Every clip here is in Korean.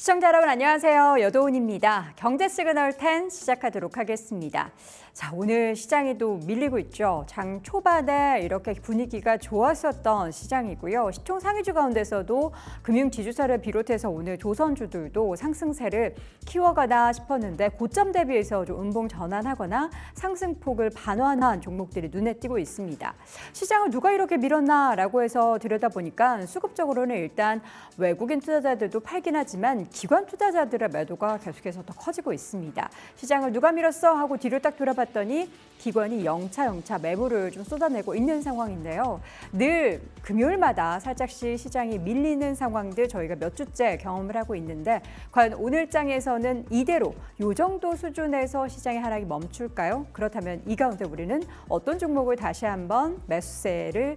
시청자 여러분 안녕하세요. 여도은입니다. 경제 시그널 10 시작하도록 하겠습니다. 자, 오늘 시장이 또 밀리고 있죠. 장 초반에 이렇게 분위기가 좋았었던 시장이고요. 시총 상위주 가운데서도 금융지주사를 비롯해서 오늘 조선주들도 상승세를 키워가나 싶었는데 고점 대비해서 좀 음봉 전환하거나 상승폭을 반환한 종목들이 눈에 띄고 있습니다. 시장을 누가 이렇게 밀었나라고 해서 들여다보니까 수급적으로는 일단 외국인 투자자들도 팔긴 하지만 기관 투자자들의 매도가 계속해서 더 커지고 있습니다. 시장을 누가 밀었어 하고 뒤를 딱 돌아봤더니 기관이 영차 매물을 좀 쏟아내고 있는 상황인데요. 늘 금요일마다 살짝씩 시장이 밀리는 상황들 저희가 몇 주째 경험을 하고 있는데 과연 오늘 장에서는 이대로 이 정도 수준에서 시장의 하락이 멈출까요? 그렇다면 이 가운데 우리는 어떤 종목을 다시 한번 매수세를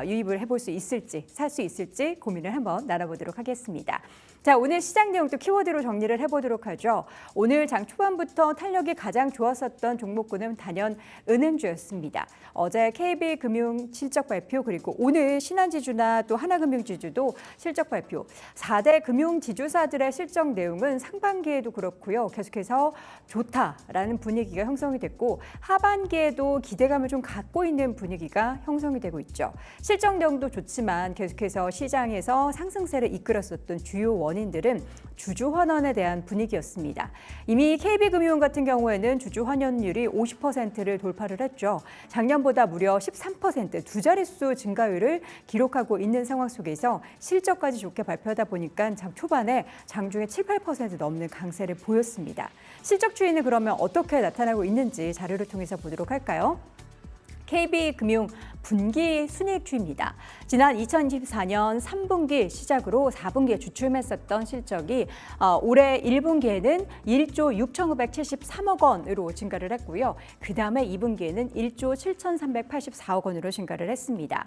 유입을 해볼 수 있을지, 살 수 있을지 고민을 한번 나눠보도록 하겠습니다. 자, 오늘 시장 내용도 키워드로 정리를 해보도록 하죠. 오늘 장 초반부터 탄력이 가장 좋았었던 종목군은 단연 은행주였습니다. 어제 KB금융 실적 발표 그리고 오늘 신한지주나 또 하나금융지주도 실적 발표. 4대 금융지주사들의 실적 내용은 상반기에도 그렇고요. 계속해서 좋다라는 분위기가 형성이 됐고 하반기에도 기대감을 좀 갖고 있는 분위기가 형성이 되고 있죠. 실적 내용도 좋지만 계속해서 시장에서 상승세를 이끌었었던 주요 원인들은 주주 환원에 대한 분위기였습니다. 이미 KB금융 같은 경우에는 주주 환원율이 50%를 돌파를 했죠. 작년보다 무려 13% 두 자릿수 증가율을 기록하고 있는 상황 속에서 실적까지 좋게 발표하다 보니까 장 초반에 장중에 7, 8% 넘는 강세를 보였습니다. 실적 추이는 그러면 어떻게 나타나고 있는지 자료를 통해서 보도록 할까요? KB금융 분기 순이익 추이입니다. 지난 2024년 3분기 시작으로 4분기에 주춤했었던 실적이 올해 1분기에는 1조 6,973억 원으로 증가를 했고요. 그다음에 2분기에는 1조 7,384억 원으로 증가를 했습니다.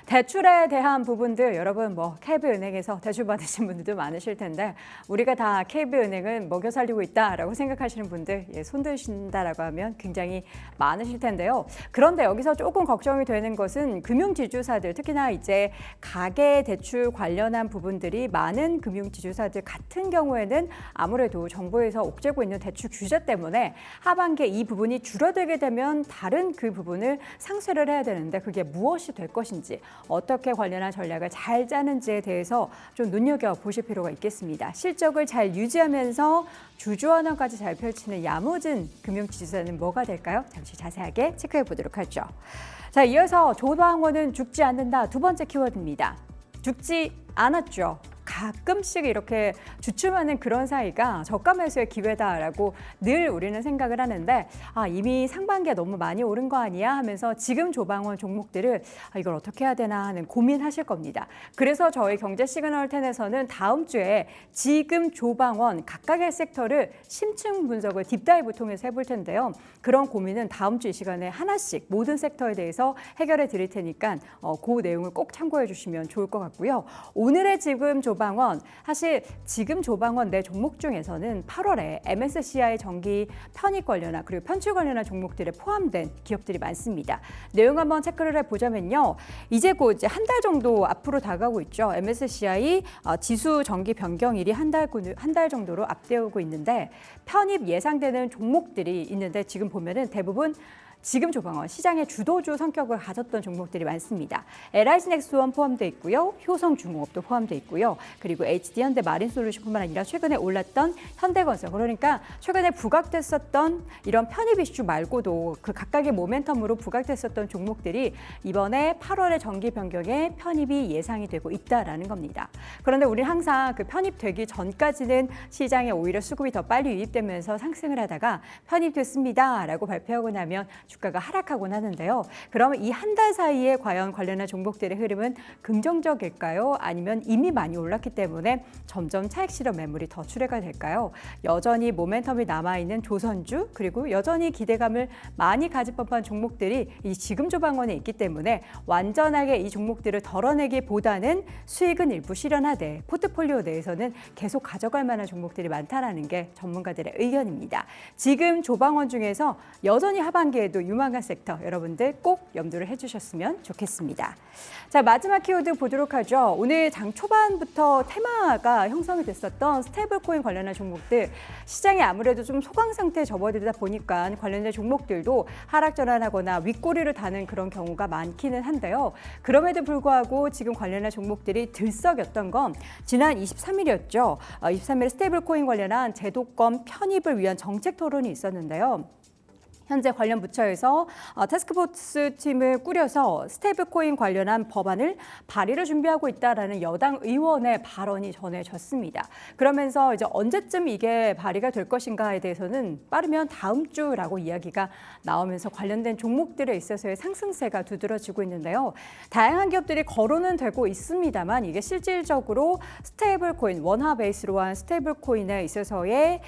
대출에 대한 부분들 여러분 KB은행에서 대출 받으신 분들도 많으실 텐데 우리가 다 KB은행은 먹여 살리고 있다라고 생각하시는 분들 손 드신다라고 하면 굉장히 많으실 텐데요. 그런데 여기서 조금 걱정이 되는 것은 금융지주사들 특히나 이제 가계대출 관련한 부분들이 많은 금융지주사들 같은 경우에는 아무래도 정부에서 옥죄고 있는 대출 규제 때문에 하반기에 이 부분이 줄어들게 되면 다른 그 부분을 상쇄를 해야 되는데 그게 무엇이 될 것인지 어떻게 관련한 전략을 잘 짜는지에 대해서 좀 눈여겨보실 필요가 있겠습니다. 실적을 잘 유지하면서 주주 환원까지 잘 펼치는 야무진 금융지주사는 뭐가 될까요? 잠시 자세하게 체크해 보도록 하죠. 자, 이어서 조방원은 죽지 않는다. 두 번째 키워드입니다. 죽지 않았죠. 가끔씩 이렇게 주춤하는 그런 사이가 저가 매수의 기회다라고 늘 우리는 생각을 하는데 이미 상반기에 너무 많이 오른 거 아니야 하면서 지금 조방원 종목들을 이걸 어떻게 해야 되나 하는 고민하실 겁니다. 그래서 저희 경제 시그널 10에서는 다음 주에 지금 조방원 각각의 섹터를 심층 분석을 딥다이브 통해서 해볼 텐데요. 그런 고민은 다음 주 이 시간에 하나씩 모든 섹터에 대해서 해결해 드릴 테니까 그 내용을 꼭 참고해 주시면 좋을 것 같고요. 오늘의 지금 조방원, 사실 지금 조방원 내 종목 중에서는 8월에 MSCI 정기 편입 관련한 그리고 편출 관련한 종목들에 포함된 기업들이 많습니다. 내용 한번 체크를 해보자면요. 이제 곧 한 달 정도 앞으로 다가오고 있죠. MSCI 지수 정기 변경일이 한 달 정도로 앞대우고 있는데 편입 예상되는 종목들이 있는데 지금 보면은 대부분 지금 조방원 시장의 주도주 성격을 가졌던 종목들이 많습니다. LIG넥스원 포함되어 있고요. 효성중공업도 포함되어 있고요. 그리고 HD현대 마린솔루션뿐만 아니라 최근에 올랐던 현대건설 그러니까 최근에 부각됐었던 이런 편입 이슈 말고도 그 각각의 모멘텀으로 부각됐었던 종목들이 이번에 8월에 정기 변경에 편입이 예상이 되고 있다라는 겁니다. 그런데 우리는 항상 그 편입되기 전까지는 시장에 오히려 수급이 더 빨리 유입되면서 상승을 하다가 편입됐습니다라고 발표하고 나면 주가가 하락하곤 하는데요. 그러면 이 한 달 사이에 과연 관련한 종목들의 흐름은 긍정적일까요? 아니면 이미 많이 올랐기 때문에 점점 차익 실현 매물이 더 출회가 될까요? 여전히 모멘텀이 남아있는 조선주 그리고 여전히 기대감을 많이 가질 법한 종목들이 이 지금 조방원에 있기 때문에 완전하게 이 종목들을 덜어내기보다는 수익은 일부 실현하되 포트폴리오 내에서는 계속 가져갈 만한 종목들이 많다라는 게 전문가들의 의견입니다. 지금 조방원 중에서 여전히 하반기에도 유망한 섹터 여러분들 꼭 염두를 해주셨으면 좋겠습니다. 자, 마지막 키워드 보도록 하죠. 오늘 장 초반부터 테마가 형성이 됐었던 스테이블코인 관련한 종목들 시장이 아무래도 좀 소강 상태에 접어들다 보니까 관련된 종목들도 하락 전환하거나 윗꼬리를 다는 그런 경우가 많기는 한데요. 그럼에도 불구하고 지금 관련한 종목들이 들썩였던 건 지난 23일이었죠. 23일 스테이블코인 관련한 제도권 편입을 위한 정책 토론이 있었는데요. 현재 관련 부처에서 태스크포스 팀을 꾸려서 스테이블코인 관련한 법안을 발의를 준비하고 있다라는 여당 의원의 발언이 전해졌습니다. 그러면서 이제 언제쯤 이게 발의가 될 것인가에 대해서는 빠르면 다음 주라고 이야기가 나오면서 관련된 종목들에 있어서의 상승세가 두드러지고 있는데요. 다양한 기업들이 거론은 되고 있습니다만 이게 실질적으로 스테이블코인, 원화 베이스로 한 스테이블코인에 있어서의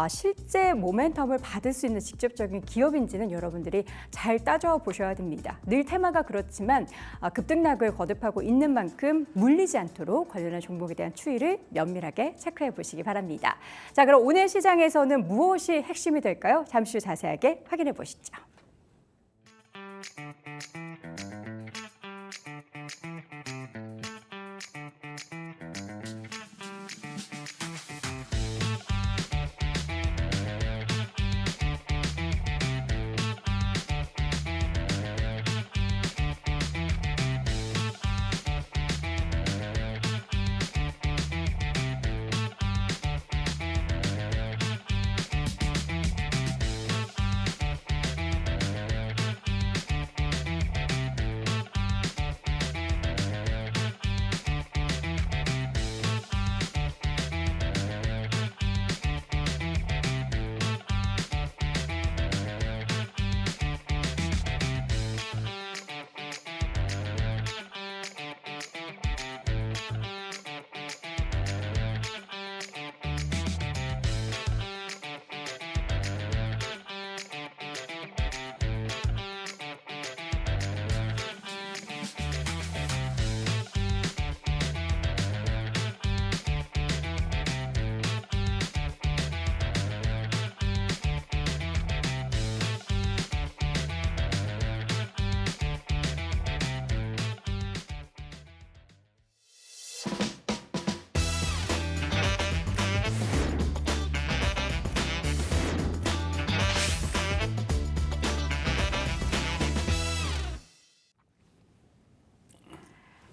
실제 모멘텀을 받을 수 있는 직접적인 기업인지는 여러분들이 잘 따져보셔야 됩니다. 늘 테마가 그렇지만 급등락을 거듭하고 있는 만큼 물리지 않도록 관련한 종목에 대한 추이를 면밀하게 체크해 보시기 바랍니다. 자, 그럼 오늘 시장에서는 무엇이 핵심이 될까요? 잠시 후 자세하게 확인해 보시죠.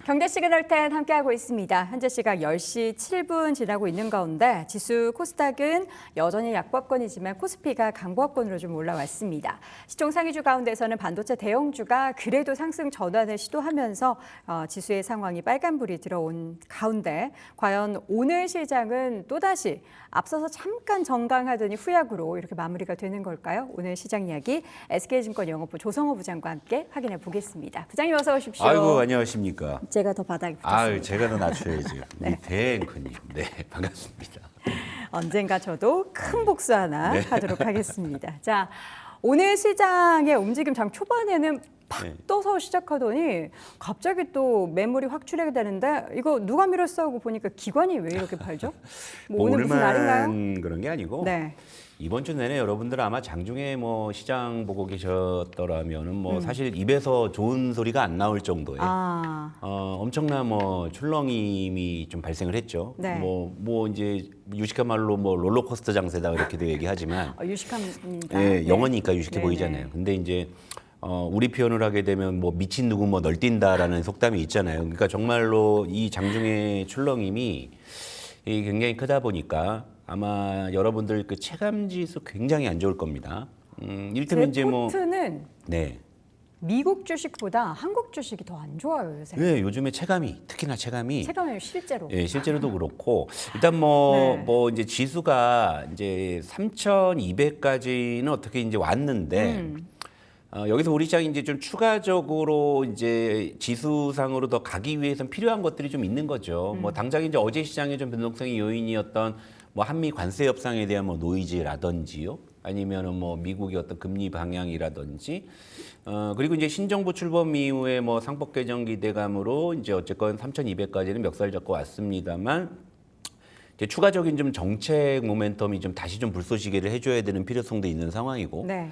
경제 시그널 10 함께하고 있습니다. 현재 시각 10시 7분 지나고 있는 가운데 지수 코스닥은 여전히 약보합권이지만 코스피가 강보합권으로 좀 올라왔습니다. 시총 상위주 가운데서는 반도체 대형주가 그래도 상승 전환을 시도하면서 지수의 상황이 빨간불이 들어온 가운데 과연 오늘 시장은 또다시 앞서서 잠깐 정강하더니 후약으로 이렇게 마무리가 되는 걸까요? 오늘 시장 이야기 SK증권 영업부 조성호 부장과 함께 확인해 보겠습니다. 부장님 어서 오십시오. 아이고 안녕하십니까. 제가 더 바닥에 붙었습니다. 아유 제가 더 낮춰야죠. 네. 우리 대앵커님. 네 반갑습니다. 언젠가 저도 큰 복수 하나 하도록 하겠습니다. 자, 오늘 시장의 움직임 장 초반에는 팍 떠서 시작하더니 갑자기 또 매물이 확 출회되는데 이거 누가 밀었어 하고 보니까 기관이 왜 이렇게 팔죠? 뭐 오늘 무슨 날인가요? 그런 게 아니고 네. 이번 주 내내 여러분들 아마 장중에 뭐 시장 보고 계셨더라면은 뭐 사실 입에서 좋은 소리가 안 나올 정도의 엄청난 뭐 출렁임이 좀 발생을 했죠. 네. 뭐 이제 유식한 말로 뭐 롤러코스터 장세다 이렇게도 얘기하지만 유식합니다. 예, 영어니까 유식해 네네. 보이잖아요. 근데 이제 우리 표현을 하게 되면 뭐 미친 누구 뭐 널뛴다라는 속담이 있잖아요. 그러니까 정말로 이 장중의 출렁임이 굉장히 크다 보니까 아마 여러분들 그 체감 지수 굉장히 안 좋을 겁니다. 이를테면 이제 뭐 포트는 네. 미국 주식보다 한국 주식이 더 안 좋아요 요새. 네, 요즘에 특히나 체감이 실제로. 예, 실제로도 그렇고 일단 뭐 이제 지수가 이제 3,200까지는 어떻게 이제 왔는데 여기서 우리 시장이 이제 좀 추가적으로 이제 지수상으로 더 가기 위해서는 필요한 것들이 좀 있는 거죠. 뭐 당장 이제 어제 시장의 좀 변동성의 요인이었던 뭐 한미 관세 협상에 대한 뭐 노이즈라든지요. 아니면은 뭐 미국의 어떤 금리 방향이라든지 그리고 이제 신정부 출범 이후에 뭐 상법 개정 기대감으로 이제 어쨌건 3,200까지는 멱살 잡고 왔습니다만 이제 추가적인 좀 정책 모멘텀이 좀 다시 좀 불쏘시개를 해줘야 되는 필요성도 있는 상황이고. 네.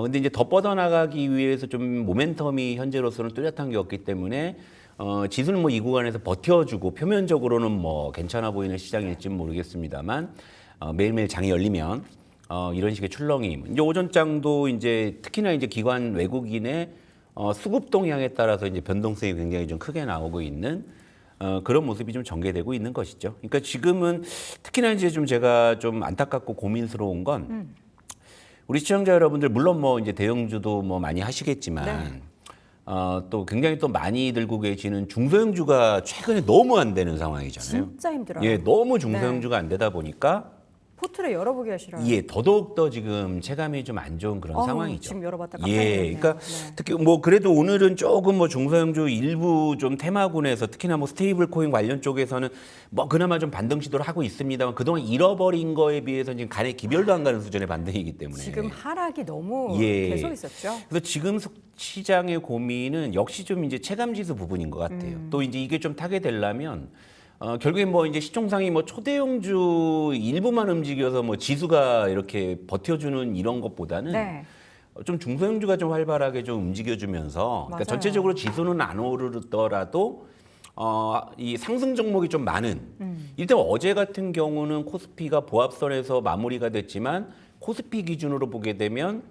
근데 이제 더 뻗어나가기 위해서 좀 모멘텀이 현재로서는 뚜렷한 게 없기 때문에 지수는 뭐 이 구간에서 버텨주고 표면적으로는 뭐 괜찮아 보이는 시장일지는 모르겠습니다만 매일매일 장이 열리면 이런 식의 출렁임. 이제 오전장도 이제 특히나 이제 기관 외국인의 수급 동향에 따라서 이제 변동성이 굉장히 좀 크게 나오고 있는 그런 모습이 좀 전개되고 있는 것이죠. 그러니까 지금은 특히나 이제 좀 제가 좀 안타깝고 고민스러운 건 우리 시청자 여러분들 물론 뭐 이제 대형주도 뭐 많이 하시겠지만 네. 또 굉장히 또 많이 들고 계시는 중소형주가 최근에 너무 안 되는 상황이잖아요. 진짜 힘들어요. 예, 너무 중소형주가 안 되다 보니까 포트를 열어보기가 싫어요. 예, 더더욱 더 지금 체감이 좀 안 좋은 그런 상황이죠. 지금 열어봤다 깜짝 예, 놀랐네요. 그러니까 네. 특히 뭐 그래도 오늘은 조금 뭐 중소형주 일부 좀 테마군에서 특히나 뭐 스테이블 코인 관련 쪽에서는 뭐 그나마 좀 반등 시도를 하고 있습니다만 그동안 잃어버린 거에 비해서 지금 간에 기별도 안 가는 수준의 반등이기 때문에 지금 하락이 너무 예. 계속 있었죠. 그래서 지금 시장의 고민은 역시 좀 이제 체감 지수 부분인 것 같아요. 또 이제 이게 좀 타게 되려면 결국엔 뭐 이제 시총상이 뭐 초대형주 일부만 움직여서 뭐 지수가 이렇게 버텨주는 이런 것보다는 네. 좀 중소형주가 좀 활발하게 좀 움직여주면서 맞아요. 그러니까 전체적으로 지수는 안 오르더라도 이 상승 종목이 좀 많은 일단 어제 같은 경우는 코스피가 보합선에서 마무리가 됐지만 코스피 기준으로 보게 되면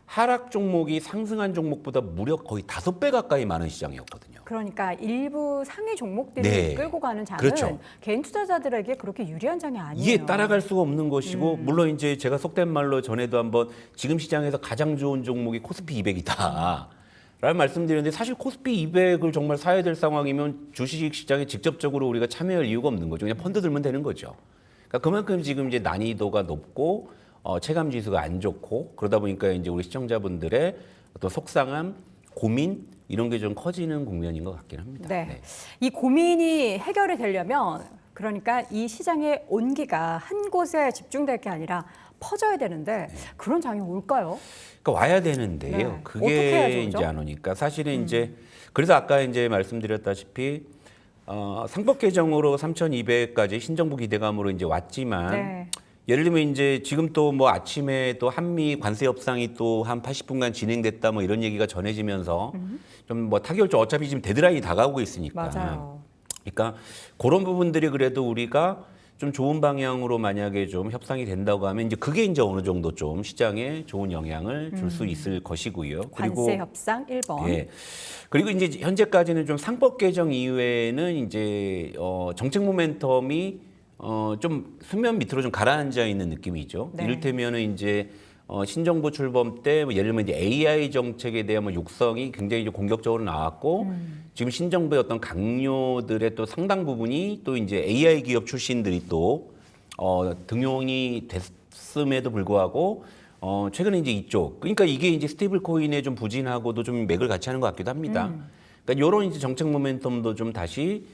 하락 종목이 상승한 종목보다 무려 거의 5배 가까이 많은 시장이었거든요. 그러니까 일부 상위 종목들이 네. 끌고 가는 장은 그렇죠. 개인 투자자들에게 그렇게 유리한 장이 아니에요. 이게 따라갈 수가 없는 것이고 물론 이제 제가 속된 말로 전에도 한번 지금 시장에서 가장 좋은 종목이 코스피 200이다. 라는 말씀드렸는데 사실 코스피 200을 정말 사야 될 상황이면 주식 시장에 직접적으로 우리가 참여할 이유가 없는 거죠. 그냥 펀드 들면 되는 거죠. 그러니까 그만큼 지금 이제 난이도가 높고 체감 지수가 안 좋고 그러다 보니까 이제 우리 시청자분들의 어떤 속상함, 고민 이런 게 좀 커지는 국면인 것 같긴 합니다. 네. 이 고민이 해결이 되려면 그러니까 이 시장의 온기가 한 곳에 집중될 게 아니라 퍼져야 되는데 그런 장이 올까요? 그러니까 와야 되는데요. 네. 어떻게 그게 해야죠, 이제 그죠? 안 오니까 사실은 이제 그래서 아까 이제 말씀드렸다시피 상법 개정으로 3,200까지 신정부 기대감으로 이제 왔지만 네. 예를 들면 이제 지금 또 뭐 아침에 또 한미 관세 협상이 또 한 80분간 진행됐다 뭐 이런 얘기가 전해지면서 좀 뭐 타결점 어차피 지금 데드라인이 다가오고 있으니까. 맞아요. 그러니까 그런 부분들이 그래도 우리가 좀 좋은 방향으로 만약에 좀 협상이 된다고 하면 이제 그게 이제 어느 정도 좀 시장에 좋은 영향을 줄 수 있을 것이고요. 관세 협상 1번. 예. 그리고 이제 현재까지는 좀 상법 개정 이후에는 이제 정책 모멘텀이 좀 수면 밑으로 좀 가라앉아 있는 느낌이죠. 네. 이를테면은 이제 신정부 출범 때 뭐 예를 들면 이제 AI 정책에 대한 뭐 육성이 굉장히 좀 공격적으로 나왔고 지금 신정부의 어떤 강요들의 또 상당 부분이 또 이제 AI 기업 출신들이 또 등용이 됐음에도 불구하고 최근에 이제 이쪽 그러니까 이게 이제 스테이블 코인의 좀 부진하고도 좀 맥을 같이 하는 것 같기도 합니다. 그러니까 이런 이제 정책 모멘텀도 좀 다시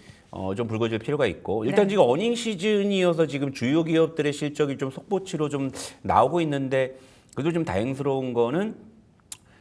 좀 불거질 필요가 있고 일단 네. 지금 어닝 시즌이어서 지금 주요 기업들의 실적이 좀 속보치로 좀 나오고 있는데 그래도 좀 다행스러운 거는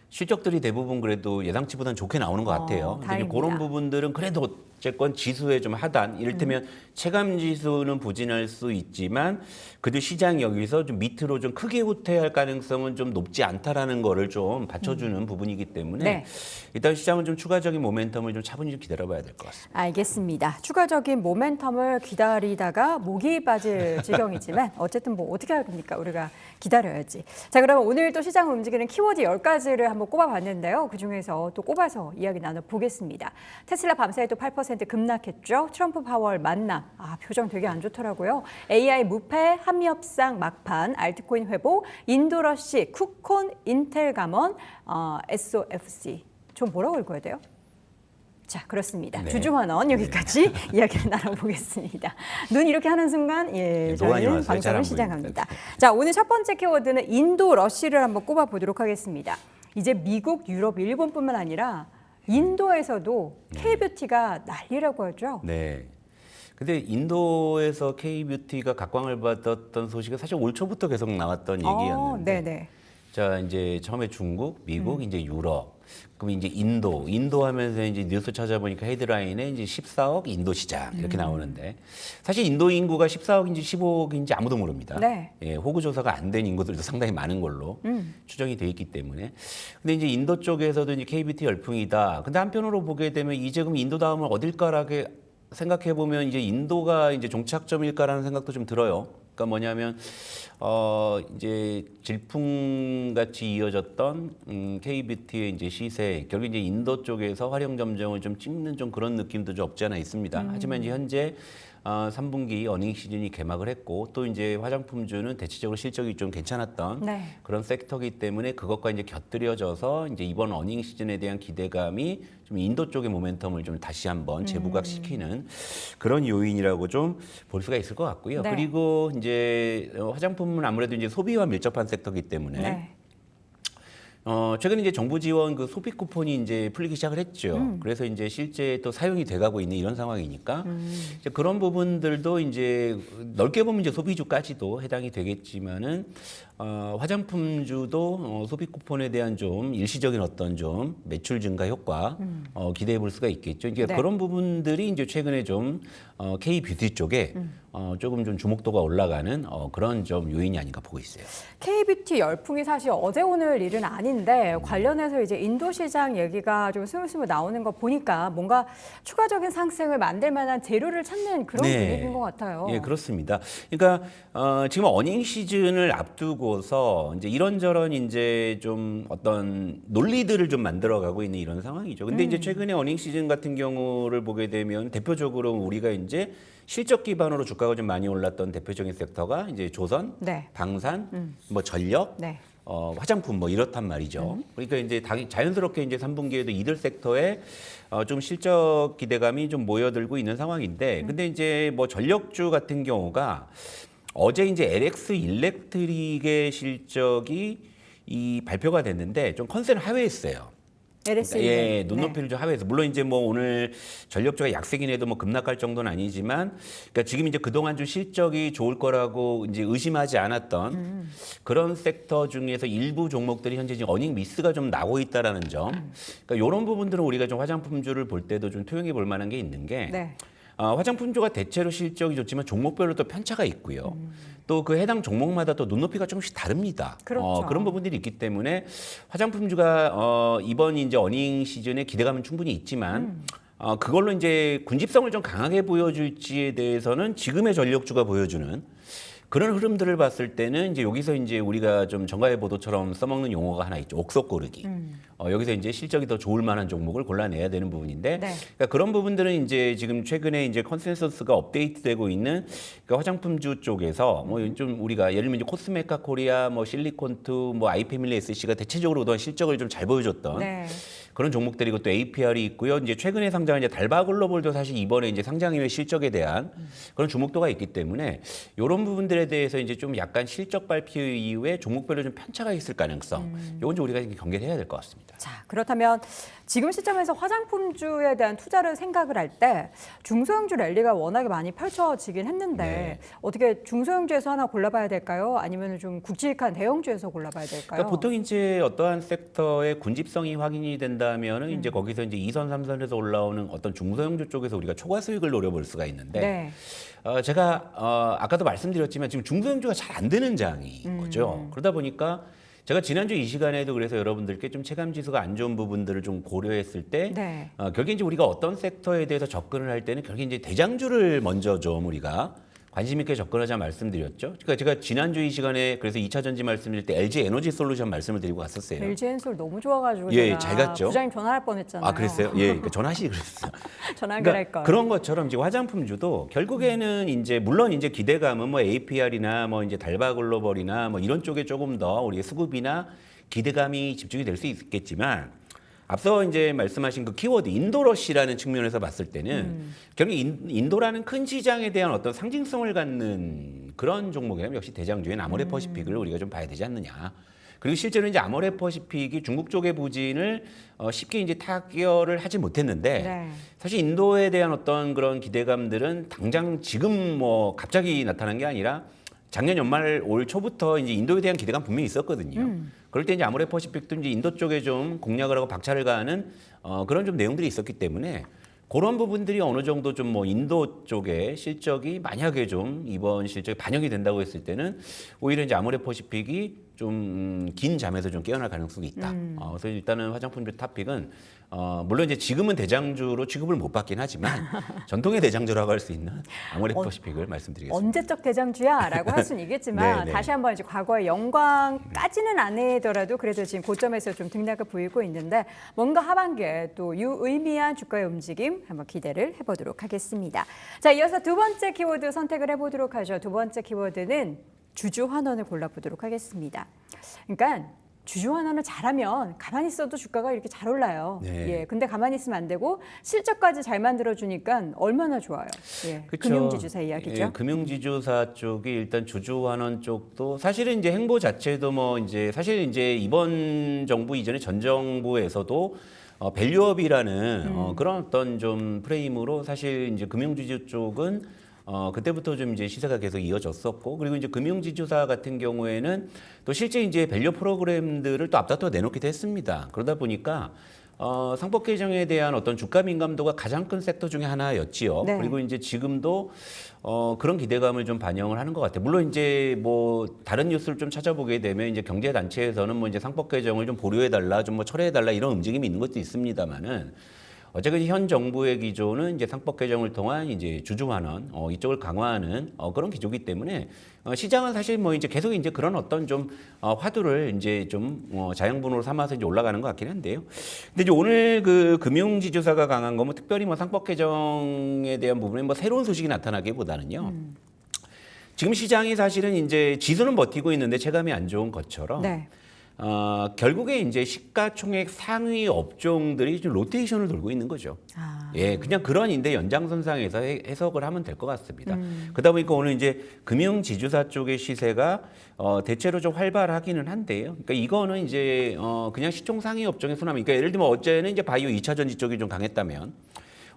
실적들이 대부분 그래도 예상치보다는 좋게 나오는 것 같아요. 근데 이제 다행입니다. 그런 부분들은 그래도 어쨌건 지수에 좀 하단 이를테면 체감 지수는 부진할 수 있지만 그래도 시장이 여기서 좀 밑으로 좀 크게 후퇴할 가능성은 좀 높지 않다라는 거를 좀 받쳐주는 부분이기 때문에 네. 일단 시장은 좀 추가적인 모멘텀을 좀 차분히 좀 기다려봐야 될 것 같습니다. 알겠습니다. 추가적인 모멘텀을 기다리다가 목이 빠질 지경이지만 어쨌든 뭐 어떻게 합니까? 우리가 기다려야지. 자, 그러면 오늘 또 시장을 움직이는 키워드 10가지를 한번 꼽아봤는데요. 그중에서 또 꼽아서 이야기 나눠보겠습니다. 테슬라 밤사이 또 8% 급락했죠. 트럼프 파월 만남. 표정 되게 안 좋더라고요. AI 무패, 한미협상 막판, 알트코인 회복, 인도러시, 쿠콘, 인텔 감원, SOFC. 좀 뭐라고 읽어야 돼요? 자, 그렇습니다. 네. 주주환원 여기까지 이야기를 나눠보겠습니다. 눈 이렇게 하는 순간 노안이 저희는 왔어요. 잘안 방송을 보입니다. 시작합니다. 자, 오늘 첫 번째 키워드는 인도 러시를 한번 꼽아보도록 하겠습니다. 이제 미국, 유럽, 일본뿐만 아니라 인도에서도 K뷰티가 난리라고 하죠. 네. 근데 인도에서 K뷰티가 각광을 받았던 소식은 사실 올 초부터 계속 나왔던 얘기였는데 네네. 자, 이제 처음에 중국, 미국, 이제 유럽, 그럼 이제 인도 하면서 이제 뉴스 찾아보니까 헤드라인에 이제 14억 인도 시장 이렇게 나오는데 사실 인도 인구가 14억인지 15억인지 아무도 모릅니다. 네. 예, 호구 조사가 안 된 인구들도 상당히 많은 걸로 추정이 돼 있기 때문에. 근데 이제 인도 쪽에서도 이제 KBT 열풍이다. 근데 한편으로 보게 되면 이제 그럼 인도 다음은 어딜까라게 생각해 보면 이제 인도가 이제 종착점일까라는 생각도 좀 들어요. 그러니까 뭐냐면 이제 질풍같이 이어졌던 KBT의 이제 시세 결국 이제 인도 쪽에서 화령 점정을 좀 찍는 좀 그런 느낌도 좀 없지 않아 있습니다. 하지만 이제 현재 3분기 어닝 시즌이 개막을 했고 또 이제 화장품주는 대체적으로 실적이 좀 괜찮았던 네. 그런 섹터이기 때문에 그것과 이제 곁들여져서 이제 이번 어닝 시즌에 대한 기대감이 좀 인도 쪽의 모멘텀을 좀 다시 한번 재부각시키는 그런 요인이라고 좀 볼 수가 있을 것 같고요. 네. 그리고 이제 화장품은 아무래도 이제 소비와 밀접한 섹터이기 때문에 네. 최근에 이제 정부 지원 그 소비 쿠폰이 이제 풀리기 시작을 했죠. 그래서 이제 실제 또 사용이 돼가고 있는 이런 상황이니까 이제 그런 부분들도 이제 넓게 보면 이제 소비주까지도 해당이 되겠지만은 화장품주도 소비 쿠폰에 대한 좀 일시적인 어떤 좀 매출 증가 효과 기대해 볼 수가 있겠죠. 이제 네. 그런 부분들이 이제 최근에 좀 K 뷰티 쪽에 조금 좀 주목도가 올라가는 그런 좀 요인이 아닌가 보고 있어요. KBT 열풍이 사실 어제 오늘 일은 아닌데 관련해서 이제 인도 시장 얘기가 좀 스물스물 나오는 거 보니까 뭔가 추가적인 상승을 만들 만한 재료를 찾는 그런 네. 분위기인 것 같아요. 예, 그렇습니다. 그러니까 지금 어닝 시즌을 앞두고서 이제 이런저런 이제 좀 어떤 논리들을 좀 만들어가고 있는 이런 상황이죠. 근데 이제 최근에 어닝 시즌 같은 경우를 보게 되면 대표적으로 우리가 이제 실적 기반으로 주가가 좀 많이 올랐던 대표적인 섹터가 이제 조선, 네. 방산, 뭐 전력, 네. 화장품 뭐 이렇단 말이죠. 그러니까 이제 자연스럽게 이제 3분기에도 이들 섹터에 좀 실적 기대감이 좀 모여들고 있는 상황인데, 근데 이제 뭐 전력주 같은 경우가 어제 이제 LX 일렉트릭의 실적이 이 발표가 됐는데 좀 컨센을 하회했어요. LSE. 예, 네. 눈높이를 좀 하회해서 물론 이제 뭐 오늘 전력주가 약세긴 해도 뭐 급락할 정도는 아니지만, 그러니까 지금 이제 그동안 좀 실적이 좋을 거라고 이제 의심하지 않았던 그런 섹터 중에서 일부 종목들이 현재 지금 어닝 미스가 좀 나고 있다라는 점. 그러니까 이런 부분들은 우리가 좀 화장품주를 볼 때도 좀 투영해 볼 만한 게 있는 게. 네. 화장품주가 대체로 실적이 좋지만 종목별로 또 편차가 있고요. 또 그 해당 종목마다 또 눈높이가 조금씩 다릅니다. 그렇죠. 그런 부분들이 있기 때문에 화장품주가 이번 이제 어닝 시즌에 기대감은 충분히 있지만 그걸로 이제 군집성을 좀 강하게 보여줄지에 대해서는 지금의 전력주가 보여주는 그런 흐름들을 봤을 때는 이제 여기서 이제 우리가 좀 정가의 보도처럼 써먹는 용어가 하나 있죠. 옥석 고르기. 여기서 이제 실적이 더 좋을 만한 종목을 골라내야 되는 부분인데, 네. 그러니까 그런 부분들은 이제 지금 최근에 이제 컨센서스가 업데이트되고 있는 그러니까 화장품주 쪽에서 뭐 좀 우리가 예를 들면 이제 코스메카 코리아, 뭐 실리콘투, 뭐 아이패밀리 SC가 대체적으로 그동안 실적을 좀 잘 보여줬던 네. 그런 종목들이고 또 APR이 있고요. 이제 최근에 상장한 이제 달바글로벌도 사실 이번에 이제 상장 이후의 실적에 대한 그런 주목도가 있기 때문에 이런 부분들에 대해서 이제 좀 약간 실적 발표 이후에 종목별로 좀 편차가 있을 가능성. 이건 좀 우리가 경계를 해야 될 것 같습니다. 자, 그렇다면 지금 시점에서 화장품주에 대한 투자를 생각을 할 때 중소형주 랠리가 워낙에 많이 펼쳐지긴 했는데 네. 어떻게 중소형주에서 하나 골라봐야 될까요? 아니면 좀 굵직한 대형주에서 골라봐야 될까요? 그러니까 보통 이제 어떠한 섹터의 군집성이 확인이 된다면은 이제 거기서 이제 2선, 3선에서 올라오는 어떤 중소형주 쪽에서 우리가 초과 수익을 노려볼 수가 있는데 네. 제가 아까도 말씀드렸지만 지금 중소형주가 잘 안 되는 장인 거죠. 그러다 보니까 제가 지난주 이 시간에도 그래서 여러분들께 좀 체감 지수가 안 좋은 부분들을 좀 고려했을 때 네. 결국에 이제 우리가 어떤 섹터에 대해서 접근을 할 때는 결국에 이제 대장주를 먼저 좀 우리가 관심 있게 접근하자 말씀드렸죠. 그러니까 제가 지난주 이 시간에 그래서 2차 전지 말씀드릴 때 LG 에너지 솔루션 말씀을 드리고 갔었어요. LG 엔솔 너무 좋아가지고 예, 제가 잘 갔죠. 부장님 전화할 뻔했잖아요. 아, 그랬어요? 예, 그러니까 전화하시기 그랬어요. 전화 연결할 그러니까 걸. 그런 것처럼 이제 화장품주도 결국에는 이제 물론 이제 기대감은 뭐 APR이나 뭐 이제 달바글로벌이나 뭐 이런 쪽에 조금 더 우리의 수급이나 기대감이 집중이 될 수 있겠지만 앞서 이제 말씀하신 그 키워드 인도러시라는 측면에서 봤을 때는 결국 인도라는 큰 시장에 대한 어떤 상징성을 갖는 그런 종목이라면 역시 대장주인 아모레퍼시픽을 우리가 좀 봐야 되지 않느냐. 그리고 실제로 이제 아모레퍼시픽이 중국 쪽의 부진을 쉽게 이제 타결을 하지 못했는데 네. 사실 인도에 대한 어떤 그런 기대감들은 당장 지금 뭐 갑자기 나타난 게 아니라 작년 연말 올 초부터 이제 인도에 대한 기대가 분명히 있었거든요. 그럴 때 이제 아모레퍼시픽도 이제 인도 쪽에 좀 공략을 하고 박차를 가하는 그런 좀 내용들이 있었기 때문에 그런 부분들이 어느 정도 좀 뭐 인도 쪽의 실적이 만약에 좀 이번 실적이 반영이 된다고 했을 때는 오히려 이제 아모레퍼시픽이 좀 긴 잠에서 좀 깨어날 가능성이 있다. 그래서 일단은 화장품주 탑픽은 물론 이제 지금은 대장주로 취급을 못 받긴 하지만 전통의 대장주라고 할 수 있는 아모레퍼시픽을 말씀드리겠습니다. 언제적 대장주야라고 할 수는 있겠지만 네, 네. 다시 한번 이제 과거의 영광까지는 아니더라도 그래도 지금 고점에서 좀 등락을 보이고 있는데 뭔가 하반기에 또 유의미한 주가의 움직임 한번 기대를 해보도록 하겠습니다. 자, 이어서 두 번째 키워드 선택을 해보도록 하죠. 두 번째 키워드는 주주환원을 골라보도록 하겠습니다. 그러니까 주주환원을 잘하면 가만히 있어도 주가가 이렇게 잘 올라요. 네. 예, 근데 가만히 있으면 안 되고 실적까지 잘 만들어주니까 얼마나 좋아요. 예, 그쵸. 금융지주사 이야기죠. 예, 금융지주사 쪽이 일단 주주환원 쪽도 사실은 이제 행보 자체도 뭐 이제 사실 이제 이번 정부 이전에 전 정부에서도 밸류업이라는 그런 어떤 좀 프레임으로 사실 이제 금융지주 쪽은 그때부터 좀 이제 시세가 계속 이어졌었고, 그리고 이제 금융지주사 같은 경우에는 또 실제 이제 밸류 프로그램들을 또 앞다퉈 내놓기도 했습니다. 그러다 보니까 상법 개정에 대한 어떤 주가 민감도가 가장 큰 섹터 중에 하나였지요. 네. 그리고 이제 지금도 그런 기대감을 좀 반영을 하는 것 같아요. 물론 이제 뭐 다른 뉴스를 좀 찾아보게 되면 이제 경제 단체에서는 뭐 이제 상법 개정을 좀 보류해 달라, 좀 뭐 철회해 달라 이런 움직임이 있는 것도 있습니다만은. 어쨌든 현 정부의 기조는 이제 상법 개정을 통한 이제 주주환원 이쪽을 강화하는 그런 기조이기 때문에 시장은 사실 뭐 이제 계속 이제 그런 어떤 좀 화두를 이제 좀 자양분으로 삼아서 이제 올라가는 것 같긴 한데요. 근데 이제 오늘 그 금융지주사가 강한 거 뭐 특별히 뭐 상법 개정에 대한 부분에 뭐 새로운 소식이 나타나기보다는요. 지금 시장이 사실은 이제 지수는 버티고 있는데 체감이 안 좋은 것처럼. 네. 결국에 이제 시가총액 상위 업종들이 좀 로테이션을 돌고 있는 거죠. 예, 그냥 그런 인데 연장선상에서 해석을 하면 될 것 같습니다. 그러다 보니까 오늘 이제 금융지주사 쪽의 시세가 대체로 좀 활발하기는 한데요. 그러니까 이거는 이제 그냥 시총 상위 업종의 순환. 그러니까 예를 들면 어제는 이제 바이오 2차 전지 쪽이 좀 강했다면.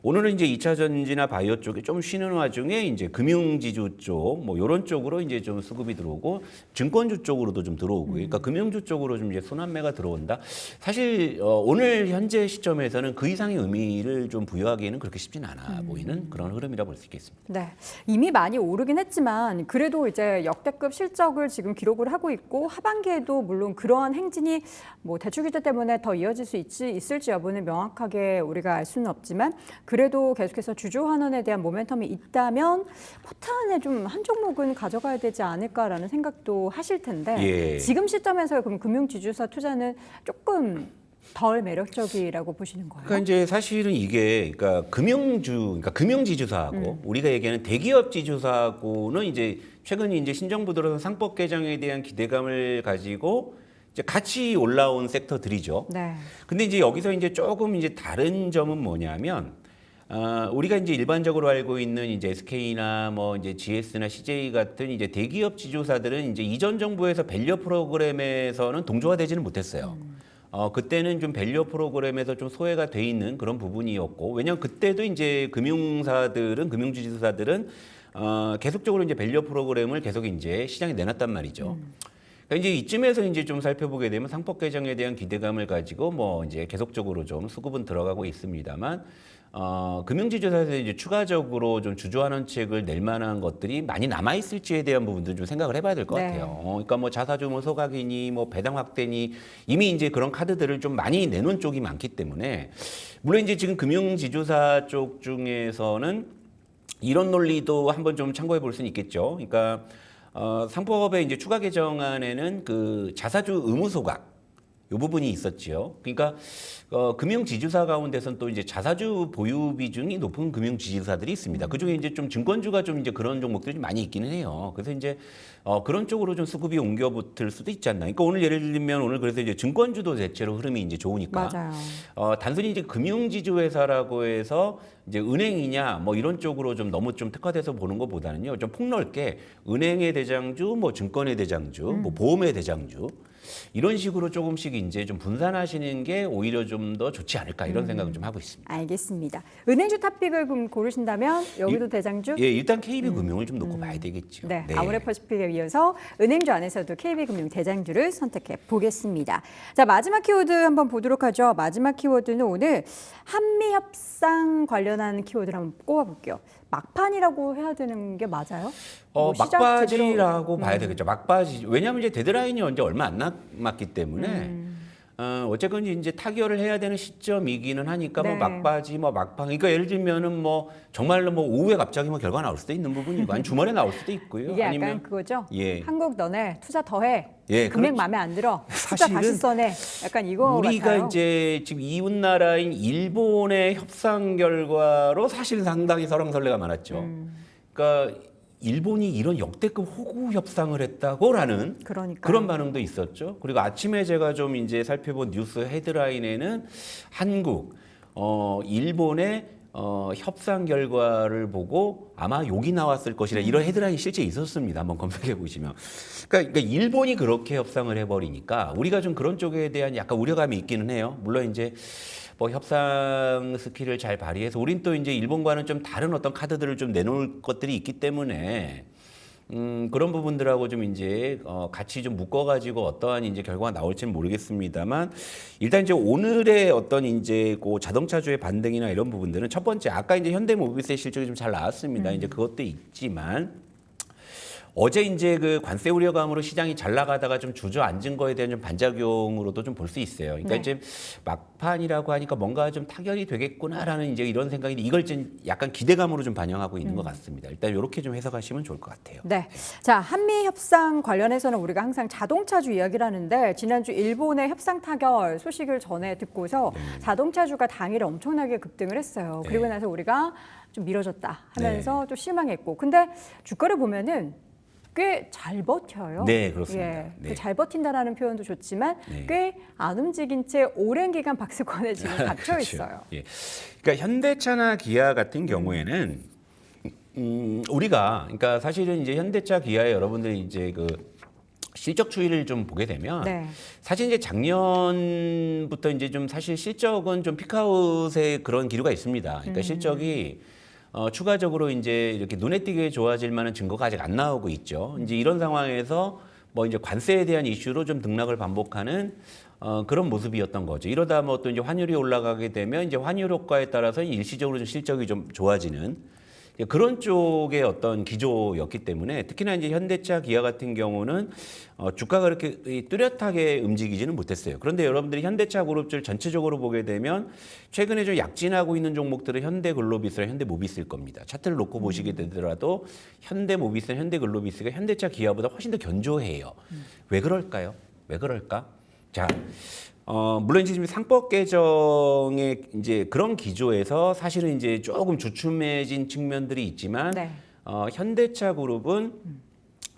오늘은 이제 2차 전지나 바이오 쪽에 좀 쉬는 와중에 이제 금융지주 쪽, 뭐 이런 쪽으로 이제 좀 수급이 들어오고 증권주 쪽으로도 좀 들어오고, 그러니까 금융주 쪽으로 좀 이제 순환매가 들어온다. 사실 오늘 현재 시점에서는 그 이상의 의미를 좀 부여하기에는 그렇게 쉽지는 않아 보이는 그런 흐름이라 볼 수 있겠습니다. 네, 이미 많이 오르긴 했지만 그래도 이제 역대급 실적을 지금 기록을 하고 있고 하반기에도 물론 그러한 행진이 뭐 대출 규제 때문에 더 이어질 수 있을지 여부는 명확하게 우리가 알 수는 없지만 그래도 계속해서 주주환원에 대한 모멘텀이 있다면 포탄에 좀 한 종목은 가져가야 되지 않을까라는 생각도 하실 텐데 예. 지금 시점에서 그럼 금융지주사 투자는 조금 덜 매력적이라고 보시는 거예요? 그러니까 이제 사실은 이게 그러니까 그러니까 금융지주사하고 우리가 얘기하는 대기업 지주사하고는 이제 최근 이제 신정부 들어서 상법 개정에 대한 기대감을 가지고 이제 같이 올라온 섹터들이죠. 네. 근데 이제 여기서 이제 조금 이제 다른 점은 뭐냐면 우리가 이제 일반적으로 알고 있는 이제 SK나 뭐 이제 GS나 CJ 같은 이제 대기업 지주사들은 이제 이전 정부에서 밸류 프로그램에서는 동조화되지는 못했어요. 그때는 좀 밸류 프로그램에서 좀 소외가 돼 있는 그런 부분이었고, 왜냐하면 그때도 이제 금융지주사들은 계속적으로 이제 밸류 프로그램을 계속 이제 시장에 내놨단 말이죠. 그러니까 이제 이쯤에서 이제 좀 살펴보게 되면 상법 개정에 대한 기대감을 가지고 뭐 이제 계속적으로 좀 수급은 들어가고 있습니다만, 금융지주사에서 이제 추가적으로 좀 주주환원책을 낼 만한 것들이 많이 남아 있을지에 대한 부분도 좀 생각을 해봐야 될 것 네. 같아요. 그러니까 뭐 자사주 뭐 소각이니 뭐 배당 확대니 이미 이제 그런 카드들을 좀 많이 내놓은 쪽이 많기 때문에, 물론 이제 지금 금융지주사 쪽 중에서는 이런 논리도 한번 좀 참고해 볼 수는 있겠죠. 그러니까 상법의 이제 추가 개정안에는 그 자사주 의무 소각 이 부분이 있었지요. 그러니까 금융지주사 가운데서는 또 이제 자사주 보유 비중이 높은 금융지주사들이 있습니다. 그중에 이제 좀 증권주가 좀 이제 그런 종목들이 좀 많이 있기는 해요. 그래서 이제 그런 쪽으로 좀 수급이 옮겨붙을 수도 있지 않나. 그러니까 오늘 예를 들면 오늘 그래서 이제 증권주도 대체로 흐름이 이제 좋으니까. 맞아요. 단순히 이제 금융지주 회사라고 해서 이제 은행이냐 뭐 이런 쪽으로 좀 너무 좀 특화돼서 보는 것보다는요, 좀 폭넓게 은행의 대장주, 뭐 증권의 대장주, 뭐 보험의 대장주. 이런 식으로 조금씩 이제 좀 분산하시는 게 오히려 좀 더 좋지 않을까 이런 생각을 좀 하고 있습니다. 알겠습니다. 은행주 탑픽을 그럼 고르신다면 여기도 대장주? 예, 일단 KB금융을 좀 놓고 봐야 되겠죠. 네, 아모레퍼시픽에 이어서 은행주 안에서도 KB금융 대장주를 선택해 보겠습니다. 자, 마지막 키워드 한번 보도록 하죠. 마지막 키워드는 오늘 한미협상 관련한 키워드를 한번 꼽아볼게요. 막판이라고 해야 되는 게 맞아요? 뭐 시작 막바지라고 제대로- 봐야 되겠죠. 막바지. 왜냐하면 이제 데드라인이 언제 얼마 안 남았기 때문에 어쨌건 이제 타결을 해야 되는 시점이기는 하니까 네. 뭐 막바지, 뭐 막판. 그러니까 예를 들면은 뭐 정말로 뭐 오후에 갑자기 뭐 결과 나올 수도 있는 부분이고, 아니 주말에 나올 수도 있고요. 이게 약간 아니면 그거죠? 예. 한국 너네 투자 더해. 예, 금액 그렇죠. 마음에 안 들어. 투자 다시 사실은 써내. 약간 이거 우리가 같아요. 이제 지금 이웃 나라인 일본의 협상 결과로 사실 상당히 설왕설래가 많았죠. 그러니까 일본이 이런 역대급 호구 협상을 했다고라는 그러니까요. 그런 반응도 있었죠. 그리고 아침에 제가 좀 이제 살펴본 뉴스 헤드라인에는 한국, 일본의 협상 결과를 보고 아마 욕이 나왔을 것이라 이런 헤드라인이 실제 있었습니다. 한번 검색해 보시면. 그러니까 일본이 그렇게 협상을 해버리니까 우리가 좀 그런 쪽에 대한 약간 우려감이 있기는 해요. 물론 이제 뭐 협상 스킬을 잘 발휘해서 우린 또 이제 일본과는 좀 다른 어떤 카드들을 좀 내놓을 것들이 있기 때문에 그런 부분들하고 좀 이제 같이 좀 묶어가지고 어떠한 이제 결과가 나올지는 모르겠습니다만 일단 이제 오늘의 어떤 이제 그 자동차주의 반등이나 이런 부분들은 첫 번째 아까 이제 현대모비스의 실적이 좀 잘 나왔습니다. 이제 그것도 있지만 어제 이제 그 관세 우려감으로 시장이 잘 나가다가 좀 주저앉은 거에 대한 좀 반작용으로도 좀 볼 수 있어요. 그러니까 네. 이제 막판이라고 하니까 뭔가 좀 타결이 되겠구나라는 이제 이런 생각인데 이걸 좀 약간 기대감으로 좀 반영하고 있는 것 같습니다. 일단 이렇게 좀 해석하시면 좋을 것 같아요. 네. 자, 한미 협상 관련해서는 우리가 항상 자동차주 이야기를 하는데 지난주 일본의 협상 타결 소식을 전해 듣고서 자동차주가 당일 엄청나게 급등을 했어요. 그리고 네. 나서 우리가 좀 미뤄졌다 하면서 또 실망했고. 근데 주가를 보면은 꽤 잘 버텨요. 네, 그렇습니다. 예, 네. 그잘 버틴다라는 표현도 좋지만 네. 꽤 안 움직인 채 오랜 기간 박스권에 지금 갇혀 그렇죠. 있어요. 예. 그러니까 현대차나 기아 같은 경우에는 우리가 그러니까 사실은 이제 현대차 기아에 여러분들이 이제 그 실적 추이를 좀 보게 되면 네. 사실 이제 작년부터 이제 좀 사실 실적은 좀 피크아웃의 그런 기류가 있습니다. 그러니까 실적이 추가적으로 이제 이렇게 눈에 띄게 좋아질 만한 증거가 아직 안 나오고 있죠. 이제 이런 상황에서 뭐 이제 관세에 대한 이슈로 좀 등락을 반복하는 그런 모습이었던 거죠. 이러다 뭐 또 이제 환율이 올라가게 되면 이제 환율 효과에 따라서 일시적으로 좀 실적이 좀 좋아지는 그런 쪽의 어떤 기조였기 때문에 특히나 이제 현대차, 기아 같은 경우는 주가가 그렇게 뚜렷하게 움직이지는 못했어요. 그런데 여러분들이 현대차 그룹들 전체적으로 보게 되면 최근에 좀 약진하고 있는 종목들은 현대글로비스랑 현대모비스일 겁니다. 차트를 놓고 보시게 되더라도 현대모비스는 현대글로비스가 현대차, 기아보다 훨씬 더 견조해요. 왜 그럴까요? 왜 그럴까? 자. 물론 이제 지금 상법 개정의 이제 그런 기조에서 사실은 이제 조금 주춤해진 측면들이 있지만 네. 현대차 그룹은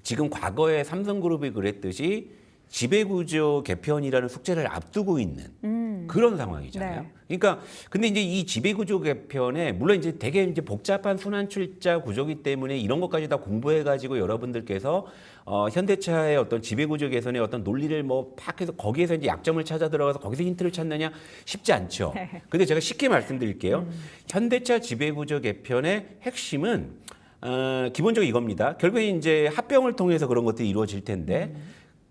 지금 과거에 삼성그룹이 그랬듯이 지배구조 개편이라는 숙제를 앞두고 있는 그런 상황이잖아요. 네. 그러니까 근데 이제 이 지배구조 개편에 물론 이제 되게 이제 복잡한 순환출자 구조기 때문에 이런 것까지 다 공부해가지고 여러분들께서 현대차의 어떤 지배구조 개선의 어떤 논리를 뭐 팍 해서 거기에서 이제 약점을 찾아 들어가서 거기서 힌트를 찾느냐 쉽지 않죠. 네. 근데 제가 쉽게 말씀드릴게요. 현대차 지배구조 개편의 핵심은 기본적으로 이겁니다. 결국에 이제 합병을 통해서 그런 것들이 이루어질 텐데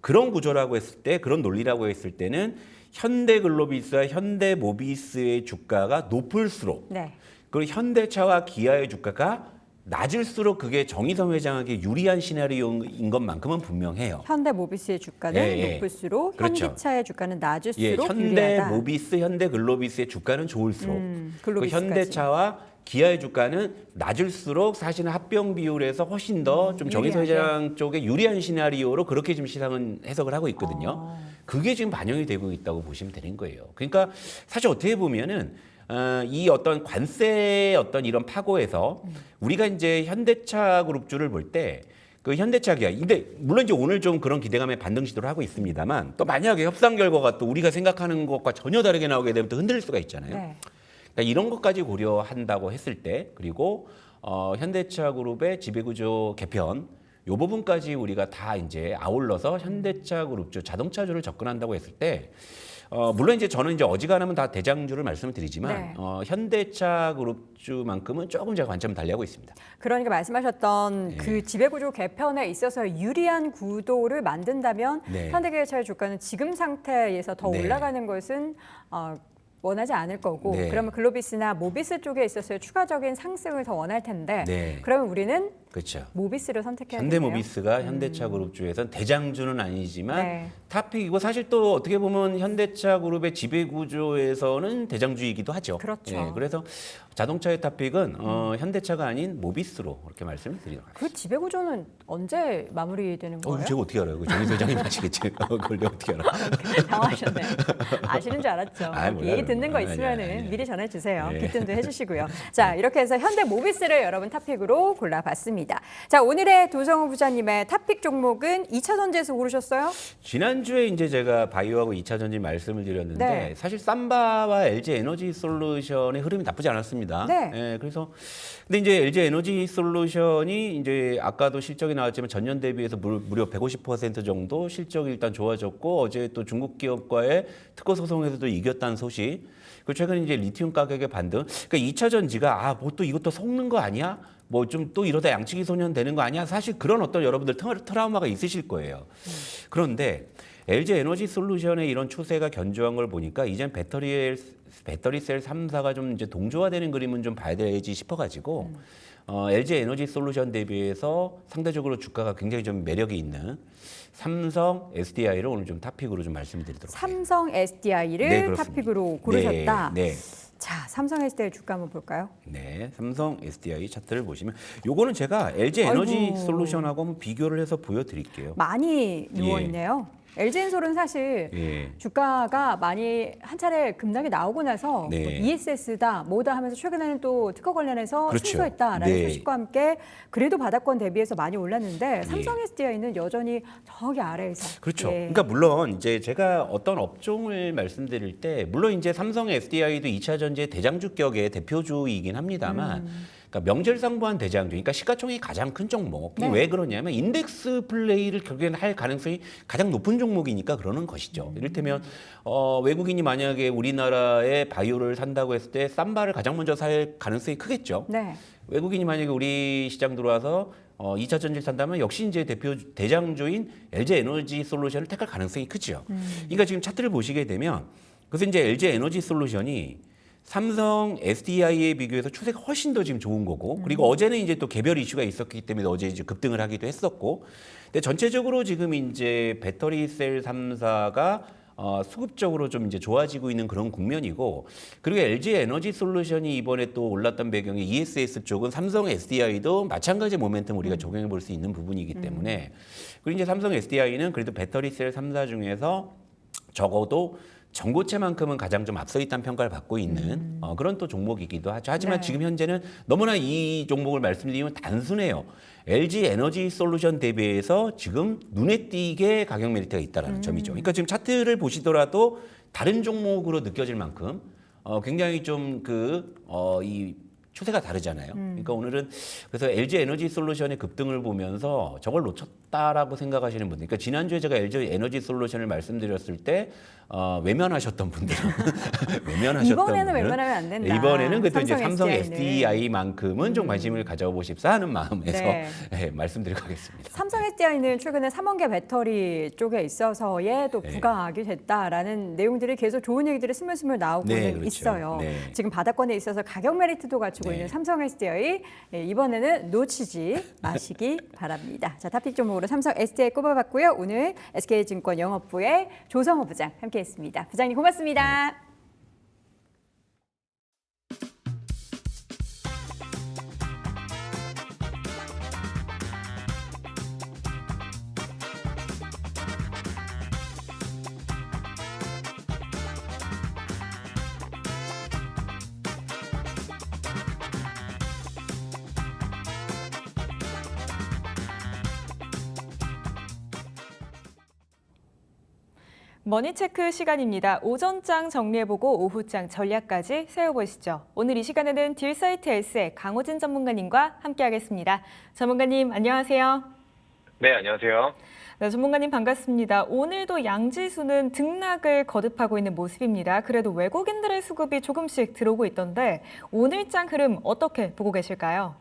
그런 구조라고 했을 때, 그런 논리라고 했을 때는 현대글로비스와 현대모비스의 주가가 높을수록 네. 그리고 현대차와 기아의 주가가 낮을수록 그게 정의선 회장에게 유리한 시나리오인 것만큼은 분명해요. 현대모비스의 주가는 예. 높을수록 그렇죠. 현기차의 주가는 예, 낮을수록 유리하다. 현대모비스, 현대글로비스의 주가는 좋을수록 그 글로비스까지. 현대차와 기아의 주가는 낮을수록 사실은 합병 비율에서 훨씬 더 좀 정의선 유리하게. 회장 쪽에 유리한 시나리오로 그렇게 지금 시장은 해석을 하고 있거든요. 그게 지금 반영이 되고 있다고 보시면 되는 거예요. 그러니까 사실 어떻게 보면은 이 어떤 관세의 어떤 이런 파고에서 우리가 이제 현대차 그룹주를 볼 때 그 현대차 기아 근데 물론 이제 오늘 좀 그런 기대감에 반등 시도를 하고 있습니다만 또 만약에 협상 결과가 또 우리가 생각하는 것과 전혀 다르게 나오게 되면 또 흔들릴 수가 있잖아요. 네. 그러니까 이런 것까지 고려한다고 했을 때 그리고 현대차 그룹의 지배구조 개편 이 부분까지 우리가 다 이제 아울러서 현대차 그룹주, 자동차주를 접근한다고 했을 때 물론 이제 저는 이제 어지간하면 다 대장주를 말씀을 드리지만 네. 현대차 그룹주만큼은 조금 제가 관점을 달리하고 있습니다. 그러니까 말씀하셨던 네. 그 지배구조 개편에 있어서 유리한 구도를 만든다면 네. 현대기아차의 주가는 지금 상태에서 더 네. 올라가는 것은 원하지 않을 거고 네. 그러면 글로비스나 모비스 쪽에 있어서의 추가적인 상승을 더 원할 텐데 네. 그러면 우리는 그렇죠. 모비스를 선택해야 되네요. 현대모비스가 현대차 그룹주에선 대장주는 아니지만 네. 탑픽이고 사실 또 어떻게 보면 현대차 그룹의 지배 구조에서는 대장주이기도 하죠. 그렇죠. 예, 그래서 자동차의 탑픽은 현대차가 아닌 모비스로 그렇게 말씀을 드리도록 하겠습니다. 그 지배 구조는 언제 마무리되는 거예요? 제가 어떻게 알아요? 정 회장님 아시겠지? 그걸 내가 어떻게 알아? 당황하셨네요. 아시는 줄 알았죠. 몰라요. 얘기 듣는 거 아니, 있으면은 아니. 미리 전해 주세요. 네. 귀뜸도 해주시고요. 자, 이렇게 해서 현대 모비스를 여러분 탑픽으로 골라봤습니다. 자, 오늘의 도성우 부자님의 탑픽 종목은 2차 전지에서 고르셨어요? 지난주에 이제 제가 바이오하고 2차 전지 말씀을 드렸는데 네. 사실 삼바와 LG 에너지 솔루션의 흐름이 나쁘지 않았습니다. 네. 예, 그래서 근데 이제 LG 에너지 솔루션이 이제 아까도 실적이 나왔지만 전년 대비해서 무려 150% 정도 실적이 일단 좋아졌고 어제 또 중국 기업과의 특허 소송에서도 이겼다는 소식. 그리고 최근 이제 리튬 가격의 반등. 그러니까 2차 전지가 뭐 또 이것도 속는 거 아니야? 뭐 좀 또 이러다 양치기 소년 되는 거 아니야? 사실 그런 어떤 여러분들 트라우마가 있으실 거예요. 그런데 LG 에너지 솔루션의 이런 추세가 견조한 걸 보니까 이젠 배터리 셀 3사가 좀 이제 동조화되는 그림은 좀 봐야 되지 싶어가지고 LG 에너지 솔루션 대비해서 상대적으로 주가가 굉장히 좀 매력이 있는 삼성 SDI를 오늘 좀 탑픽으로 좀 말씀드리도록 할게요. 삼성 SDI를 네, 그렇습니다. 탑픽으로 고르셨다. 네, 네. 자, 삼성 SDI 주가 한번 볼까요? 네, 삼성 SDI 차트를 보시면 요거는 제가 LG 에너지 아이고. 솔루션하고 한번 비교를 해서 보여드릴게요. 많이 누워 있네요. LG엔솔은 사실 예. 주가가 많이 한 차례 급락이 나오고 나서 네. 뭐 ESS다 뭐다 하면서 최근에는 또 특허 관련해서 그렇죠. 승소했다라는 네. 소식과 함께 그래도 바닥권 대비해서 많이 올랐는데 삼성 SDI는 여전히 저기 아래에서 그렇죠. 예. 그러니까 물론 이제 제가 어떤 업종을 말씀드릴 때 물론 이제 삼성 SDI도 2차 전지의 대장주격의 대표주이긴 합니다만 그러니까 명실상부한 대장주, 그러니까 시가총액이 가장 큰 종목. 이게 네. 왜 그러냐면 인덱스 플레이를 결국에는 할 가능성이 가장 높은 종목이니까 그러는 것이죠. 이를테면 외국인이 만약에 우리나라의 바이오를 산다고 했을 때 쌈바를 가장 먼저 살 가능성이 크겠죠. 네. 외국인이 만약에 우리 시장 들어와서 2차 전지를 산다면 역시 이제 대장주인 LG 에너지 솔루션을 택할 가능성이 크죠. 그러니까 지금 차트를 보시게 되면 그래서 이제 LG 에너지 솔루션이 삼성 SDI에 비교해서 추세가 훨씬 더 지금 좋은 거고 그리고 어제는 이제 또 개별 이슈가 있었기 때문에 어제 이제 급등을 하기도 했었고 근데 전체적으로 지금 이제 배터리 셀 3사가 수급적으로 좀 이제 좋아지고 있는 그런 국면이고 그리고 LG 에너지 솔루션이 이번에 또 올랐던 배경에 ESS 쪽은 삼성 SDI도 마찬가지 모멘텀 우리가 적용해 볼 수 있는 부분이기 때문에 그리고 이제 삼성 SDI는 그래도 배터리 셀 3사 중에서 적어도 전고체만큼은 가장 좀 앞서 있다는 평가를 받고 있는 그런 또 종목이기도 하죠. 하지만 네. 지금 현재는 너무나 이 종목을 말씀드리면 단순해요. LG 에너지 솔루션 대비해서 지금 눈에 띄게 가격 메리트가 있다는 점이죠. 그러니까 지금 차트를 보시더라도 다른 종목으로 느껴질 만큼 굉장히 좀 이 추세가 다르잖아요. 그러니까 오늘은 그래서 LG 에너지 솔루션의 급등을 보면서 저걸 놓쳤다라고 생각하시는 분들, 그러니까 지난주에 제가 LG 에너지 솔루션을 말씀드렸을 때 외면하셨던 분들은 외면하셨던 이번에는 분들은 외면하면 안 된다. 이번에는 그래도 이제 삼성 SDI 는. SDI만큼은 좀 관심을 가져보십사 하는 마음에서 네. 네, 말씀드리고 가겠습니다. 삼성 SDI는 최근에 3원계 배터리 쪽에 있어서의 또 네. 부각이 됐다라는 내용들이 계속 좋은 얘기들이 스물스물 나오고는 네, 그렇죠. 있어요. 네. 지금 바닥권에 있어서 가격 메리트도 갖추고 네. 있는 삼성 SDI 이번에는 놓치지 마시기 바랍니다. 자, 탑픽 종목으로 삼성 SDI 꼽아봤고요. 오늘 SK증권 영업부의 조성호 부장 함께했습니다. 부장님 고맙습니다. 머니체크 시간입니다. 오전장 정리해보고 오후장 전략까지 세워보시죠. 오늘 이 시간에는 딜사이트 S의 강호진 전문가님과 함께하겠습니다. 전문가님 안녕하세요. 네, 안녕하세요. 네, 전문가님 반갑습니다. 오늘도 양지수는 등락을 거듭하고 있는 모습입니다. 그래도 외국인들의 수급이 조금씩 들어오고 있던데 오늘장 흐름 어떻게 보고 계실까요?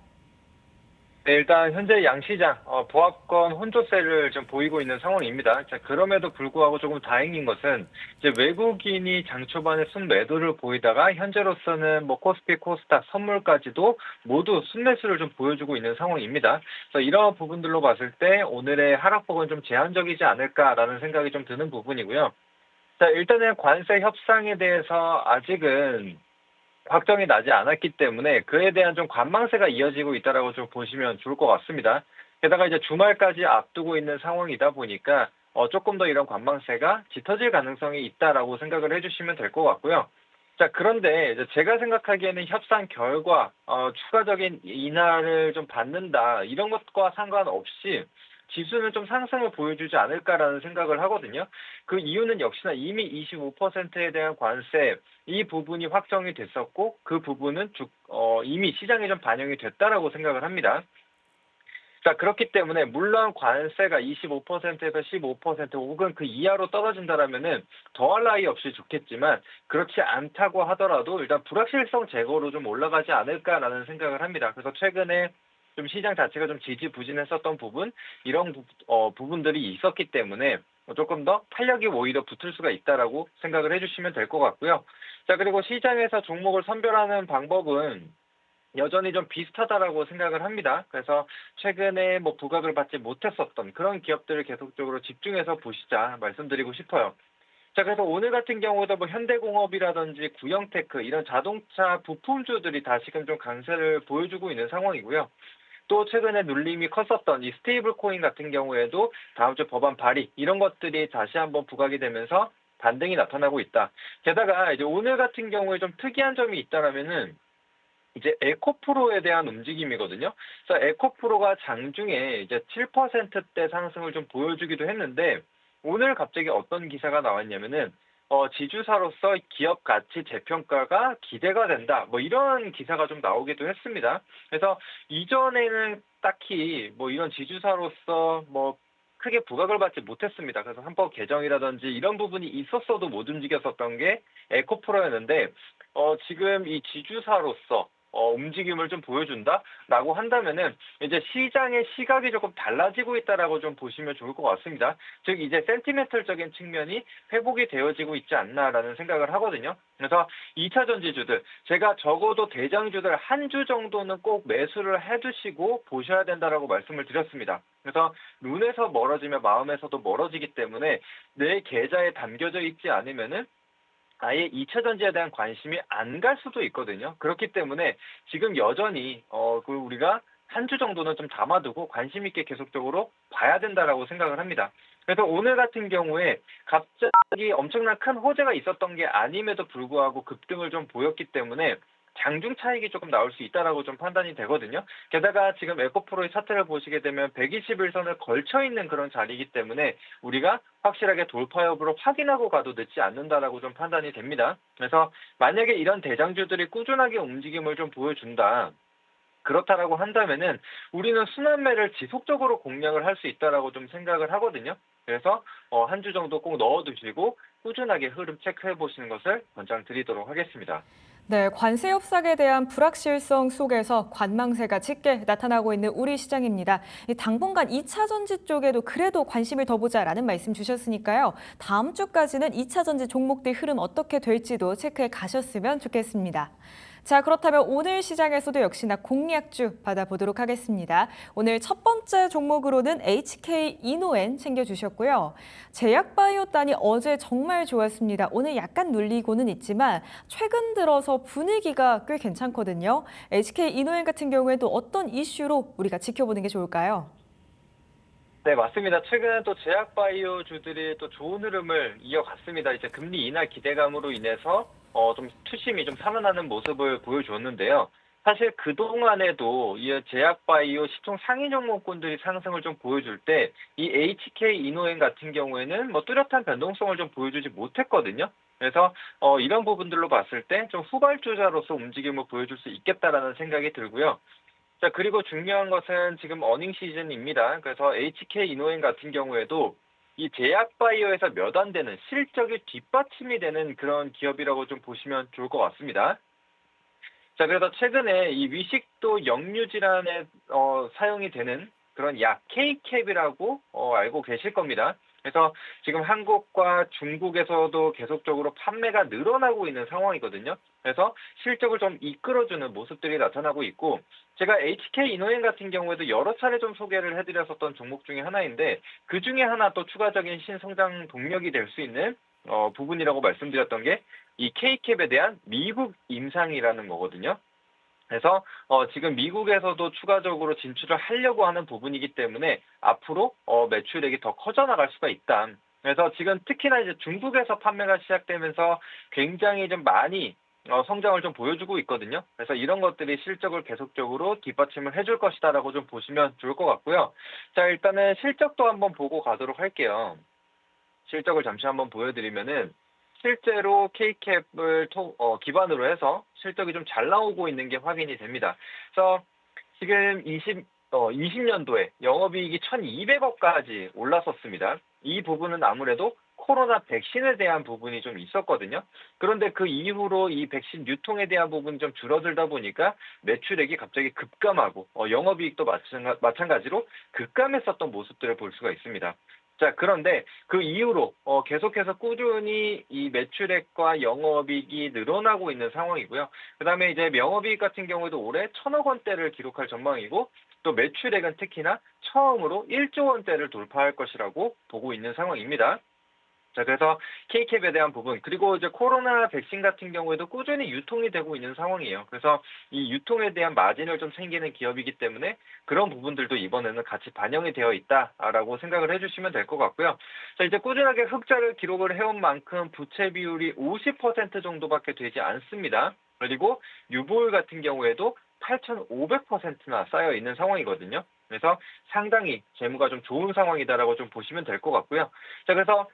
네, 일단 현재 양시장 보합권 혼조세를 좀 보이고 있는 상황입니다. 자, 그럼에도 불구하고 조금 다행인 것은 이제 외국인이 장 초반에 순매도를 보이다가 현재로서는 뭐 코스피, 코스닥, 선물까지도 모두 순매수를 좀 보여주고 있는 상황입니다. 그래서 이러한 부분들로 봤을 때 오늘의 하락폭은 좀 제한적이지 않을까라는 생각이 좀 드는 부분이고요. 자, 일단은 관세 협상에 대해서 아직은 확정이 나지 않았기 때문에 그에 대한 좀 관망세가 이어지고 있다라고 좀 보시면 좋을 것 같습니다. 게다가 이제 주말까지 앞두고 있는 상황이다 보니까 조금 더 이런 관망세가 짙어질 가능성이 있다라고 생각을 해주시면 될 것 같고요. 자, 그런데 이제 제가 생각하기에는 협상 결과 추가적인 인하를 좀 받는다 이런 것과 상관없이 지수는 좀 상승을 보여주지 않을까라는 생각을 하거든요. 그 이유는 역시나 이미 25%에 대한 관세 이 부분이 확정이 됐었고 그 부분은 이미 시장에 좀 반영이 됐다라고 생각을 합니다. 자, 그렇기 때문에 물론 관세가 25%에서 15% 혹은 그 이하로 떨어진다라면은 더할 나위 없이 좋겠지만 그렇지 않다고 하더라도 일단 불확실성 제거로 좀 올라가지 않을까라는 생각을 합니다. 그래서 최근에 좀 시장 자체가 좀 지지부진했었던 부분 이런 부분들이 있었기 때문에 조금 더 탄력이 오히려 붙을 수가 있다라고 생각을 해주시면 될 것 같고요. 자, 그리고 시장에서 종목을 선별하는 방법은 여전히 좀 비슷하다라고 생각을 합니다. 그래서 최근에 뭐 부각을 받지 못했었던 그런 기업들을 계속적으로 집중해서 보시자 말씀드리고 싶어요. 자, 그래서 오늘 같은 경우도 뭐 현대공업이라든지 구형테크 이런 자동차 부품주들이 다시금 좀 강세를 보여주고 있는 상황이고요. 또 최근에 눌림이 컸었던 이 스테이블 코인 같은 경우에도 다음 주 법안 발의 이런 것들이 다시 한번 부각이 되면서 반등이 나타나고 있다. 게다가 이제 오늘 같은 경우에 좀 특이한 점이 있다라면은 이제 에코프로에 대한 움직임이거든요. 그래서 에코프로가 장중에 이제 7%대 상승을 좀 보여주기도 했는데 오늘 갑자기 어떤 기사가 나왔냐면은 지주사로서 기업 가치 재평가가 기대가 된다. 뭐 이런 기사가 좀 나오기도 했습니다. 그래서 이전에는 딱히 뭐 이런 지주사로서 뭐 크게 부각을 받지 못했습니다. 그래서 헌법 개정이라든지 이런 부분이 있었어도 못 움직였었던 게 에코프로였는데 지금 이 지주사로서 움직임을 좀 보여준다라고 한다면은 이제 시장의 시각이 조금 달라지고 있다라고 좀 보시면 좋을 것 같습니다. 즉 이제 센티멘털적인 측면이 회복이 되어지고 있지 않나라는 생각을 하거든요. 그래서 2차 전지주들 제가 적어도 대장주들 한 주 정도는 꼭 매수를 해두시고 보셔야 된다라고 말씀을 드렸습니다. 그래서 눈에서 멀어지면 마음에서도 멀어지기 때문에 내 계좌에 담겨져 있지 않으면은 아예 2차 전지에 대한 관심이 안 갈 수도 있거든요. 그렇기 때문에 지금 여전히 우리가 한 주 정도는 좀 담아두고 관심 있게 계속적으로 봐야 된다라고 생각을 합니다. 그래서 오늘 같은 경우에 갑자기 엄청난 큰 호재가 있었던 게 아님에도 불구하고 급등을 좀 보였기 때문에 장중 차익이 조금 나올 수 있다라고 좀 판단이 되거든요. 게다가 지금 에코프로의 차트를 보시게 되면 121선을 걸쳐 있는 그런 자리이기 때문에 우리가 확실하게 돌파 여부를 확인하고 가도 늦지 않는다라고 좀 판단이 됩니다. 그래서 만약에 이런 대장주들이 꾸준하게 움직임을 좀 보여준다. 그렇다라고 한다면은 우리는 순환매를 지속적으로 공략을 할 수 있다라고 좀 생각을 하거든요. 그래서 한 주 정도 꼭 넣어두시고 꾸준하게 흐름 체크해 보시는 것을 권장드리도록 하겠습니다. 네, 관세 협상에 대한 불확실성 속에서 관망세가 짙게 나타나고 있는 우리 시장입니다. 당분간 2차 전지 쪽에도 그래도 관심을 더 보자라는 말씀 주셨으니까요. 다음 주까지는 2차 전지 종목들 흐름 어떻게 될지도 체크해 가셨으면 좋겠습니다. 자, 그렇다면 오늘 시장에서도 역시나 공략주 받아보도록 하겠습니다. 오늘 첫 번째 종목으로는 HK 이노엔 챙겨주셨고요. 제약바이오단이 어제 정말 좋았습니다. 오늘 약간 눌리고는 있지만 최근 들어서 분위기가 꽤 괜찮거든요. HK 이노엔 같은 경우에도 어떤 이슈로 우리가 지켜보는 게 좋을까요? 네, 맞습니다. 최근 또 제약바이오주들이 또 좋은 흐름을 이어갔습니다. 이제 금리 인하 기대감으로 인해서 좀 투심이 좀 살아나는 모습을 보여줬는데요. 사실 그동안에도 이 제약바이오 시총 상위 종목군들이 상승을 좀 보여줄 때 이 HK 이노엔 같은 경우에는 뭐 뚜렷한 변동성을 좀 보여주지 못했거든요. 그래서 이런 부분들로 봤을 때 좀 후발주자로서 움직임을 보여줄 수 있겠다라는 생각이 들고요. 자, 그리고 중요한 것은 지금 어닝 시즌입니다. 그래서 HK 이노엔 같은 경우에도 이 제약바이오에서 몇 안 되는 실적이 뒷받침이 되는 그런 기업이라고 좀 보시면 좋을 것 같습니다. 자, 그래서 최근에 이 위식도 역류 질환에 사용이 되는 그런 약 K캡이라고 알고 계실 겁니다. 그래서 지금 한국과 중국에서도 계속적으로 판매가 늘어나고 있는 상황이거든요. 그래서 실적을 좀 이끌어주는 모습들이 나타나고 있고, 제가 HK 이노엔 같은 경우에도 여러 차례 좀 소개를 해드렸었던 종목 중에 하나인데, 그 중에 하나 또 추가적인 신성장 동력이 될 수 있는 부분이라고 말씀드렸던 게 이 K캡에 대한 미국 임상이라는 거거든요. 그래서 지금 미국에서도 추가적으로 진출을 하려고 하는 부분이기 때문에 앞으로 매출액이 더 커져나갈 수가 있다. 그래서 지금 특히나 이제 중국에서 판매가 시작되면서 굉장히 좀 많이 성장을 좀 보여주고 있거든요. 그래서 이런 것들이 실적을 계속적으로 뒷받침을 해줄 것이다라고 좀 보시면 좋을 것 같고요. 자, 일단은 실적도 한번 보고 가도록 할게요. 실적을 잠시 한번 보여드리면은 실제로 K캡을 기반으로 해서 실적이 좀 잘 나오고 있는 게 확인이 됩니다. 그래서 지금 20년도에 영업이익이 1,200억까지 올랐었습니다. 이 부분은 아무래도 코로나 백신에 대한 부분이 좀 있었거든요. 그런데 그 이후로 이 백신 유통에 대한 부분이 좀 줄어들다 보니까 매출액이 갑자기 급감하고 영업이익도 마찬가지로 급감했었던 모습들을 볼 수가 있습니다. 자, 그런데 그 이후로 계속해서 꾸준히 이 매출액과 영업이익이 늘어나고 있는 상황이고요. 그다음에 이제 영업이익 같은 경우에도 올해 1,000억 원대를 기록할 전망이고, 또 매출액은 특히나 처음으로 1조 원대를 돌파할 것이라고 보고 있는 상황입니다. 자, 그래서 K캡에 대한 부분, 그리고 이제 코로나 백신 같은 경우에도 꾸준히 유통이 되고 있는 상황이에요. 그래서 이 유통에 대한 마진을 좀 생기는 기업이기 때문에 그런 부분들도 이번에는 같이 반영이 되어 있다라고 생각을 해주시면 될 것 같고요. 자, 이제 꾸준하게 흑자를 기록을 해온 만큼 부채 비율이 50% 정도밖에 되지 않습니다. 그리고 유보율 같은 경우에도 8,500%나 쌓여 있는 상황이거든요. 그래서 상당히 재무가 좀 좋은 상황이다라고 좀 보시면 될 것 같고요. 자, 그래서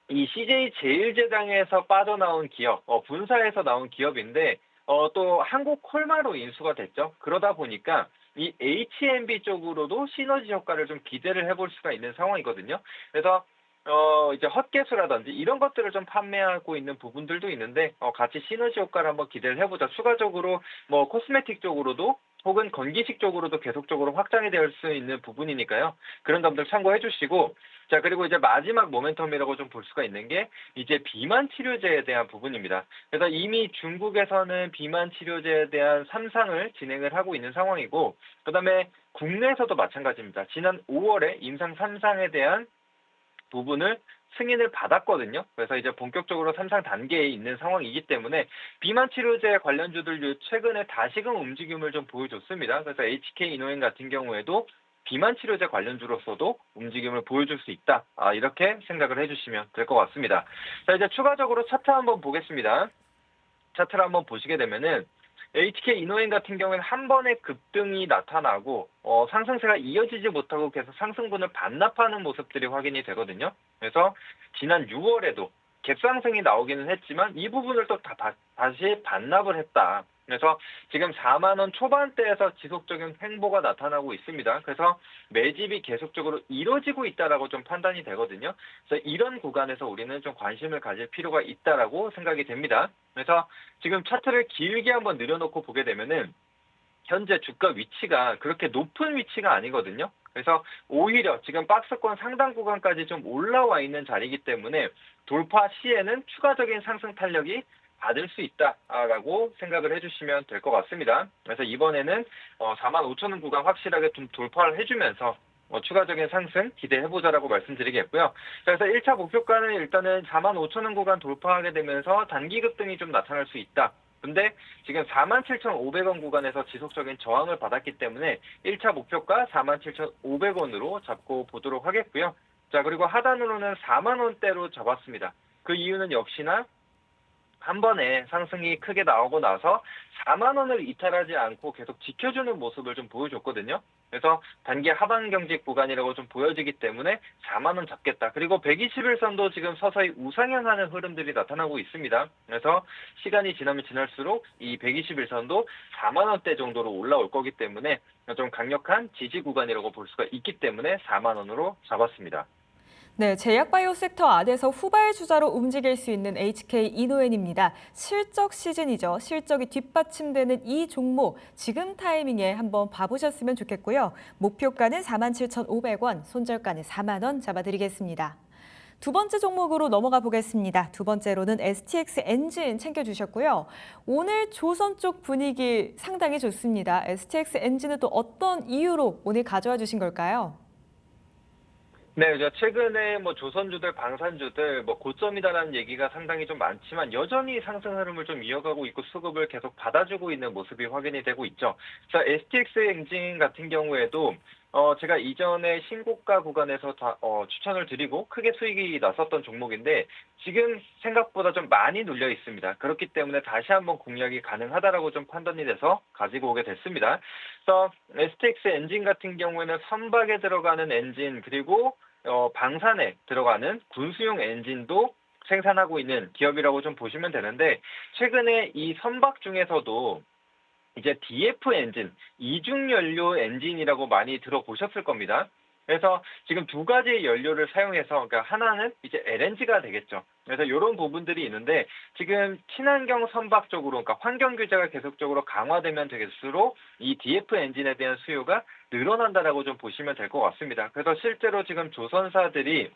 이 CJ 제일제당에서 빠져나온 기업, 분사해서 나온 기업인데, 또 한국 콜마로 인수가 됐죠. 그러다 보니까 이 H&B 쪽으로도 시너지 효과를 좀 기대를 해볼 수가 있는 상황이거든요. 그래서 이제 헛개수라든지 이런 것들을 좀 판매하고 있는 부분들도 있는데, 같이 시너지 효과를 한번 기대를 해보자. 추가적으로 뭐 코스메틱 쪽으로도 혹은 건기식 쪽으로도 계속적으로 확장이 될 수 있는 부분이니까요. 그런 점들 참고해 주시고, 자, 그리고 이제 마지막 모멘텀이라고 좀 볼 수가 있는 게 이제 비만 치료제에 대한 부분입니다. 그래서 이미 중국에서는 비만 치료제에 대한 3상을 진행을 하고 있는 상황이고, 그다음에 국내에서도 마찬가지입니다. 지난 5월에 임상 3상에 대한 부분을 승인을 받았거든요. 그래서 이제 본격적으로 3상 단계에 있는 상황이기 때문에 비만 치료제 관련주들 최근에 다시금 움직임을 좀 보여줬습니다. 그래서 HK 이노엔 같은 경우에도 비만 치료제 관련주로서도 움직임을 보여줄 수 있다. 이렇게 생각을 해주시면 될 것 같습니다. 자, 이제 추가적으로 차트 한번 보겠습니다. 차트를 한번 보시게 되면은 HK 이노엔 같은 경우에는 한 번의 급등이 나타나고 상승세가 이어지지 못하고 계속 상승분을 반납하는 모습들이 확인이 되거든요. 그래서 지난 6월에도 갭상승이 나오기는 했지만 이 부분을 또 다시 반납을 했다. 그래서 지금 4만 원 초반대에서 지속적인 횡보가 나타나고 있습니다. 그래서 매집이 계속적으로 이루어지고 있다라고 좀 판단이 되거든요. 그래서 이런 구간에서 우리는 좀 관심을 가질 필요가 있다라고 생각이 됩니다. 그래서 지금 차트를 길게 한번 늘여놓고 보게 되면은 현재 주가 위치가 그렇게 높은 위치가 아니거든요. 그래서 오히려 지금 박스권 상단 구간까지 좀 올라와 있는 자리이기 때문에 돌파 시에는 추가적인 상승 탄력이 받을 수 있다라고 생각을 해주시면 될 것 같습니다. 그래서 이번에는 45,000원 구간 확실하게 좀 돌파를 해주면서 추가적인 상승 기대해보자라고 말씀드리겠고요. 그래서 1차 목표가는 일단은 45,000원 구간 돌파하게 되면서 단기 급등이 좀 나타날 수 있다. 근데 지금 47,500원 구간에서 지속적인 저항을 받았기 때문에 1차 목표가 47,500원으로 잡고 보도록 하겠고요. 자, 그리고 하단으로는 4만 원대로 잡았습니다. 그 이유는 역시나 한 번에 상승이 크게 나오고 나서 4만 원을 이탈하지 않고 계속 지켜주는 모습을 좀 보여줬거든요. 그래서 단기 하방 경직 구간이라고 좀 보여지기 때문에 4만 원 잡겠다. 그리고 121선도 지금 서서히 우상향하는 흐름들이 나타나고 있습니다. 그래서 시간이 지나면 지날수록 이 121선도 4만 원대 정도로 올라올 거기 때문에 좀 강력한 지지 구간이라고 볼 수가 있기 때문에 4만 원으로 잡았습니다. 네, 제약바이오 섹터 안에서 후발주자로 움직일 수 있는 HK 이노엔입니다. 실적 시즌이죠. 실적이 뒷받침되는 이 종목 지금 타이밍에 한번 봐보셨으면 좋겠고요. 목표가는 47,500원, 손절가는 4만 원 잡아드리겠습니다. 두 번째 종목으로 넘어가 보겠습니다. 두 번째로는 STX 엔진 챙겨주셨고요. 오늘 조선 쪽 분위기 상당히 좋습니다. STX 엔진은 또 어떤 이유로 오늘 가져와 주신 걸까요? 네, 최근에 조선주들, 방산주들 고점이다라는 얘기가 상당히 좀 많지만 여전히 상승 흐름을 좀 이어가고 있고 수급을 계속 받아주고 있는 모습이 확인이 되고 있죠. 자, STX 엔진 같은 경우에도 제가 이전에 신고가 구간에서 추천을 드리고 크게 수익이 났었던 종목인데 지금 생각보다 좀 많이 눌려 있습니다. 그렇기 때문에 다시 한번 공략이 가능하다라고 좀 판단이 돼서 가지고 오게 됐습니다. 그래서 STX 엔진 같은 경우에는 선박에 들어가는 엔진 그리고 방산에 들어가는 군수용 엔진도 생산하고 있는 기업이라고 좀 보시면 되는데 최근에 이 선박 중에서도 이제 DF 엔진, 이중 연료 엔진이라고 많이 들어보셨을 겁니다. 그래서 지금 두 가지 연료를 사용해서 그러니까 하나는 이제 LNG가 되겠죠. 그래서 이런 부분들이 있는데 지금 친환경 선박 쪽으로 그러니까 환경 규제가 계속적으로 강화되면 될수록 이 DF 엔진에 대한 수요가 늘어난다라고 좀 보시면 될 것 같습니다. 그래서 실제로 지금 조선사들이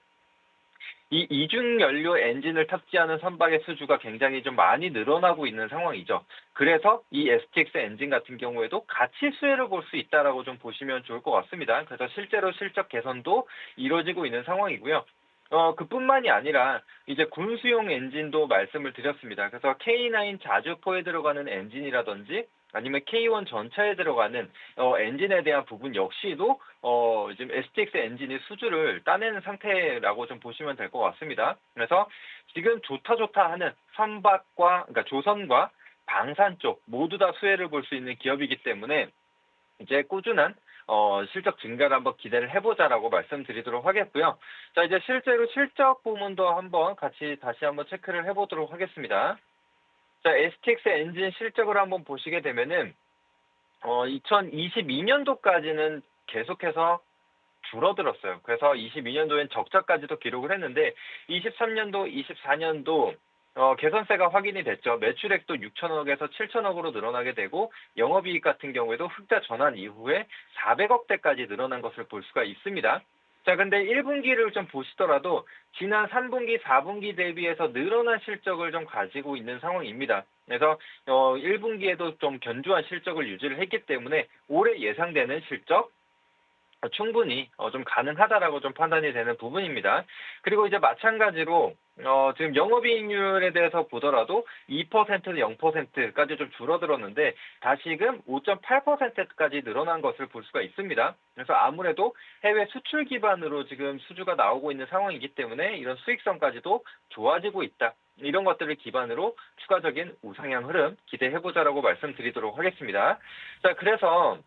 이 이중 연료 엔진을 탑재하는 선박의 수주가 굉장히 좀 많이 늘어나고 있는 상황이죠. 그래서 이 STX 엔진 같은 경우에도 같이 수혜를 볼 수 있다라고 좀 보시면 좋을 것 같습니다. 그래서 실제로 실적 개선도 이루어지고 있는 상황이고요. 그뿐만이 아니라 이제 군수용 엔진도 말씀을 드렸습니다. 그래서 K9 자주포에 들어가는 엔진이라든지 아니면 K1 전차에 들어가는 엔진에 대한 부분 역시도 지금 STX 엔진이 수주를 따내는 상태라고 좀 보시면 될 것 같습니다. 그래서 지금 좋다 하는 선박과 그러니까 조선과 방산 쪽 모두 다 수혜를 볼 수 있는 기업이기 때문에 이제 꾸준한 실적 증가를 한번 기대를 해보자라고 말씀드리도록 하겠고요. 자, 이제 실제로 실적 부분도 한번 같이 다시 한번 체크를 해보도록 하겠습니다. 자, STX 엔진 실적을 한번 보시게 되면은 2022년도까지는 계속해서 줄어들었어요. 그래서 22년도엔 적자까지도 기록을 했는데 23년도, 24년도 개선세가 확인이 됐죠. 매출액도 6천억에서 7천억으로 늘어나게 되고 영업이익 같은 경우에도 흑자 전환 이후에 400억대까지 늘어난 것을 볼 수가 있습니다. 자, 근데 1분기를 좀 보시더라도 지난 3분기, 4분기 대비해서 늘어난 실적을 좀 가지고 있는 상황입니다. 그래서 1분기에도 좀 견조한 실적을 유지를 했기 때문에 올해 예상되는 실적 충분히 좀 가능하다라고 좀 판단이 되는 부분입니다. 그리고 이제 마찬가지로 지금 영업이익률에 대해서 보더라도 2% 0%까지 좀 줄어들었는데 다시금 5.8%까지 늘어난 것을 볼 수가 있습니다. 그래서 아무래도 해외 수출 기반으로 지금 수주가 나오고 있는 상황이기 때문에 이런 수익성까지도 좋아지고 있다. 이런 것들을 기반으로 추가적인 우상향 흐름 기대해보자라고 말씀드리도록 하겠습니다. 자, 그래서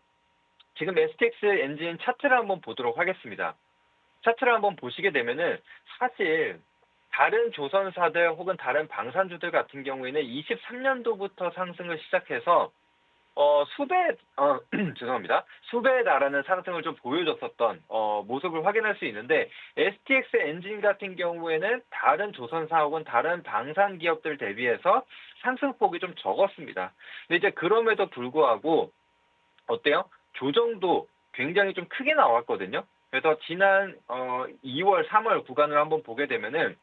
지금 STX 엔진 차트를 한번 보도록 하겠습니다. 차트를 한번 보시게 되면은 사실 다른 조선사들 혹은 다른 방산주들 같은 경우에는 23년도부터 상승을 시작해서 수배에 달하는 상승을 좀 보여줬었던 모습을 확인할 수 있는데 STX 엔진 같은 경우에는 다른 조선사 혹은 다른 방산 기업들 대비해서 상승폭이 좀 적었습니다. 근데 이제 그럼에도 불구하고 어때요? 조정도 굉장히 좀 크게 나왔거든요. 그래서 지난 2월, 3월 구간을 한번 보게 되면은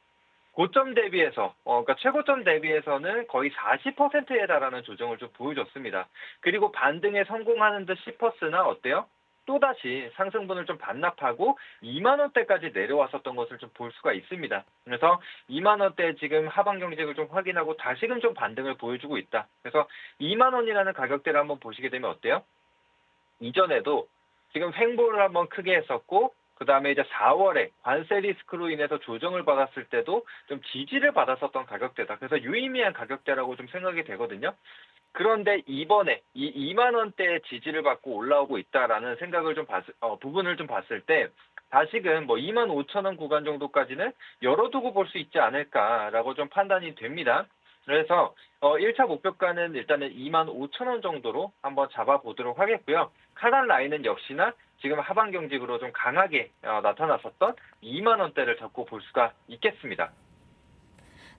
고점 대비해서 그러니까 최고점 대비해서는 거의 40%에 달하는 조정을 좀 보여줬습니다. 그리고 반등에 성공하는 듯 싶었으나 어때요? 또다시 상승분을 좀 반납하고 2만 원대까지 내려왔었던 것을 좀 볼 수가 있습니다. 그래서 2만 원대 지금 하방 경직을 좀 확인하고 다시금 좀 반등을 보여주고 있다. 그래서 2만 원이라는 가격대를 한번 보시게 되면 어때요? 이전에도 지금 횡보를 한번 크게 했었고 그다음에 이제 4월에 관세 리스크로 인해서 조정을 받았을 때도 좀 지지를 받았었던 가격대다. 그래서 유의미한 가격대라고 좀 생각이 되거든요. 그런데 이번에 이 2만 원대의 지지를 받고 올라오고 있다라는 생각을 부분을 좀 봤을 때 다시금 뭐 2만 5천 원 구간 정도까지는 열어두고 볼 수 있지 않을까라고 좀 판단이 됩니다. 그래서 1차 목표가는 일단은 2만 5천 원 정도로 한번 잡아보도록 하겠고요. 하단 라인은 역시나 지금 하방 경직으로 좀 강하게 나타났었던 2만 원대를 잡고 볼 수가 있겠습니다.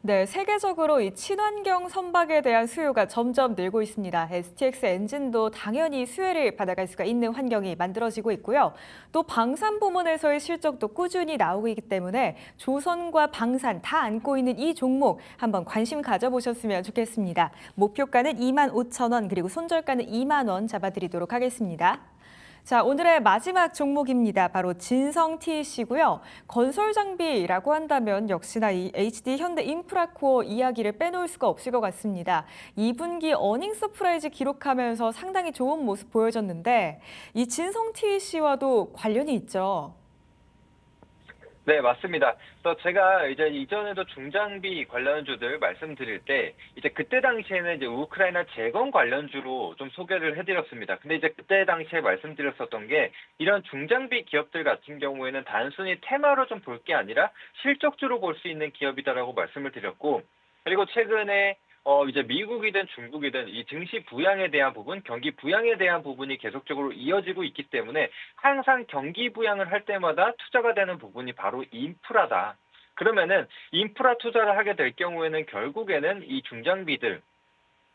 네, 세계적으로 이 친환경 선박에 대한 수요가 점점 늘고 있습니다. STX 엔진도 당연히 수혜를 받아갈 수가 있는 환경이 만들어지고 있고요. 또 방산 부문에서의 실적도 꾸준히 나오고 있기 때문에 조선과 방산 다 안고 있는 이 종목 한번 관심 가져보셨으면 좋겠습니다. 목표가는 2만 5천 원 그리고 손절가는 2만 원 잡아드리도록 하겠습니다. 자, 오늘의 마지막 종목입니다. 바로 진성 TEC고요. 건설 장비라고 한다면 역시나 이 HD 현대 인프라코어 이야기를 빼놓을 수가 없을 것 같습니다. 2분기 어닝 서프라이즈 기록하면서 상당히 좋은 모습 보여줬는데 이 진성 TEC와도 관련이 있죠. 네, 맞습니다. 그래서 제가 이제 이전에도 중장비 관련주들 말씀드릴 때, 이제 그때 당시에는 이제 우크라이나 재건 관련주로 좀 소개를 해드렸습니다. 근데 이제 그때 당시에 말씀드렸었던 게, 이런 중장비 기업들 같은 경우에는 단순히 테마로 좀 볼 게 아니라 실적주로 볼 수 있는 기업이다라고 말씀을 드렸고, 그리고 최근에 이제 미국이든 중국이든 이 증시 부양에 대한 부분, 경기 부양에 대한 부분이 계속적으로 이어지고 있기 때문에 항상 경기 부양을 할 때마다 투자가 되는 부분이 바로 인프라다. 그러면은 인프라 투자를 하게 될 경우에는 결국에는 이 중장비들,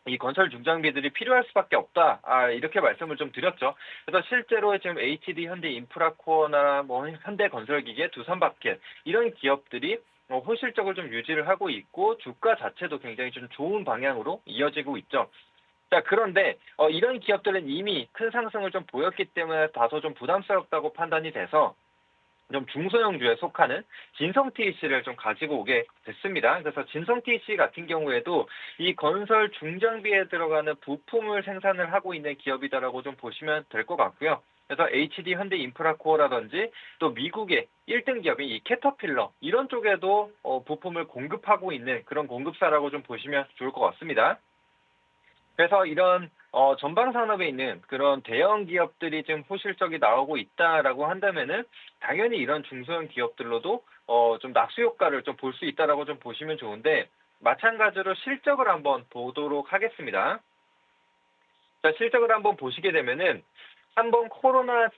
이 건설 중장비들이 필요할 수밖에 없다. 이렇게 말씀을 좀 드렸죠. 그래서 실제로 지금 HD 현대 인프라코어나 뭐 현대건설기계, 두산바켓 이런 기업들이 호실적을 좀 유지를 하고 있고 주가 자체도 굉장히 좀 좋은 방향으로 이어지고 있죠. 자, 그런데 이런 기업들은 이미 큰 상승을 좀 보였기 때문에 다소 좀 부담스럽다고 판단이 돼서 좀 중소형주에 속하는 진성 TEC를 좀 가지고 오게 됐습니다. 그래서 진성 TEC 같은 경우에도 이 건설 중장비에 들어가는 부품을 생산을 하고 있는 기업이다라고 좀 보시면 될 것 같고요. 그래서 HD 현대 인프라코어라든지 또 미국의 1등 기업인 이 캐터필러 이런 쪽에도 부품을 공급하고 있는 그런 공급사라고 좀 보시면 좋을 것 같습니다. 그래서 이런 전방 산업에 있는 그런 대형 기업들이 지금 호실적이 나오고 있다라고 한다면은 당연히 이런 중소형 기업들로도 좀 낙수 효과를 좀 볼 수 있다라고 좀 보시면 좋은데 마찬가지로 실적을 한번 보도록 하겠습니다. 자, 실적을 한번 보시게 되면은 한번 코로나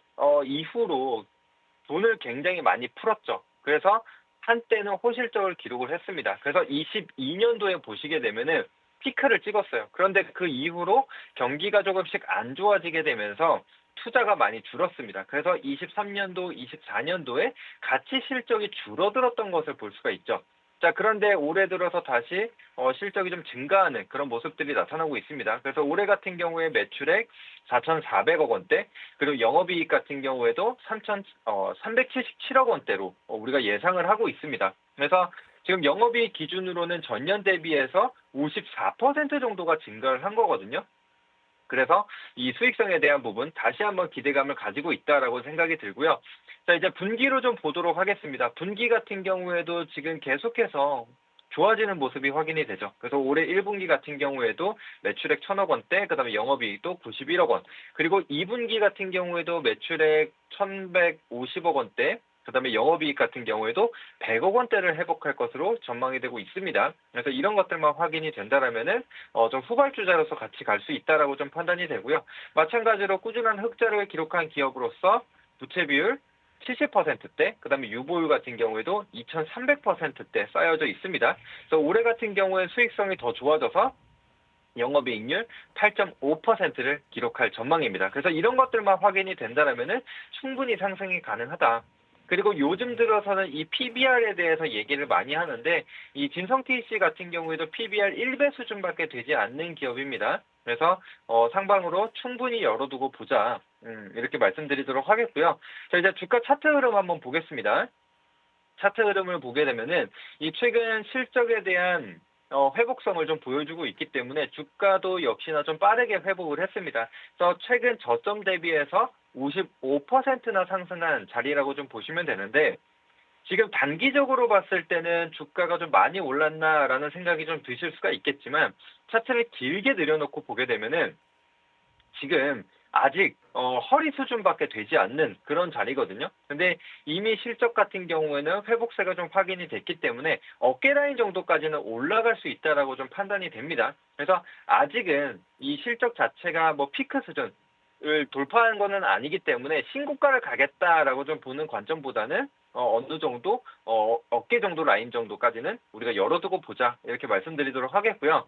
이후로 돈을 굉장히 많이 풀었죠. 그래서 한때는 호실적을 기록을 했습니다. 그래서 22년도에 보시게 되면은 피크를 찍었어요. 그런데 그 이후로 경기가 조금씩 안 좋아지게 되면서 투자가 많이 줄었습니다. 그래서 23년도, 24년도에 가치 실적이 줄어들었던 것을 볼 수가 있죠. 자, 그런데 올해 들어서 다시 실적이 좀 증가하는 그런 모습들이 나타나고 있습니다. 그래서 올해 같은 경우에 매출액 4,400억 원대, 그리고 영업이익 같은 경우에도 377억 원대로 우리가 예상을 하고 있습니다. 그래서 지금 영업이익 기준으로는 전년 대비해서 54% 정도가 증가를 한 거거든요. 그래서 이 수익성에 대한 부분 다시 한번 기대감을 가지고 있다라고 생각이 들고요. 자, 이제 분기로 좀 보도록 하겠습니다. 분기 같은 경우에도 지금 계속해서 좋아지는 모습이 확인이 되죠. 그래서 올해 1분기 같은 경우에도 매출액 1,000억 원대, 그다음에 영업이익도 91억 원, 그리고 2분기 같은 경우에도 매출액 1,150억 원대, 그다음에 영업이익 같은 경우에도 100억 원대를 회복할 것으로 전망이 되고 있습니다. 그래서 이런 것들만 확인이 된다라면은 좀 후발주자로서 같이 갈 수 있다라고 좀 판단이 되고요. 마찬가지로 꾸준한 흑자를 기록한 기업으로서 부채 비율 70%대, 그다음에 유보율 같은 경우에도 2,300%대 쌓여져 있습니다. 그래서 올해 같은 경우에 수익성이 더 좋아져서 영업이익률 8.5%를 기록할 전망입니다. 그래서 이런 것들만 확인이 된다라면은 충분히 상승이 가능하다. 그리고 요즘 들어서는 이 PBR에 대해서 얘기를 많이 하는데 이 진성 TEC 같은 경우에도 PBR 1배 수준밖에 되지 않는 기업입니다. 그래서 상방으로 충분히 열어두고 보자. 이렇게 말씀드리도록 하겠고요. 자, 이제 주가 차트 흐름 한번 보겠습니다. 차트 흐름을 보게 되면은 이 최근 실적에 대한 회복성을 좀 보여주고 있기 때문에 주가도 역시나 좀 빠르게 회복을 했습니다. 그래서 최근 저점 대비해서 55%나 상승한 자리라고 좀 보시면 되는데 지금 단기적으로 봤을 때는 주가가 좀 많이 올랐나라는 생각이 좀 드실 수가 있겠지만 차트를 길게 늘여놓고 보게 되면은 지금 아직 허리 수준밖에 되지 않는 그런 자리거든요. 근데 이미 실적 같은 경우에는 회복세가 좀 확인이 됐기 때문에 어깨 라인 정도까지는 올라갈 수 있다라고 좀 판단이 됩니다. 그래서 아직은 이 실적 자체가 뭐 피크 수준을 돌파한 거는 아니기 때문에 신고가를 가겠다라고 좀 보는 관점보다는 어느 정도 어깨 정도 라인 정도까지는 우리가 열어두고 보자 이렇게 말씀드리도록 하겠고요.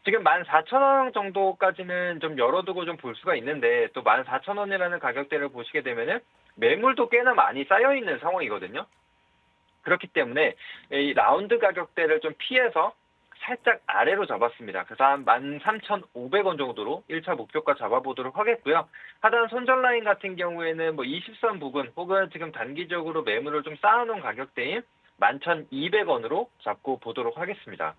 지금 14,000원 정도까지는 좀 열어두고 좀 볼 수가 있는데 또 14,000원이라는 가격대를 보시게 되면은 매물도 꽤나 많이 쌓여 있는 상황이거든요. 그렇기 때문에 이 라운드 가격대를 좀 피해서 살짝 아래로 잡았습니다. 그래서 한 13,500원 정도로 1차 목표가 잡아보도록 하겠고요. 하단 손절 라인 같은 경우에는 뭐 20선 부근 혹은 지금 단기적으로 매물을 좀 쌓아놓은 가격대인 11,200원으로 잡고 보도록 하겠습니다.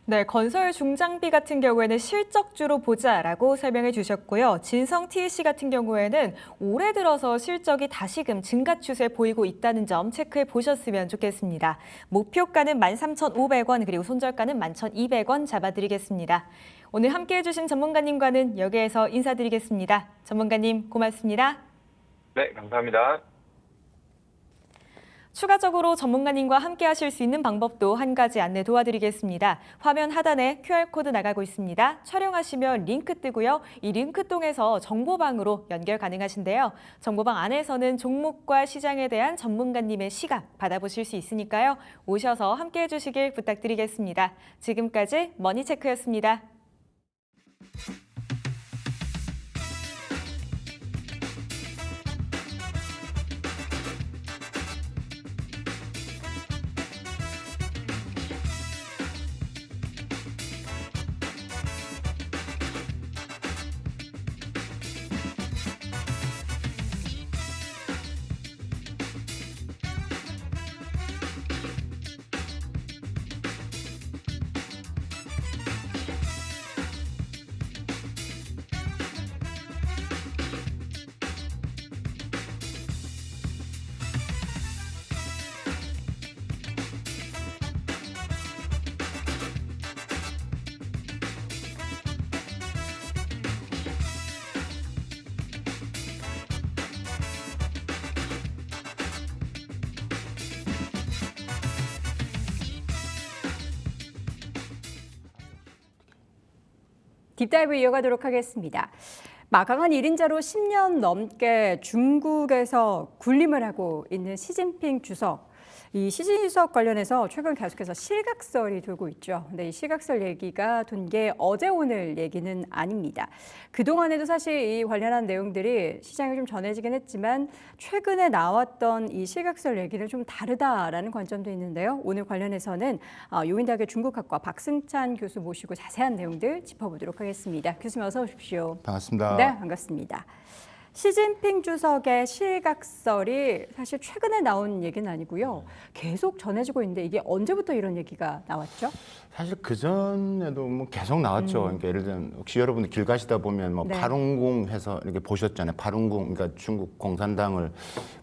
네, 건설 중장비 같은 경우에는 실적주로 보자라고 설명해 주셨고요. 진성 TEC 같은 경우에는 올해 들어서 실적이 다시금 증가 추세 보이고 있다는 점 체크해 보셨으면 좋겠습니다. 목표가는 13,500원 그리고 손절가는 11,200원 잡아드리겠습니다. 오늘 함께해 주신 전문가님과는 여기에서 인사드리겠습니다. 전문가님 고맙습니다. 네, 감사합니다. 추가적으로 전문가님과 함께 하실 수 있는 방법도 한 가지 안내 도와드리겠습니다. 화면 하단에 QR코드 나가고 있습니다. 촬영하시면 링크 뜨고요. 이 링크 통해서 정보방으로 연결 가능하신데요. 정보방 안에서는 종목과 시장에 대한 전문가님의 시각 받아보실 수 있으니까요. 오셔서 함께 해주시길 부탁드리겠습니다. 지금까지 머니체크였습니다. 딥다이브 이어가도록 하겠습니다. 막강한 1인자로 10년 넘게 중국에서 군림을 하고 있는 시진핑 주석. 이 시진핑 주석 관련해서 최근 계속해서 실각설이 돌고 있죠. 근데 이 실각설 얘기가 돈 게 어제 오늘 얘기는 아닙니다. 그동안에도 사실 이 관련한 내용들이 시장에 좀 전해지긴 했지만 최근에 나왔던 이 실각설 얘기는 좀 다르다라는 관점도 있는데요. 오늘 관련해서는 요인대학의 중국학과 박승찬 교수 모시고 자세한 내용들 짚어보도록 하겠습니다. 교수님 어서 오십시오. 반갑습니다. 네, 반갑습니다. 시진핑 주석의 실각설이 사실 최근에 나온 얘기는 아니고요. 계속 전해지고 있는데 이게 언제부터 이런 얘기가 나왔죠? 사실 그 전에도 뭐 계속 나왔죠. 그러니까 예를 들면 혹시 여러분들 길 가시다 보면 뭐 네. 파룬궁 해서 이렇게 보셨잖아요. 파룬궁, 그러니까 중국 공산당을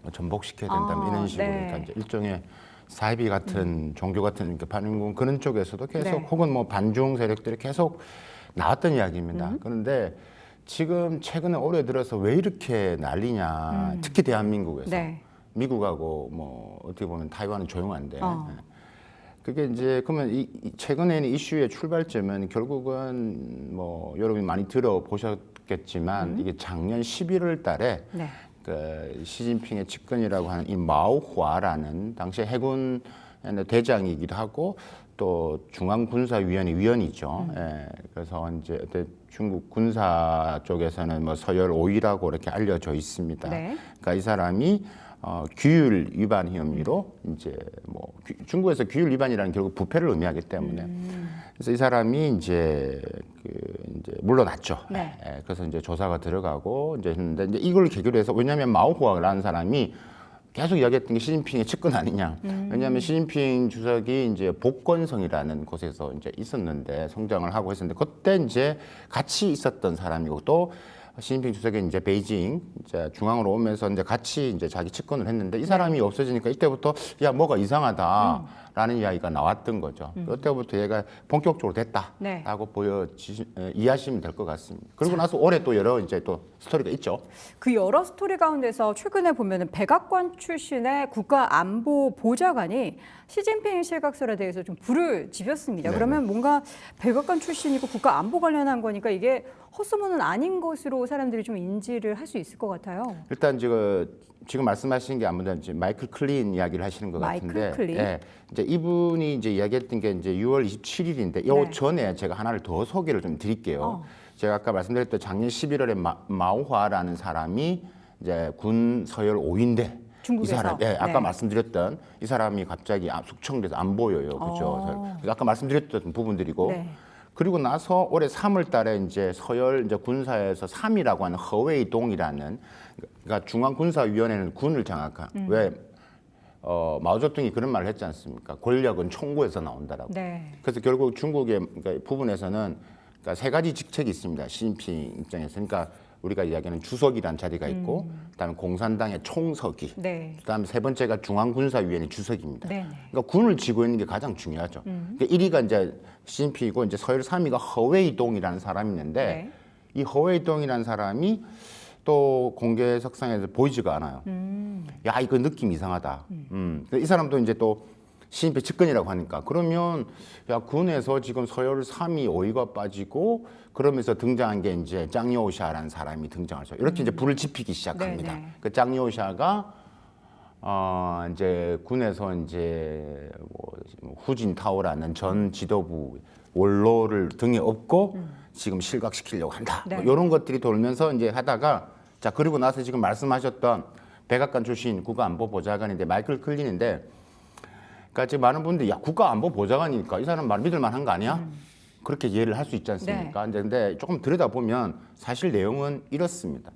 뭐 전복시켜야 된다 이런 식으로. 네. 그러니까 이제 일종의 사이비 같은 종교 같은 그러니까 파룬궁 그런 쪽에서도 계속 네. 혹은 뭐 반중 세력들이 계속 나왔던 이야기입니다. 그런데 지금 최근에 올해 들어서 왜 이렇게 난리냐, 특히 대한민국에서. 네. 미국하고 뭐 어떻게 보면 타이완은 조용한데 그게 이제 그러면 최근에는 이슈의 출발점은 결국은 뭐 여러분이 많이 들어보셨겠지만 이게 작년 11월 달에 네. 그 시진핑의 측근이라고 하는 이 마오화라는 당시 해군 대장이기도 하고 또 중앙군사위원회 위원이죠. 예, 그래서 이제 중국 군사 쪽에서는 뭐 서열 5위라고 이렇게 알려져 있습니다. 네. 그러니까 이 사람이 규율 위반 혐의로 이제 뭐 중국에서 규율 위반이라는 결국 부패를 의미하기 때문에 그래서 이 사람이 이제 이제 물러났죠. 네. 예, 그래서 이제 조사가 들어가고 이제 했는데 이제 이걸 계기로 해서 왜냐하면 마오후아라는 사람이 계속 이야기했던 게 시진핑의 측근 아니냐. 왜냐하면 시진핑 주석이 이제 복건성이라는 곳에서 이제 있었는데 성장을 하고 있었는데 그때 이제 같이 있었던 사람이고 또 시진핑 주석이 이제 베이징 이제 중앙으로 오면서 이제 같이 이제 자기 집권을 했는데 이 사람이 없어지니까 이때부터 야 뭐가 이상하다라는 이야기가 나왔던 거죠. 그때부터 얘가 본격적으로 됐다라고 네. 이해하시면 될 것 같습니다. 그리고 나서 올해 또 여러 이제 또 스토리가 있죠. 그 여러 스토리 가운데서 최근에 보면은 백악관 출신의 국가안보보좌관이 시진핑 실각설에 대해서 좀 불을 지폈습니다. 네네. 그러면 뭔가 백악관 출신이고 국가안보 관련한 거니까 이게 헛소문은 아닌 것으로 사람들이 좀 인지를 할 수 있을 것 같아요. 일단 지금 말씀하시는 게 아무래도 이제 마이클 클린 이야기를 하시는 것 마이클 같은데, 클린? 예, 이제 이분이 이제 이야기했던 게 이제 6월 27일인데, 요 네. 전에 제가 하나를 더 소개를 좀 드릴게요. 제가 아까 말씀드렸던 작년 11월에 마오화라는 사람이 이제 군 서열 5인데. 중국에서? 이 사람, 예, 아까 네. 말씀드렸던 이 사람이 갑자기 숙청돼서 안 보여요, 그죠? 그래서 아까 말씀드렸던 부분들이고, 네. 그리고 나서 올해 3월 달에 이제 서열 이제 군사에서 3이라고 하는 허웨이동이라는, 그러니까 중앙군사위원회는 군을 장악한, 왜 마오쩌둥이 그런 말을 했지 않습니까? 권력은 총구에서 나온다라고. 네. 그래서 결국 중국의 그러니까 부분에서는 그러니까 세 가지 직책이 있습니다. 시진핑 입장에서. 그러니까 우리가 이야기하는 주석이라는 자리가 있고, 그다음에 공산당의 총서기, 네. 그다음에 세 번째가 중앙군사위원회 주석입니다. 네네. 그러니까 군을 쥐고 있는 게 가장 중요하죠. 그러니까 1위가 이제 시진핑이고 이제 서열 3위가 허웨이동이라는 사람이 있는데 네. 이 허웨이동이라는 사람이 또 공개석상에서 보이지가 않아요. 야, 이거 느낌 이상하다. 이 사람도 이제 또 시진핑 측근이라고 하니까 그러면 야, 군에서 지금 서열 3위 5위가 빠지고 그러면서 등장한 게 이제 짱요샤라는 사람이 등장하죠. 이렇게 이제 불을 지피기 시작합니다. 네네. 그 짱요샤가 이제 군에서 이제 뭐 후진타오라는 전 지도부 원로를 등에 업고 지금 실각시키려고 한다. 네. 뭐 이런 것들이 돌면서 이제 하다가 자 그리고 나서 지금 말씀하셨던 백악관 출신 국가안보보좌관인데 마이클 클린인데 그러니까 지금 많은 분들이 야 국가안보보좌관이니까 이 사람 말 믿을 만한 거 아니야? 그렇게 이해를 할 수 있지 않습니까? 네. 근데 조금 들여다보면 사실 내용은 이렇습니다.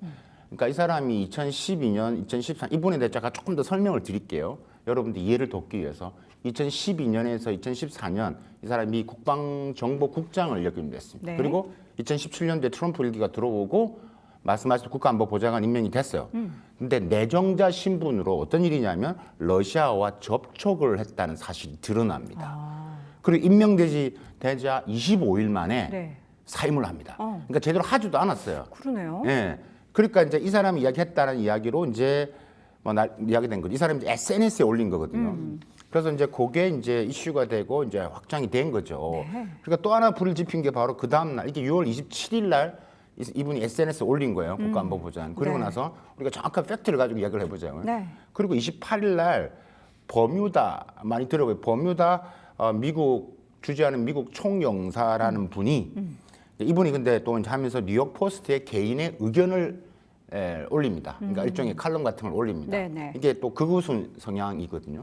그러니까 이 사람이 2012년, 2013 이분에 대해 제가 조금 더 설명을 드릴게요. 여러분들 이해를 돕기 위해서 2012년에서 2014년 이 사람이 국방정보국장을 역임했습니다. 네. 그리고 2017년도에 트럼프 일기가 들어오고 말씀하신 국가안보보좌관 임명이 됐어요. 근데 내정자 신분으로 어떤 일이냐면 러시아와 접촉을 했다는 사실이 드러납니다. 그리고 임명되자 25일 만에 네. 사임을 합니다. 그러니까 제대로 하지도 않았어요. 그러네요. 예. 그러니까 이제 이 사람이 이야기했다는 이야기로 이제 이야기된 거죠. 이 사람이 이제 SNS에 올린 거거든요. 그래서 이제 그게 이제 이슈가 되고 이제 확장이 된 거죠. 네. 그러니까 또 하나 불을 지핀 게 바로 그 다음 날 이게 6월 27일 날 이분이 SNS에 올린 거예요. 국가안보보좌관. 그리고 네. 나서 우리가 정확한 팩트를 가지고 이야기를 해보자고요. 네. 그리고 28일 날 버뮤다 많이 들어봐요. 버뮤다 미국 주재하는 미국 총영사라는 분이 이분이 근데 또 이제 하면서 뉴욕 포스트에 개인의 의견을 올립니다. 그러니까 일종의 칼럼 같은 걸 올립니다. 네네. 이게 또 극우 성향이거든요.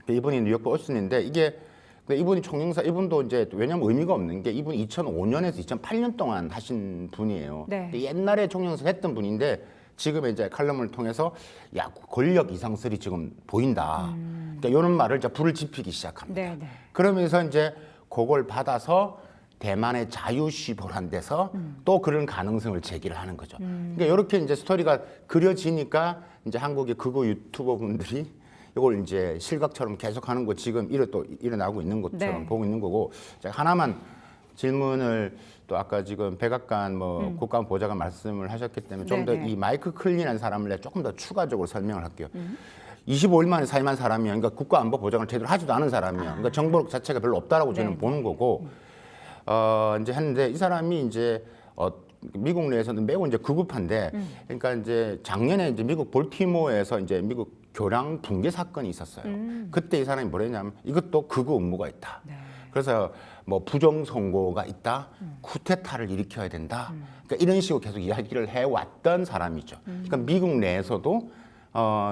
이분이 뉴욕 포스트인데 이게 근데 이분이 총영사 이분도 이제 왜냐면 의미가 없는 게 이분이 2005년에서 2008년 동안 하신 분이에요. 네. 근데 옛날에 총영사 했던 분인데 지금 이제 칼럼을 통해서 야 권력 이상설이 지금 보인다. 그러니까 이런 말을 이제 불을 지피기 시작합니다. 네네. 그러면서 이제 그걸 받아서 대만의 자유시보란 데서 또 그런 가능성을 제기를 하는 거죠. 그러니까 이렇게 이제 스토리가 그려지니까 이제 한국의 극우 유튜버 분들이 이걸 이제 실각처럼 계속하는 거 지금 일어나고 있는 것처럼 네. 보고 있는 거고 제가 하나만 질문을 또 아까 지금 백악관 뭐 국가안보보좌관 말씀을 하셨기 때문에 좀 더 네네. 이 마이클 클린이라는 사람을 내가 조금 더 추가적으로 설명을 할게요. 25일 만에 사임한 사람이야. 그러니까 국가안보보좌관을 제대로 하지도 않은 사람이야. 그러니까 정보 자체가 별로 없다라고 저는 네. 보는 거고 이제 했는데 이 사람이 이제 미국 내에서는 매우 이제 극우파인데 그러니까 이제 작년에 이제 미국 볼티모어에서 이제 미국 교량 붕괴 사건이 있었어요. 그때 이 사람이 뭐랬냐면 이것도 극우 음모가 있다. 네. 그래서 뭐 부정 선거가 있다, 쿠데타를 일으켜야 된다. 그러니까 이런 식으로 계속 이야기를 해왔던 사람이죠. 그러니까 미국 내에서도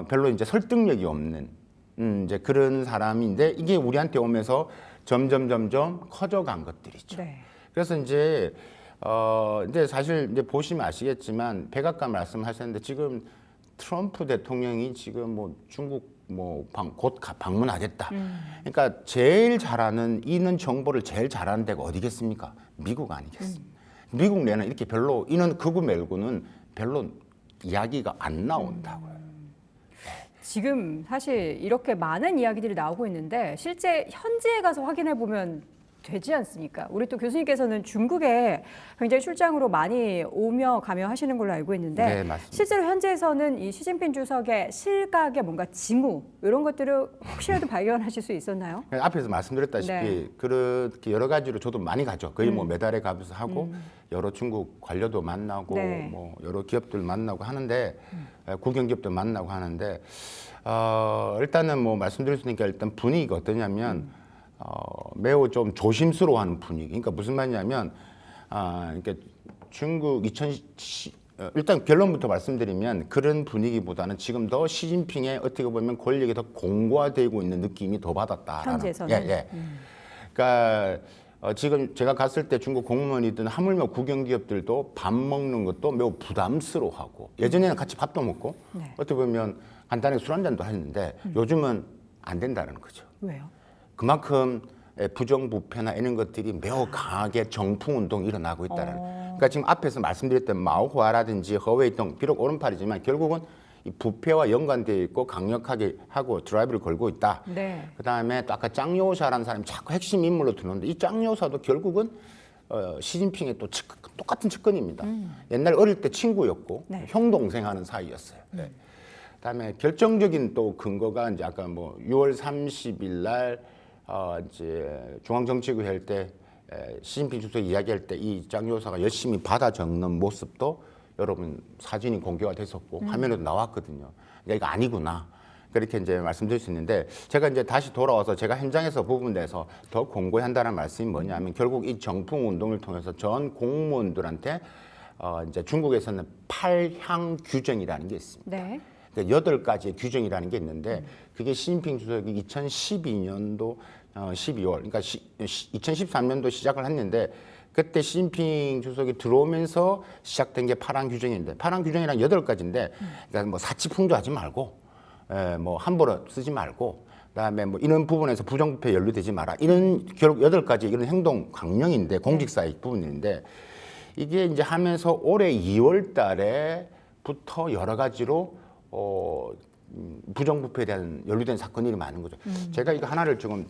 별로 이제 설득력이 없는 이제 그런 사람인데 이게 우리한테 오면서 점점 커져간 것들이죠. 네. 그래서 이제 사실 이제 보시면 아시겠지만 백악관 말씀하셨는데 지금 트럼프 대통령이 지금 뭐 중국 곧 방문하겠다. 그러니까 제일 잘하는 있는 정보를 제일 잘하는 데가 어디겠습니까? 미국 아니겠습니까? 미국 내는 이렇게 별로 인원 극우 말고는 별로 이야기가 안 나온다고요. 지금 사실 이렇게 많은 이야기들이 나오고 있는데 실제 현지에 가서 확인해 보면 되지 않습니까? 우리 또 교수님께서는 중국에 굉장히 출장으로 많이 오며 가며 하시는 걸로 알고 있는데 네, 맞습니다. 실제로 현지에서는 이 시진핑 주석의 실각의 뭔가 징후 이런 것들을 혹시라도 발견하실 수 있었나요? 앞에서 말씀드렸다시피 네. 그렇게 여러 가지로 저도 많이 가죠. 거의 뭐 매달에 가면서 하고 여러 중국 관료도 만나고 네. 뭐 여러 기업들 만나고 하는데 국영기업도 만나고 하는데 일단은 뭐 말씀드릴 수 있으니까 일단 분위기가 어떠냐면 매우 좀 조심스러워하는 분위기. 그러니까 무슨 말이냐면 그러니까 중국 일단 결론부터 말씀드리면 그런 분위기보다는 지금 더 시진핑의 어떻게 보면 권력이 더 공고화되고 있는 느낌이 더 받았다라는. 현지에서는. 예. 그러니까 지금 제가 갔을 때 중국 공무원이든 하물며 국영기업들도 밥 먹는 것도 매우 부담스러워하고 예전에는 같이 밥도 먹고 네. 어떻게 보면 간단하게 술 한잔도 했는데 요즘은 안 된다는 거죠. 왜요? 그만큼 부정부패나 이런 것들이 매우 강하게 정풍운동이 일어나고 있다는. 그러니까 지금 앞에서 말씀드렸던 마오화라든지 허웨이동 비록 오른팔이지만 결국은 이 부패와 연관되어 있고 강력하게 하고 드라이브를 걸고 있다. 네. 그다음에 또 아까 짱요사라는 사람이 자꾸 핵심 인물로 들어오는데 이 짱요사도 결국은 시진핑의 또 똑같은 측근입니다. 옛날 어릴 때 친구였고 네. 형 동생 하는 사이였어요. 네. 그다음에 결정적인 또 근거가 이제 아까 뭐 6월 30일 날 이제 중앙정치국 할 때 시진핑 주석이 이야기할 때 이 짱요사가 열심히 받아 적는 모습도 여러분 사진이 공개가 됐었고 화면에도 나왔거든요. 그러니까 이거 아니구나. 그렇게 이제 말씀드릴 수 있는데 제가 이제 다시 돌아와서 제가 현장에서 부분에서 더 공고히 한다는 말씀이 뭐냐면 결국 이 정풍 운동을 통해서 전 공무원들한테 이제 중국에서는 8향 규정이라는 게 있습니다. 네. 그러니까 8가지의 규정이라는 게 있는데 그게 시진핑 주석이 2012년도 12월 그러니까 2013년도 시작을 했는데 그때 시진핑 주석이 들어오면서 시작된 게 8항 규정인데 8항 규정이란 8가지인데 그러니까 뭐 사치풍조하지 말고 뭐 함부로 쓰지 말고 그다음에 뭐 이런 부분에서 부정부패 연루되지 마라 이런 결국 8가지 이런 행동 강령인데 공직사의 부분인데 이게 이제 하면서 올해 2월 달에부터 여러 가지로 부정부패에 대한 연루된 사건이 많은 거죠. 제가 이거 하나를 지금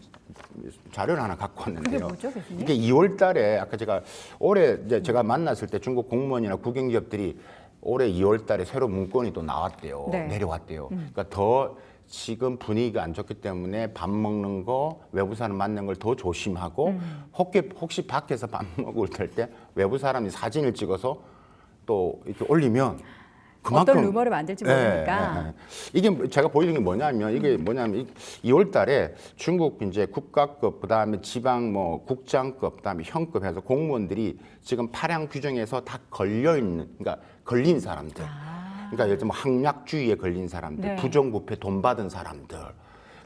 자료를 하나 갖고 왔는데요. 그게 뭐죠, 교수님? 이게 2월 달에 아까 제가 올해 이제 제가 만났을 때 중국 공무원이나 국영기업들이 올해 2월 달에 새로 문건이 또 나왔대요. 네. 내려왔대요. 그러니까 더 지금 분위기가 안 좋기 때문에 밥 먹는 거, 외부 사람 만나는 걸 더 조심하고 혹시 밖에서 밥 먹을 때 외부 사람이 사진을 찍어서 또 이렇게 올리면 어떤 루머를 만들지 모르니까. 이게 제가 보이는 게 뭐냐면 이게 뭐냐면 2월 달에 중국 이제 국가급 그다음에 지방 뭐 국장급 그다음에 형급 해서 공무원들이 지금 8항 규정에서 다 걸려 있는 그러니까 걸린 사람들. 그러니까 예를 들면 항약주의에 걸린 사람들, 네. 부정부패 돈 받은 사람들.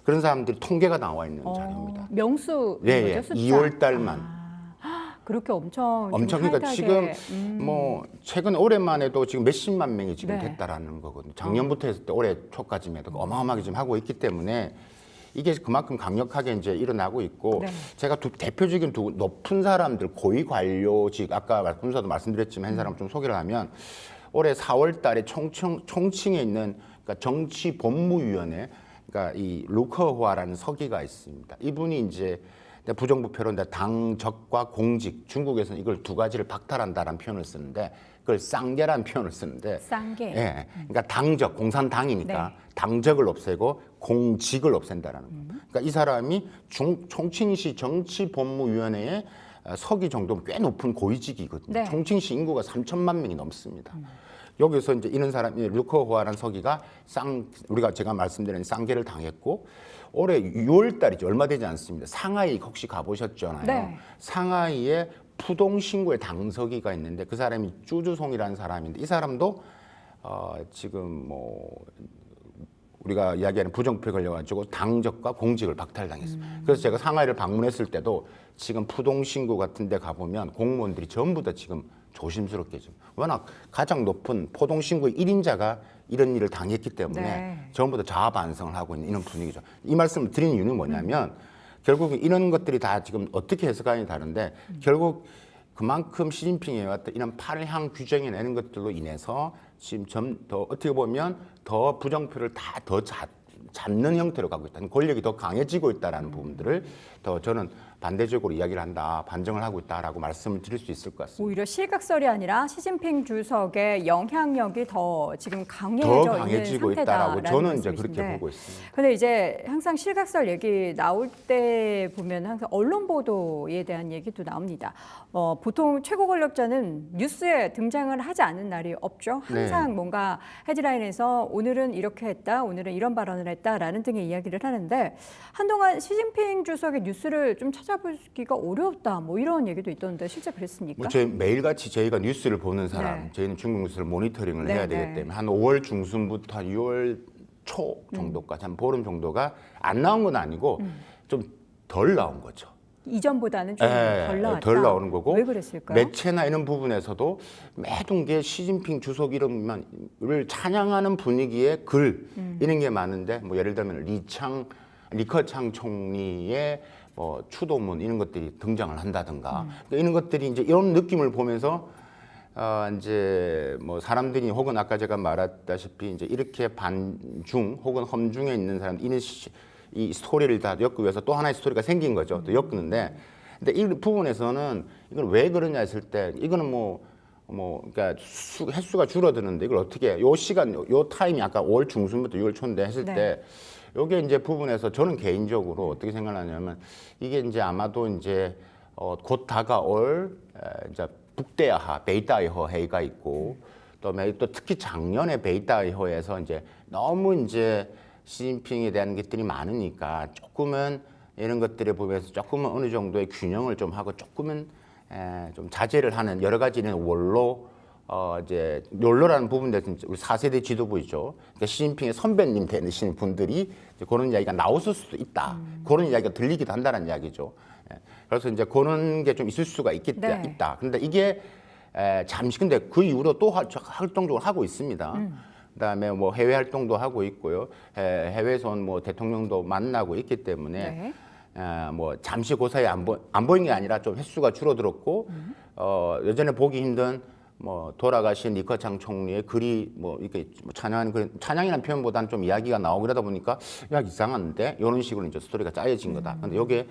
그런 사람들이 통계가 나와 있는 자료입니다. 명수 예, 거죠, 숫자. 2월 달만. 그렇게 엄청 그러니까 타이트하게, 지금 뭐 최근 올해만 해도 지금 몇십만 명이 지금 네. 됐다라는 거거든요. 작년부터 했을 때 올해 초까지만 해도 어마어마하게 지금 하고 있기 때문에 이게 그만큼 강력하게 이제 일어나고 있고 네. 제가 대표적인 높은 사람들 고위 관료직 아까 말씀도 말씀드렸지만 한 사람 좀 소개를 하면 올해 4월 달에 총칭에 있는 그러니까 정치본무위원회 그러니까 이 루커화라는 서기가 있습니다. 이분이 이제 부정부패로 당적과 공직 중국에서는 이걸 두 가지를 박탈한다라는 표현을 쓰는데 그걸 쌍계라는 표현을 쓰는데 쌍계. 예, 그러니까 당적 공산당이니까 네. 당적을 없애고 공직을 없앤다라는 거. 그러니까 이 사람이 총칭시 정치본무위원회의 서기 정도면 꽤 높은 고위직이거든요. 네. 총칭시 인구가 3천만 명이 넘습니다. 여기서 이제 이런 사람이 루커호아라는 서기가 제가 말씀드린 쌍계를 당했고 올해 6월 달이죠. 얼마 되지 않습니다. 상하이 혹시 가보셨잖아요. 네. 상하이에 푸동신구의 당서기가 있는데 그 사람이 쭈주송이라는 사람인데 이 사람도 지금 뭐 우리가 이야기하는 부정부패 걸려가지고 당적과 공직을 박탈당했습니다. 그래서 제가 상하이를 방문했을 때도 지금 푸동신구 같은 데 가보면 공무원들이 전부 다 지금 조심스럽게 좀 워낙 가장 높은 포동신구의 1인자가 이런 일을 당했기 때문에 네. 전부 다 자아 반성을 하고 있는 이런 분위기죠. 이 말씀을 드리는 이유는 뭐냐면 결국 이런 것들이 다 지금 어떻게 해석하느냐에 다른데 결국 그만큼 시진핑이 어떤 이런 팔향 규정에 내는 것들로 인해서 지금 더 어떻게 보면 더 부정표를 다 더 잡는 형태로 가고 있다. 권력이 더 강해지고 있다라는 부분들을 더 저는 반대적으로 이야기를 한다, 반정을 하고 있다라고 말씀을 드릴 수 있을 것 같습니다. 오히려 실각설이 아니라 시진핑 주석의 영향력이 더 지금 더 강해져 강해지고 있는 있다라고 상태다라는 저는 이제 말씀이신데. 그렇게 보고 있습니다. 근데 이제 항상 실각설 얘기 나올 때 보면 항상 언론 보도에 대한 얘기도 나옵니다. 보통 최고 권력자는 뉴스에 등장을 하지 않는 날이 없죠. 항상 네. 뭔가 헤드라인에서 오늘은 이렇게 했다, 오늘은 이런 발언을 했다라는 등의 이야기를 하는데 한동안 시진핑 주석의 뉴스를 좀 찾아보기가 어렵다, 뭐 이런 얘기도 있던데 실제 그랬습니까? 뭐 저희 매일같이 저희가 뉴스를 보는 사람, 네. 저희는 중국 뉴스를 모니터링을 네, 해야 네. 되기 때문에 한 5월 중순부터 한 6월 초 정도까지 한 보름 정도가 안 나온 건 아니고 좀 덜 나온 거죠. 이전보다는 좀 덜 나왔다. 덜 나오는 거고 왜 그랬을까요? 매체나 이런 부분에서도 매동계 시진핑 주석 이름을 찬양하는 분위기의 글 이런 게 많은데 뭐 예를 들면 리커창 총리의 뭐 추도문 이런 것들이 등장을 한다든가 그러니까 이런 것들이 이제 이런 느낌을 보면서 이제 뭐 사람들이 혹은 아까 제가 말했다시피 이제 이렇게 반중 혹은 험중에 있는 사람들 이 스토리를 다 엮기 위해서 또 하나의 스토리가 생긴 거죠. 또 엮는데 근데 이 부분에서는 이걸 왜 그러냐 했을 때 이거는 그러니까 횟수가 줄어드는데 이걸 어떻게 요 시간 요 타임이 아까 5월 중순부터 6월 초인데 했을 네. 때 요게 이제 부분에서 저는 개인적으로 어떻게 생각하냐면 이게 이제 아마도 이제 곧 다가올 이제 북대야하 베이다이허 회의가 있고 또 특히 작년에 베이다이허에서 이제 너무 이제 시진핑에 대한 것들이 많으니까 조금은 이런 것들을 보면서 조금은 어느 정도의 균형을 좀 하고 조금은 좀 자제를 하는 여러 가지는 원로 이제 욜로라는 부분에서 우리 4세대 지도부이죠. 그러니까 시진핑의 선배님 되시는 분들이 이제 그런 이야기가 나왔을 수도 있다. 그런 이야기가 들리기도 한다는 이야기죠. 그래서 이제 그런 게 좀 있을 수가 네. 있다. 그런데 이게 잠시 근데 그 이후로 또 활동적으로 하고 있습니다. 그다음에 뭐 해외 활동도 하고 있고요. 해외에서 뭐 대통령도 만나고 있기 때문에 뭐 잠시 그 사이에 안 보인 게 아니라 좀 횟수가 줄어들었고 예전에 보기 힘든 뭐 돌아가신 리커창 총리의 글이 뭐 이렇게 찬양이라는 표현보다는 좀 이야기가 나오고 그러다 보니까 야 이상한데 이런 식으로 이제 스토리가 짜여진 거다. 근데 이게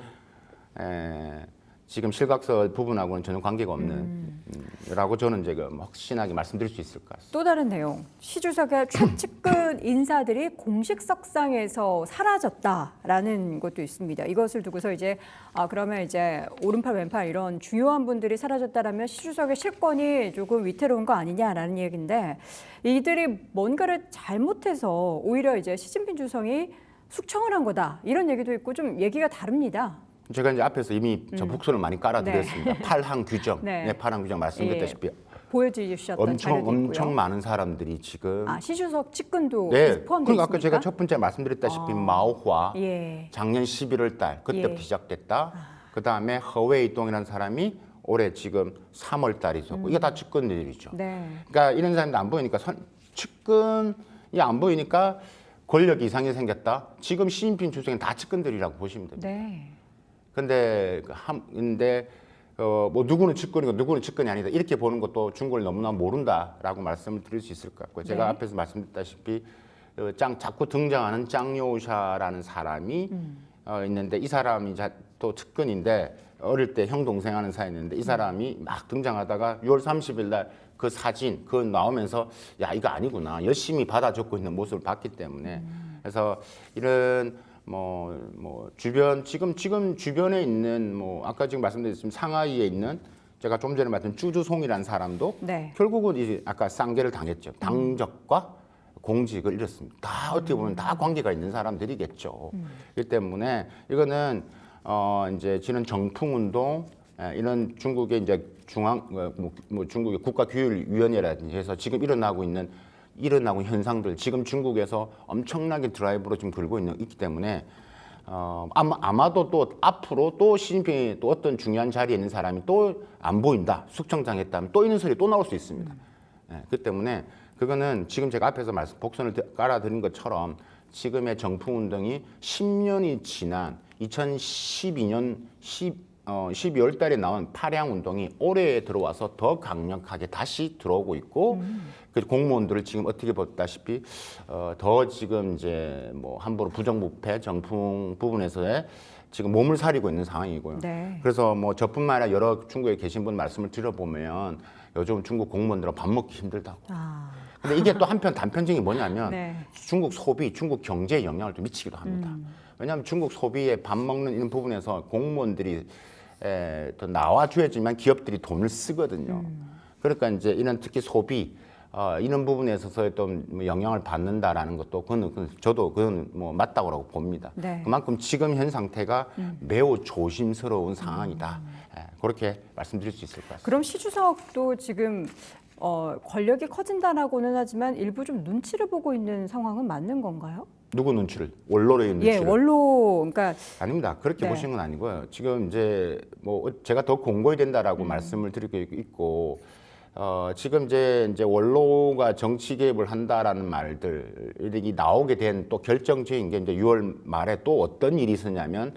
지금 실각설 부분하고는 전혀 관계가 없는 라고 저는 지금 확신하게 말씀드릴 수 있을 것 같습니다. 또 다른 내용, 시 주석의 최측근 인사들이 공식 석상에서 사라졌다라는 것도 있습니다. 이것을 두고서 이제 그러면 이제 오른팔 왼팔 이런 중요한 분들이 사라졌다라면 시 주석의 실권이 조금 위태로운 거 아니냐라는 얘기인데 이들이 뭔가를 잘못해서 오히려 이제 시진핑 주석이 숙청을 한 거다 이런 얘기도 있고 좀 얘기가 다릅니다. 제가 이제 앞에서 이미 저 북선을 많이 깔아드렸습니다. 팔항 규정, 네. 팔항 규정 말씀드렸다시피 보여주셨던 자료도 있고요. 엄청 많은 사람들이 지금 시 주석 측근도 네, 포함되어 그러니까 아까 있습니까? 제가 첫 번째 말씀드렸다시피 마오화 예. 작년 11월 달 그때부터 예. 시작됐다. 그다음에 허웨이동이라는 사람이 올해 지금 3월 달에 있었고 이거 다 측근들이죠. 네. 그러니까 이런 사람들 안 보이니까 측근이 안 보이니까 권력 이상이 생겼다. 지금 시진핑 주석은 다 측근들이라고 보시면 됩니다. 네. 근데 뭐 누구는 측근이고 누구는 측근이 아니다 이렇게 보는 것도 중국을 너무나 모른다라고 말씀을 드릴 수 있을 것 같고 제가 네. 앞에서 말씀드렸다시피 자꾸 등장하는 짱요샤라는 사람이 있는데 이 사람이 또 측근인데 어릴 때 형 동생 하는 사이였는데 이 사람이 막 등장하다가 6월 30일 날 그 사진 그거 나오면서 야 이거 아니구나 열심히 받아 적고 있는 모습을 봤기 때문에 그래서 이런 지금 주변에 있는 아까 지금 말씀드렸지만 상하이에 있는 제가 좀 전에 말씀 쭈주송이라는 사람도 네. 결국은 이제 아까 쌍계를 당했죠. 당적과 공직을 잃었습니다. 다 어떻게 보면 다 관계가 있는 사람들이겠죠. 그렇기 때문에 이거는 이제 지난 정풍운동 이런 중국의 이제 중국의 국가규율위원회라든지 해서 지금 일어나고 있는 현상들 지금 중국에서 엄청나게 드라이브로 지금 들고 있기 때문에 아마도 또 앞으로 또 시진핑이 또 어떤 중요한 자리에 있는 사람이 또 안 보인다 숙청당했다면 또 이런 소리 또 나올 수 있습니다. 그렇기 때문에 그거는 지금 제가 앞에서 복선을 깔아드린 것처럼 지금의 정풍운동이 10년이 지난 2012년 12월 달에 나온 파량 운동이 올해 들어와서 더 강력하게 다시 들어오고 있고 그 공무원들을 지금 어떻게 보다시피 더 지금 이제 뭐 함부로 부정부패 정풍 부분에서의 지금 몸을 사리고 있는 상황이고요. 네. 그래서 뭐 저뿐만 아니라 여러 중국에 계신 분 말씀을 들어보면 요즘 중국 공무원들은 밥 먹기 힘들다고. 아, 근데 이게 또 한편 단편적인 게 뭐냐면 네. 중국 소비, 중국 경제에 영향을 좀 미치기도 합니다. 왜냐하면 중국 소비에 밥 먹는 이런 부분에서 공무원들이 더 나와줘야지만 기업들이 돈을 쓰거든요. 그러니까 이제 이런 특히 소비 이런 부분에 있어서 또 영향을 받는다라는 것도 저도 그건 뭐 맞다고 봅니다. 네. 그만큼 지금 현 상태가 매우 조심스러운 상황이다. 그렇게 말씀드릴 수 있을 것 같습니다. 그럼 시 주석도 지금 권력이 커진다라고는 하지만 일부 좀 눈치를 보고 있는 상황은 맞는 건가요? 누구 눈치를? 원로의 눈치를? 예, 원로 그러니까 아닙니다. 그렇게 네. 보시는 건 아니고요. 지금 이제 뭐 제가 더 공고히 된다라고 말씀을 드리고 있고 지금 이제 원로가 정치 개입을 한다라는 말들이 나오게 된 또 결정적인 게 이제 6월 말에 또 어떤 일이 있었냐면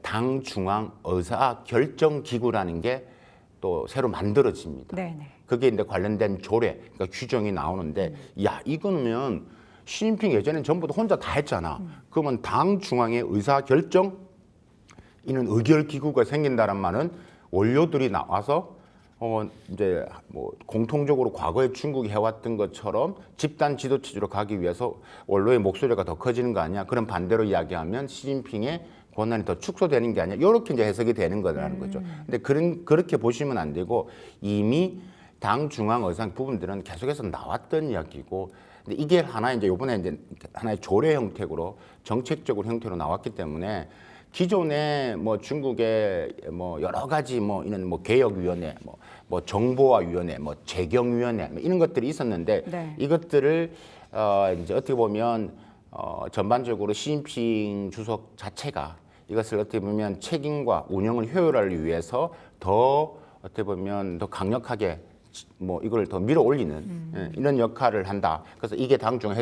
당 중앙 의사 결정 기구라는 게 또 새로 만들어집니다. 네네. 그게 이제 관련된 조례, 그러니까 규정이 나오는데, 야 이거는 시진핑 예전엔 전부 다 혼자 다 했잖아. 그러면 당 중앙의 의사 결정 이는 의결 기구가 생긴다는 말은 원료들이 나와서 이제 뭐 공통적으로 과거에 중국이 해왔던 것처럼 집단 지도 체제로 가기 위해서 원로의 목소리가 더 커지는 거 아니야? 그럼 반대로 이야기하면 시진핑의 권한이 더 축소되는 게 아니야? 이렇게 이제 해석이 되는 거라는 거죠. 근데 그렇게 보시면 안 되고 이미 당 중앙 의상 부분들은 계속해서 나왔던 이야기고, 근데 이게 이제 요번에 이제 하나의 조례 형태로 정책적으로 형태로 나왔기 때문에 기존에 뭐 중국의 뭐 여러 가지 뭐 이런 뭐 개혁위원회, 뭐 정보화위원회, 뭐 재경위원회 뭐 이런 것들이 있었는데 네. 이것들을 이제 어떻게 보면 전반적으로 시진핑 주석 자체가 이것을 어떻게 보면 책임과 운영을 효율화를 위해서 더 어떻게 보면 더 강력하게 뭐 이걸 더 밀어 올리는 이런 역할을 한다. 그래서 이게 당중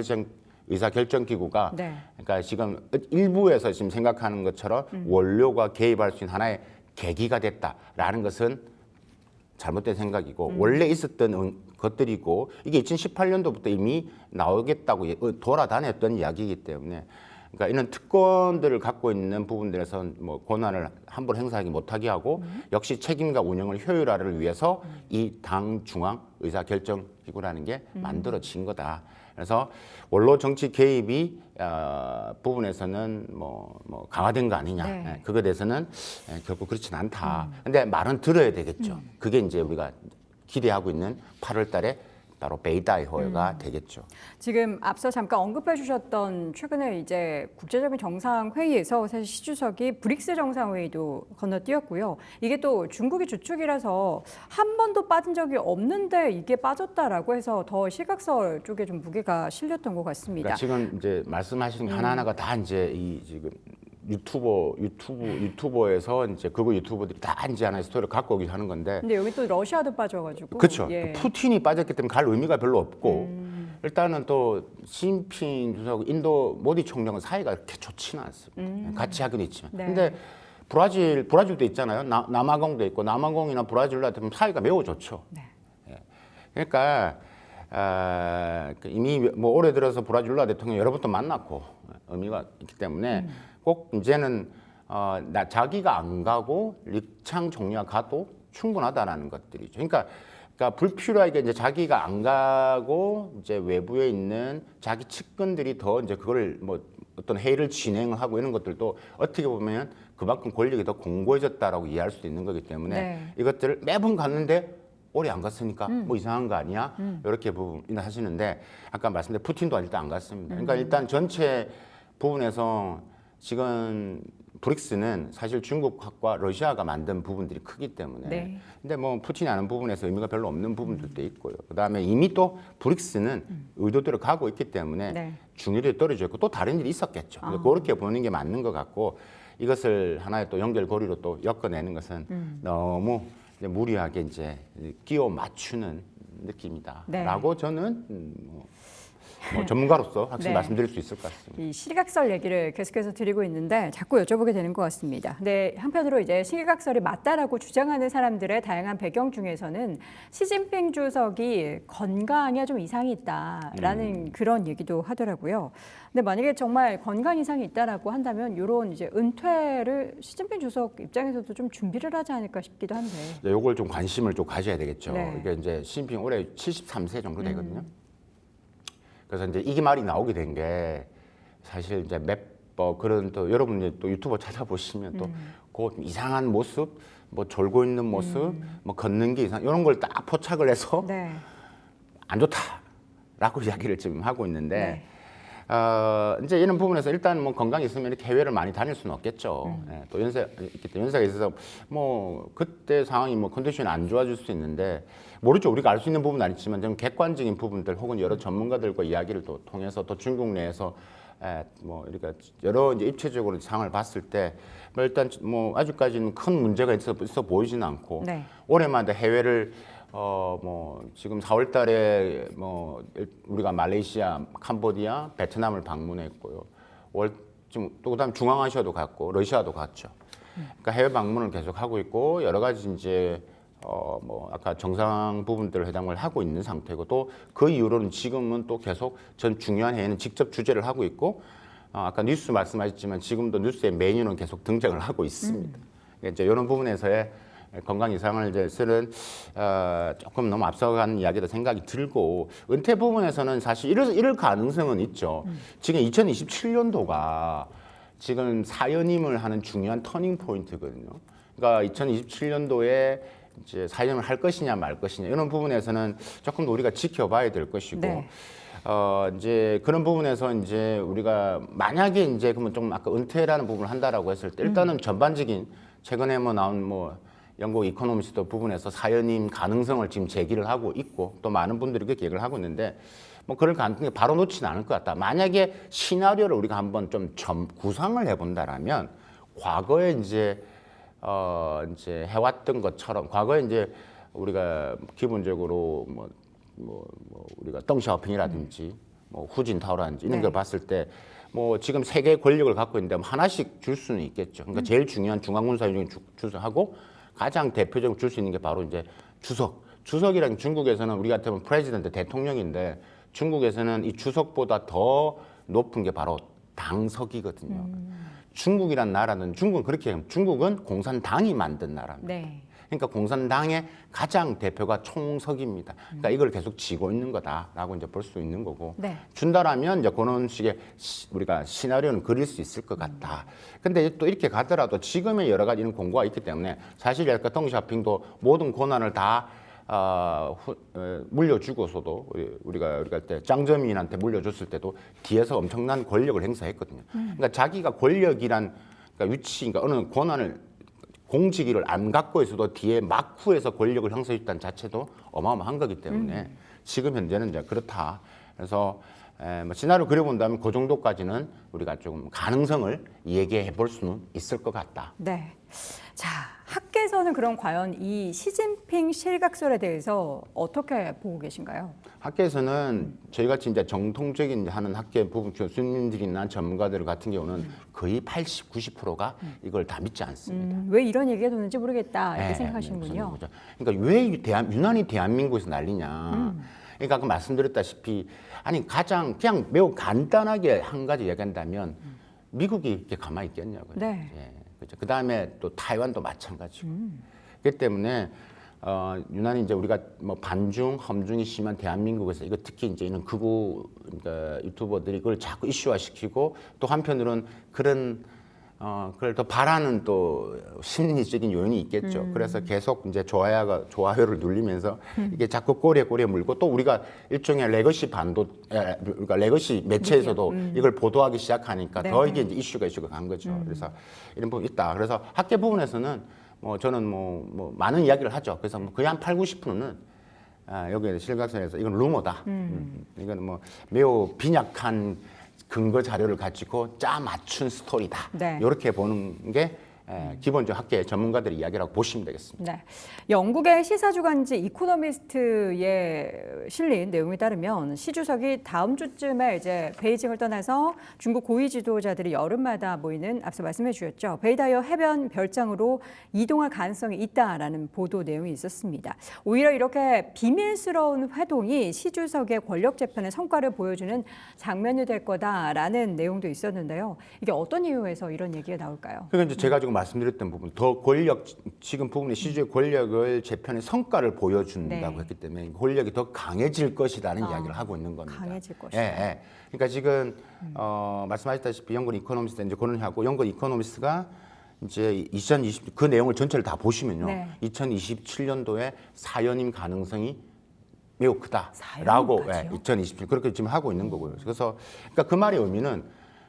의사결정기구가 네. 그러니까 지금 일부에서 지금 생각하는 것처럼 원료가 개입할 수 있는 하나의 계기가 됐다라는 것은 잘못된 생각이고 원래 있었던 것들이고 이게 2018년도부터 이미 나오겠다고 돌아다녔던 이야기이기 때문에 그러니까 이런 특권들을 갖고 있는 부분들에서 뭐 권한을 함부로 행사하기 못하게 하고 역시 책임과 운영을 효율화를 위해서 이 당 중앙 의사결정기구라는 게 만들어진 거다. 그래서 원로 정치 개입이 부분에서는 뭐 강화된 거 아니냐. 네. 그거에 대해서는 결국 그렇진 않다. 근데 말은 들어야 되겠죠. 그게 이제 우리가 기대하고 있는 8월 달에 바로 베이다이호가 되겠죠. 지금 앞서 잠깐 언급해 주셨던 최근에 이제 국제적인 정상회의에서 사실 시 주석이 브릭스 정상회의도 건너뛰었고요. 이게 또 중국이 주축이라서 한 번도 빠진 적이 없는데 이게 빠졌다라고 해서 더 실각설 쪽에 좀 무게가 실렸던 것 같습니다. 그러니까 지금 이제 말씀하시는 게 하나하나가 다 이제 이 지금 유튜버에서 이제 그거 유튜버들이 다 이제 하나의 스토리를 갖고 오긴 하는 건데. 근데 여기 또 러시아도 빠져가지고. 그렇죠. 예. 푸틴이 빠졌기 때문에 갈 의미가 별로 없고 일단은 또 시진핑 주석, 인도 모디 총장은 사이가 그렇게 좋지는 않습니다. 같이 하긴 있지만. 네. 근데 브라질도 있잖아요. 남아공도 있고 남아공이나 브라질로 같으면 사이가 매우 좋죠. 네. 예. 그러니까 이미 뭐 올해 들어서 브라질라 대통령 여러 번 또 만났고 의미가 있기 때문에 꼭 이제는 자기가 안 가고 리창 총리가 가도 충분하다라는 것들이죠. 그러니까 불필요하게 이제 자기가 안 가고 이제 외부에 있는 자기 측근들이 더 이제 그걸 뭐 어떤 회의를 진행을 하고 이런 것들도 어떻게 보면 그만큼 권력이 더 공고해졌다라고 이해할 수도 있는 거기 때문에 네. 이것들을 매번 갔는데 올해 안 갔으니까 뭐 이상한 거 아니야? 이렇게 하시는데 아까 말씀드린 푸틴도 일단 안 갔습니다. 그러니까 일단 전체 부분에서 지금 브릭스는 사실 중국과 러시아가 만든 부분들이 크기 때문에 네. 근데 뭐 푸틴이 하는 부분에서 의미가 별로 없는 부분들도 있고요. 그다음에 이미 또 브릭스는 의도대로 가고 있기 때문에 네. 중요도에 떨어져 있고 또 다른 일이 있었겠죠. 그렇게 보는 게 맞는 것 같고 이것을 하나의 또 연결고리로 또 엮어내는 것은 너무 이제 무리하게 이제 끼워 맞추는 느낌이다라고 네. 저는 뭐 전문가로서 확실히 네. 말씀드릴 수 있을 것 같습니다. 이 시각설 얘기를 계속해서 드리고 있는데 자꾸 여쭤보게 되는 것 같습니다. 근데 한편으로 이제 시각설이 맞다라고 주장하는 사람들의 다양한 배경 중에서는 시진핑 주석이 건강에 좀 이상이 있다라는 그런 얘기도 하더라고요. 근데 만약에 정말 건강 이상이 있다라고 한다면 이런 이제 은퇴를 시진핑 주석 입장에서도 좀 준비를 하지 않을까 싶기도 한데. 네, 요걸 좀 관심을 좀 가져야 되겠죠. 네. 이게 이제 시진핑 올해 73세 정도 되거든요. 그래서 이제 이 말이 나오게 된 게 사실 이제 그런 또 여러분이 또 유튜버 찾아보시면 또 그 이상한 모습, 뭐 졸고 있는 모습, 뭐 걷는 게 이상 이런 걸 딱 포착을 해서 네. 안 좋다라고 이야기를 지금 하고 있는데 네. 이제 이런 부분에서 일단 뭐 건강이 있으면 이렇게 해외를 많이 다닐 수는 없겠죠. 예, 또 연세가 있어서 뭐 그때 상황이 뭐 컨디션이 안 좋아질 수 있는데 모르죠. 우리가 알 수 있는 부분은 아니지만 좀 객관적인 부분들 혹은 여러 전문가들과 이야기를 또 통해서 또 중국 내에서 뭐 이렇게 여러 이제 입체적으로 상황을 봤을 때 뭐 일단 뭐 아직까지는 큰 문제가 있어 보이지는 않고 네. 올해마다 해외를 뭐 지금 4월 달에 뭐 우리가 말레이시아, 캄보디아, 베트남을 방문했고요. 지금 또 그다음 중앙아시아도 갔고 러시아도 갔죠. 그러니까 해외 방문을 계속 하고 있고 여러 가지 이제 뭐 아까 정상 부분들을 회담을 하고 있는 상태고 또 그 이후로는 지금은 또 계속 전 중요한 해에는 직접 주재를 하고 있고 아까 뉴스 말씀하셨지만 지금도 뉴스의 메뉴는 계속 등장을 하고 있습니다. 그러니까 이제 이런 부분에서의 건강 이상을 이제 쓰는 조금 너무 앞서간 이야기다 생각이 들고 은퇴 부분에서는 사실 이럴 가능성은 있죠. 지금 2027년도가 지금 사연임을 하는 중요한 터닝 포인트거든요. 그러니까 2027년도에 이제 사연을 할 것이냐 말 것이냐 이런 부분에서는 조금 더 우리가 지켜봐야 될 것이고 네. 이제 그런 부분에서 이제 우리가 만약에 이제 그러면 좀 아까 은퇴라는 부분을 한다라고 했을 때 일단은 전반적인 최근에 뭐 나온 뭐 영국 이코노미스트 부분에서 사연임 가능성을 지금 제기를 하고 있고 또 많은 분들이 그렇게 얘기를 하고 있는데 뭐 그럴 가능성이 바로 놓지는 않을 것 같다. 만약에 시나리오를 우리가 한번 좀 구상을 해본다라면 과거에 이제 해왔던 것처럼 과거에 이제 우리가 기본적으로 뭐 우리가 덩샤오핑이라든지 뭐 후진타오라든지 이런 네. 걸 봤을 때 뭐 지금 세계의 권력을 갖고 있는데 뭐 하나씩 줄 수는 있겠죠. 그러니까 제일 중요한 중앙군사위원회 주석하고 가장 대표적으로 줄 수 있는 게 바로 이제 주석이란 중국에서는 우리 같으면 프레지던트 대통령인데 중국에서는 이 주석보다 더 높은 게 바로 당석이거든요. 중국이란 나라는 중국은 공산당이 만든 나라입니다. 네. 그러니까 공산당의 가장 대표가 총석입니다. 그러니까 이걸 계속 쥐고 있는 거다라고 이제 볼 수 있는 거고 네. 준다라면 이제 그런 식의 우리가 시나리오는 그릴 수 있을 것 같다. 근데 또 이렇게 가더라도 지금의 여러 가지 이런 공고가 있기 때문에 사실 약간 덩샤핑도 모든 고난을 다 물려주고서도 우리가 때 장저민한테 물려줬을 때도 뒤에서 엄청난 권력을 행사했거든요. 그러니까 자기가 권력이란 그러니까 위치, 그러니까 어느 권한을 공직을 안 갖고 있어도 뒤에 막후에서 권력을 형성했다는 자체도 어마어마한 거기 때문에 지금 현재는 이제 그렇다. 그래서 뭐 시나리오 그려본다면 그 정도까지는 우리가 좀 가능성을 얘기해 볼 수는 있을 것 같다. 네. 자, 학계에서는 그럼 과연 이 시진핑 실각설에 대해서 어떻게 보고 계신가요? 학계에서는 저희같이 이제 정통적인 하는 학계 부분 교수님들이나 전문가들 같은 경우는 거의 80, 90%가 이걸 다 믿지 않습니다. 왜 이런 얘기가 도는지 모르겠다 이렇게 네, 생각하시는군요. 무슨 거죠. 그러니까 왜 유난히 대한민국에서 난리냐. 그러니까 아까 말씀드렸다시피 아니 가장 그냥 매우 간단하게 한 가지 얘기한다면 미국이 이렇게 가만히 있겠냐고요. 네. 예, 그렇죠. 그 다음에 또 타이완도 마찬가지고. 그렇기 때문에 유난히 이제 우리가 뭐 반중, 험중이 심한 대한민국에서 이거 특히 이제 이런 극우 그러니까 유튜버들이 그걸 자꾸 이슈화시키고 또 한편으로는 그걸 더 바라는 또 심리적인 요인이 있겠죠. 그래서 계속 이제 좋아요를 눌리면서 이게 자꾸 꼬리에 물고 또 우리가 일종의 레거시 그러니까 레거시 매체에서도 이걸 보도하기 시작하니까 네. 더 이게 이제 이슈가 간 거죠. 그래서 이런 부분이 있다. 그래서 학계 부분에서는 뭐 저는 뭐 많은 이야기를 하죠. 그래서 뭐 거의 한 8, 90%는 여기에 실각선에서 이건 루머다. 이건 뭐 매우 빈약한 근거 자료를 가지고 짜 맞춘 스토리다. 네. 이렇게 보는 게 기본적 학계 전문가들의 이야기라고 보시면 되겠습니다. 네. 영국의 시사주간지 이코노미스트에 실린 내용에 따르면 시 주석이 다음 주쯤에 이제 베이징을 떠나서 중국 고위 지도자들이 여름마다 모이는 앞서 말씀해 주셨죠. 베이다이어 해변 별장으로 이동할 가능성이 있다라는 보도 내용이 있었습니다. 오히려 이렇게 비밀스러운 회동이 시 주석의 권력 재편의 성과를 보여주는 장면이 될 거다라는 내용도 있었는데요. 이게 어떤 이유에서 이런 얘기가 나올까요? 그러니까 이제 제가 지금 말씀드렸던 부분, 더 권력, 지금 부분의 시주의 권력을 재편의 성과를 보여준다고 네. 했기 때문에 권력이 더 강해질 것이라는 이야기를 하고 있는 겁니다. 강해질 것이다. 예. 그러니까 지금 말씀하셨다시피 영국 이코노미스트 이제 고론하고 영국 이코노미스트가 이제 2020 그 내용을 전체를 다 보시면요, 네. 2027년도에 사연임 가능성이 매우 크다라고 사연임까지요? 2027 그렇게 지금 하고 있는 거고요. 그래서 그러니까 그 말의 의미는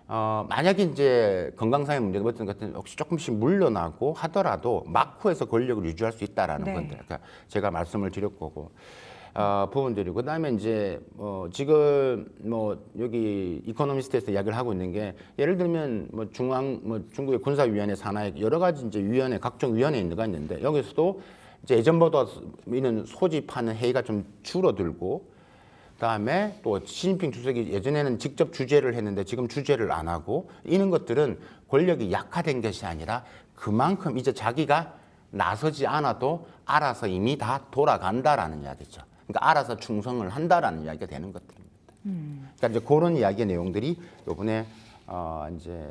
만약에 이제 건강상의 문제가 어떤 것 같은 혹시 조금씩 물러나고 하더라도 막후에서 권력을 유지할 수 있다라는 네. 건데, 그러니까 제가 말씀을 드렸고 부분들이고 그다음에 이제 지금 여기 이코노미스트에서 이야기를 하고 있는 게 예를 들면 중국의 군사위원회 산하에 여러 가지 이제 위원회 각종 위원회 있는데 여기서도 이제 예전보다 이는 소집하는 회의가 좀 줄어들고. 그다음에 또 시진핑 주석이 예전에는 직접 주재를 했는데 지금 주재를 안 하고 이런 것들은 권력이 약화된 것이 아니라 그만큼 이제 자기가 나서지 않아도 알아서 이미 다 돌아간다라는 이야기죠. 그러니까 알아서 충성을 한다라는 이야기가 되는 것들입니다. 그러니까 이제 그런 이야기의 내용들이 이번에 이제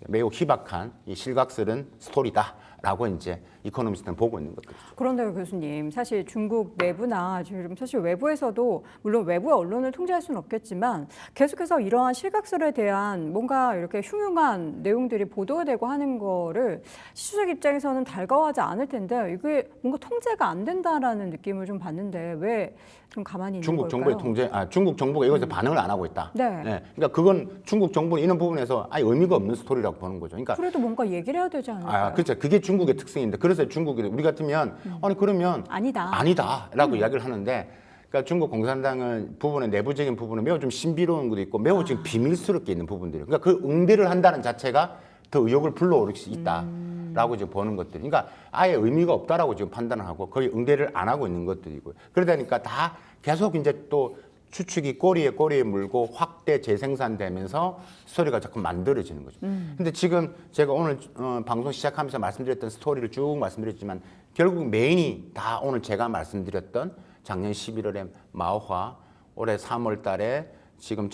매우 희박한 이 실각스런 스토리다라고 이제 이코노미스트는 보고 있는 것들이죠. 그런데요, 교수님. 사실 중국 내부나 지금 사실 외부에서도 물론 외부 언론을 통제할 수는 없겠지만 계속해서 이러한 실각설에 대한 뭔가 이렇게 흉흉한 내용들이 보도가 되고 하는 거를 시주석 입장에서는 달가워하지 않을 텐데 이게 뭔가 통제가 안 된다라는 느낌을 좀 받는데 왜 좀 가만히 있는 중국 걸까요? 정부의 중국 정부가 이것에 반응을 안 하고 있다. 네. 그러니까 그건 중국 정부는 이런 부분에서 아예 의미가 없는 스토리라고 보는 거죠. 그러니까 그래도 뭔가 얘기를 해야 되지 않을까요? 그렇죠. 그게 중국의 특성인데 그래서 중국이 우리 같으면 아니 그러면 아니다라고 이야기를 하는데 그러니까 중국 공산당은 부분의 내부적인 부분은 매우 좀 신비로운 것도 있고 매우 지금 비밀스럽게 있는 부분들이에요. 그러니까 그 응대를 한다는 자체가 더 의욕을 불러오를 수 있다라고 지금 보는 것들. 그러니까 아예 의미가 없다라고 지금 판단을 하고 거의 응대를 안 하고 있는 것들이고요. 그러다 보니까 다 계속 이제 또 추측이 꼬리에 물고 확대 재생산되면서 스토리가 자꾸 만들어지는 거죠. 근데 지금 제가 오늘 방송 시작하면서 말씀드렸던 스토리를 쭉 말씀드렸지만 결국 메인이 다 오늘 제가 말씀드렸던 작년 11월에 마오화, 올해 3월 달에 지금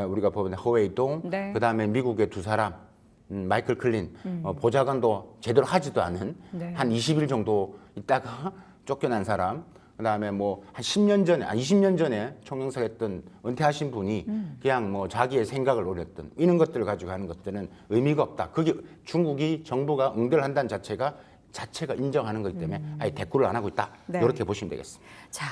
우리가 보면 허웨이동, 네. 그다음에 미국의 두 사람 마이클 클린 보좌관도 제대로 하지도 않은 네. 한 20일 정도 있다가 쫓겨난 사람, 그다음에 한 10년 전에, 20년 전에 총영사 했던 은퇴하신 분이 그냥 자기의 생각을 노렸던 이런 것들을 가지고 하는 것들은 의미가 없다. 그게 중국이 정부가 응대를 한다는 자체가 인정하는 거기 때문에 아예 대꾸를 안 하고 있다. 네. 이렇게 보시면 되겠습니다. 자,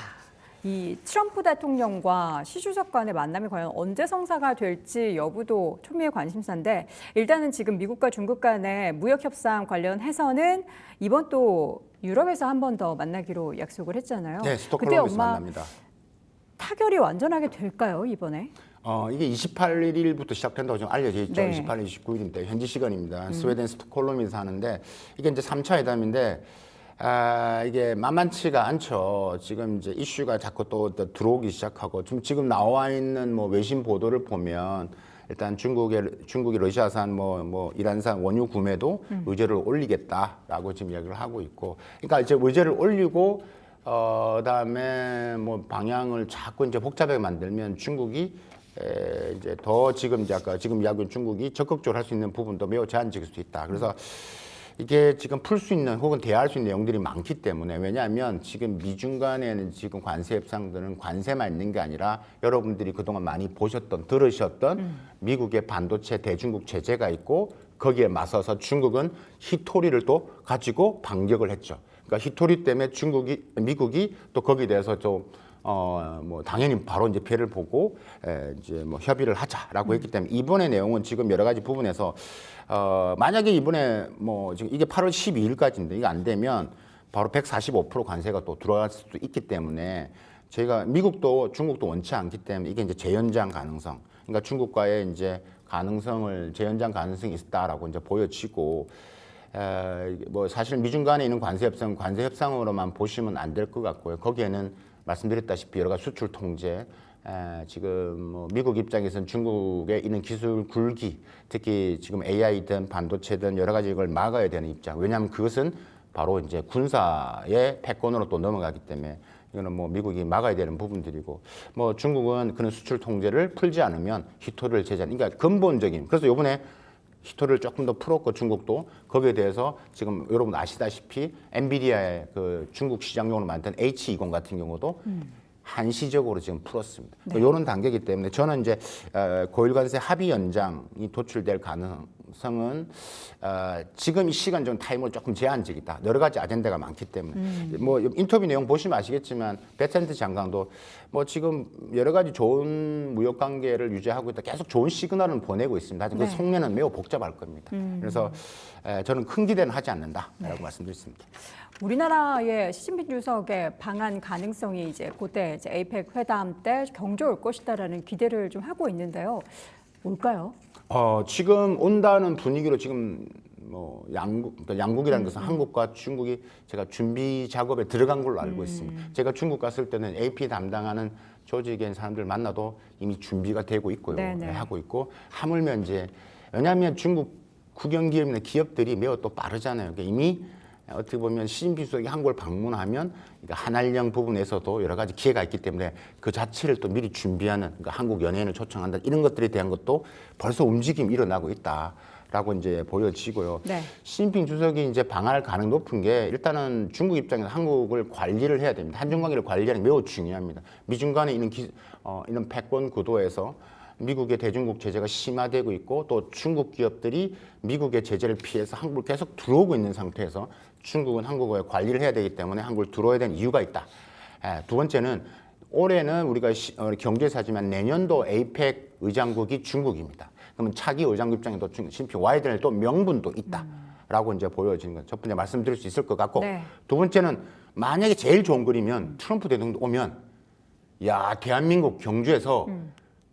이 트럼프 대통령과 시 주석 간의 만남이 과연 언제 성사가 될지 여부도 초미의 관심사인데 일단은 지금 미국과 중국 간의 무역 협상 관련해서는 이번 또 유럽에서 한 번 더 만나기로 약속을 했잖아요. 네, 그때 스톡홀름에서 엄마 만납니다. 타결이 완전하게 될까요, 이번에? 이게 28일부터 시작된다고 지금 알려져 있죠. 네. 28일, 29일인데 현지 시간입니다. 스웨덴 스톡홀름에서 하는데 이게 이제 3차 회담인데 이게 만만치가 않죠. 지금 이제 이슈가 자꾸 또 들어오기 시작하고 지금 나와 있는 외신 보도를 보면 일단 중국이 러시아산 이란산 원유 구매도 의제를 올리겠다라고 지금 이야기를 하고 있고, 그러니까 이제 의제를 올리고 그다음에 방향을 자꾸 이제 복잡하게 만들면 중국이 이제 더 지금 이야기한 중국이 적극적으로 할 수 있는 부분도 매우 제한적일 수 있다. 그래서 이게 지금 풀 수 있는 혹은 대화할 수 있는 내용들이 많기 때문에, 왜냐하면 지금 미중 간에는 지금 관세 협상들은 관세만 있는 게 아니라 여러분들이 그동안 많이 들으셨던 미국의 반도체 대중국 제재가 있고 거기에 맞서서 중국은 히토리를 또 가지고 반격을 했죠. 그러니까 히토리 때문에 미국이 또 거기에 대해서 좀 당연히 바로 이제 피해를 보고 이제 협의를 하자라고 했기 때문에 이번의 내용은 지금 여러 가지 부분에서 만약에 이번에 지금 이게 8월 12일까지인데 이게 안 되면 바로 145% 관세가 또 들어갈 수도 있기 때문에 저희가 미국도 중국도 원치 않기 때문에 이게 이제 재연장 가능성, 그러니까 중국과의 이제 재연장 가능성이 있다라고 이제 보여지고, 뭐 사실 미중 간에 있는 관세 협상으로만 보시면 안 될 것 같고요. 거기에는 말씀드렸다시피 여러 가지 수출 통제, 지금 뭐 미국 입장에서는 중국에 있는 기술 굴기, 특히 지금 AI든 반도체든 여러 가지 이걸 막아야 되는 입장. 왜냐하면 그것은 바로 이제 군사의 패권으로 또 넘어가기 때문에 이거는 뭐 미국이 막아야 되는 부분들이고, 뭐 중국은 그런 수출 통제를 풀지 않으면 히토를 제재하는, 그러니까 근본적인. 그래서 이번에 히토를 조금 더 풀었고 중국도 거기에 대해서 지금 여러분 아시다시피 엔비디아의 그 중국 시장용으로 만든 H20 같은 경우도 한시적으로 지금 풀었습니다. 네. 이런 단계이기 때문에 저는 이제 고일 관세 합의 연장이 도출될 가능성은 지금 이 시간 좀 타임을 조금 제한적이다. 여러 가지 아젠다가 많기 때문에 뭐 인터뷰 내용 보시면 아시겠지만 베센트 장관도 뭐 지금 여러 가지 좋은 무역 관계를 유지하고 있다. 계속 좋은 시그널을 보내고 있습니다. 하지만 네. 그 속내는 매우 복잡할 겁니다. 그래서 저는 큰 기대는 하지 않는다라고 네. 말씀드렸습니다. 우리나라의 시진핑 주석의 방한 가능성이 이제 그때 이제 에이펙 회담 때 경주올 것이다라는 기대를 좀 하고 있는데요. 올까요? 지금 온다는 분위기로 지금 뭐 그러니까 양국이라는 것은 한국과 중국이 제가 준비 작업에 들어간 걸로 알고 있습니다. 제가 중국 갔을 때는 AP 담당하는 조직에 있는 사람들 만나도 이미 준비가 되고 있고요. 네네. 하고 있고 하물며 이제 왜냐하면 중국 국영기업이나 기업들이 매우 또 빠르잖아요. 그러니까 이미 어떻게 보면 시진핑 주석이 한국을 방문하면 한한령 부분에서도 여러 가지 기회가 있기 때문에 그 자체를 또 미리 준비하는, 그러니까 한국 연예인을 초청한다, 이런 것들에 대한 것도 벌써 움직임이 일어나고 있다라고 이제 보여지고요. 네. 시진핑 주석이 이제 방할 가능 높은 게 일단은 중국 입장에서 한국을 관리를 해야 됩니다. 한중 관계를 관리하는 게 매우 중요합니다. 미중 간에 있는 이런 패권 구도에서 미국의 대중국 제재가 심화되고 있고 또 중국 기업들이 미국의 제재를 피해서 한국을 계속 들어오고 있는 상태에서 중국은 한국을 관리를 해야 되기 때문에 한국을 들어와야 되는 이유가 있다. 두 번째는 올해는 우리가 경제사지만 내년도 에이펙 의장국이 중국입니다. 그러면 차기 의장국 입장에도 시진핑 와야 될 또 명분도 있다라고 이제 보여지는 거죠. 첫 번째 말씀드릴 수 있을 것 같고, 네. 두 번째는 만약에 제일 좋은 그림이면 트럼프 대통령 오면 야 대한민국 경주에서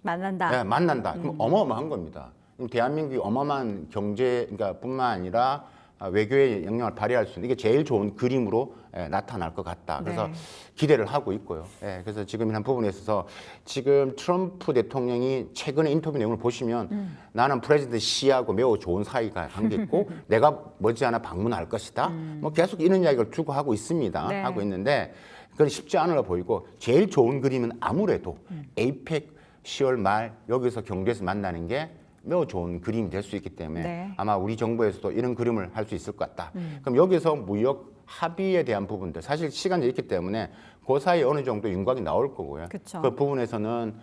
만난다. 네, 만난다. 그럼 어마어마한 겁니다. 그럼 대한민국이 어마어마한 경제, 그러니까 뿐만 아니라 외교의 영향을 발휘할 수 있는 이게 제일 좋은 그림으로 나타날 것 같다. 그래서 네. 기대를 하고 있고요. 그래서 지금 이런 부분에 있어서 지금 트럼프 대통령이 최근에 인터뷰 내용을 보시면 나는 프레지던트 시하고 매우 좋은 사이가 관계 있고 내가 머지않아 방문할 것이다. 뭐 계속 이런 이야기를 주고 하고 있습니다. 네. 하고 있는데 그건 쉽지 않아 보이고 제일 좋은 그림은 아무래도 에이펙 10월 말 여기서 경주에서 만나는 게 매우 좋은 그림이 될 수 있기 때문에 네. 아마 우리 정부에서도 이런 그림을 할 수 있을 것 같다. 그럼 여기서 무역 합의에 대한 부분들 사실 시간이 있기 때문에 그 사이에 어느 정도 윤곽이 나올 거고요. 그쵸. 그 부분에서는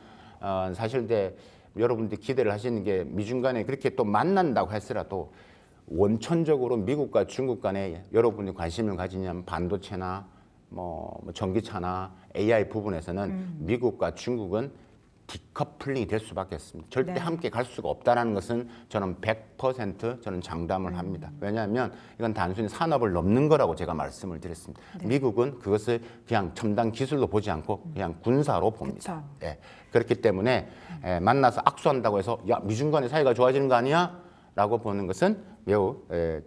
사실 이제 여러분들이 기대를 하시는 게 미중 간에 그렇게 또 만난다고 했더라도 원천적으로 미국과 중국 간에 여러분이 관심을 가지냐면 반도체나 뭐 전기차나 AI 부분에서는 미국과 중국은 디커플링이 될 수밖에 없습니다. 절대 네. 함께 갈 수가 없다는 것은 저는 100% 저는 장담을 합니다. 왜냐하면 이건 단순히 산업을 넘는 거라고 제가 말씀을 드렸습니다. 네. 미국은 그것을 그냥 첨단 기술로 보지 않고 그냥 군사로 봅니다. 그쵸. 예. 그렇기 때문에 만나서 악수한다고 해서 야 미중 간의 사이가 좋아지는 거 아니야? 라고 보는 것은 매우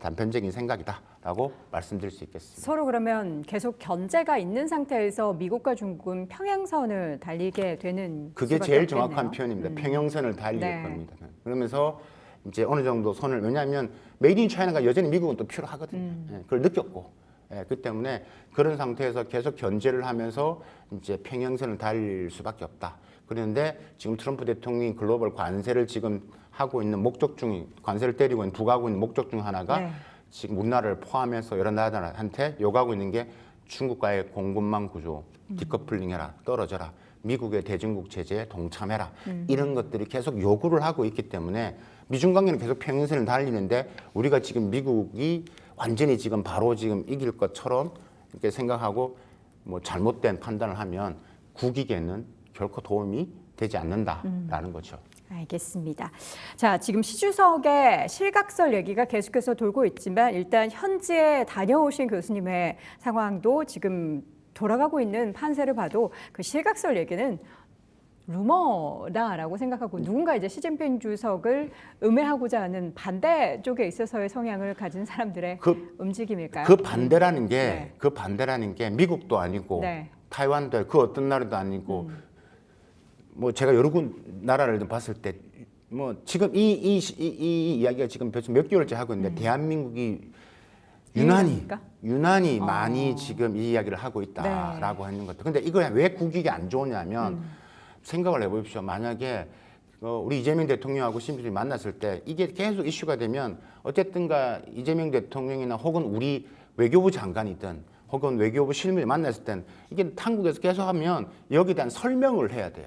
단편적인 생각이다라고 말씀드릴 수 있겠습니다. 서로 그러면 계속 견제가 있는 상태에서 미국과 중국은 평행선을 달리게 되는 그게 수밖에 제일 없겠네요. 정확한 표현입니다. 평행선을 달릴 네. 겁니다. 그러면서 이제 어느 정도 선을 왜냐하면 메이드 인 차이나가 여전히 미국은 또 필요하거든요. 그걸 느꼈고 그 때문에 그런 상태에서 계속 견제를 하면서 이제 평행선을 달릴 수밖에 없다. 그런데 지금 트럼프 대통령이 글로벌 관세를 지금 하고 있는 목적 중에 관세를 때리고 있는 부과하고 있는 목적 중 하나가 네. 지금 우리나라를 포함해서 여러 나라한테 요구하고 있는 게 중국과의 공급망 구조 디커플링해라 떨어져라 미국의 대중국 제재에 동참해라 이런 것들이 계속 요구를 하고 있기 때문에 미중 관계는 계속 평행선을 달리는데 우리가 지금 미국이 완전히 지금 바로 지금 이길 것처럼 이렇게 생각하고 뭐 잘못된 판단을 하면 국익에는 결코 도움이 되지 않는다라는 거죠. 알겠습니다. 자, 지금 시 주석의 실각설 얘기가 계속해서 돌고 있지만 일단 현지에 다녀오신 교수님의 상황도 지금 돌아가고 있는 판세를 봐도 그 실각설 얘기는 루머다라고 생각하고 누군가 이제 시진핑 주석을 음해하고자 하는 반대 쪽에 있어서의 성향을 가진 사람들의 움직임일까요? 그 반대라는 게 네. 그 반대라는 게 미국도 아니고 네. 타이완도 그 어떤 나라도 아니고 뭐 제가 여러 군 나라를 좀 봤을 때 뭐 지금 이 이야기가 지금 벌써 몇 개월째 하고 있는데 대한민국이 유일합니까? 유난히 많이 지금 이 이야기를 하고 있다라고 네. 하는 것도. 근데 이거 왜 국익이 안 좋으냐면 생각을 해보십시오. 만약에 우리 이재명 대통령하고 시진핑이 만났을 때 이게 계속 이슈가 되면 어쨌든가 이재명 대통령이나 혹은 우리 외교부 장관이든 혹은 외교부 실무에 만났을 땐 이게 한국에서 계속하면 여기에 대한 설명을 해야 돼요.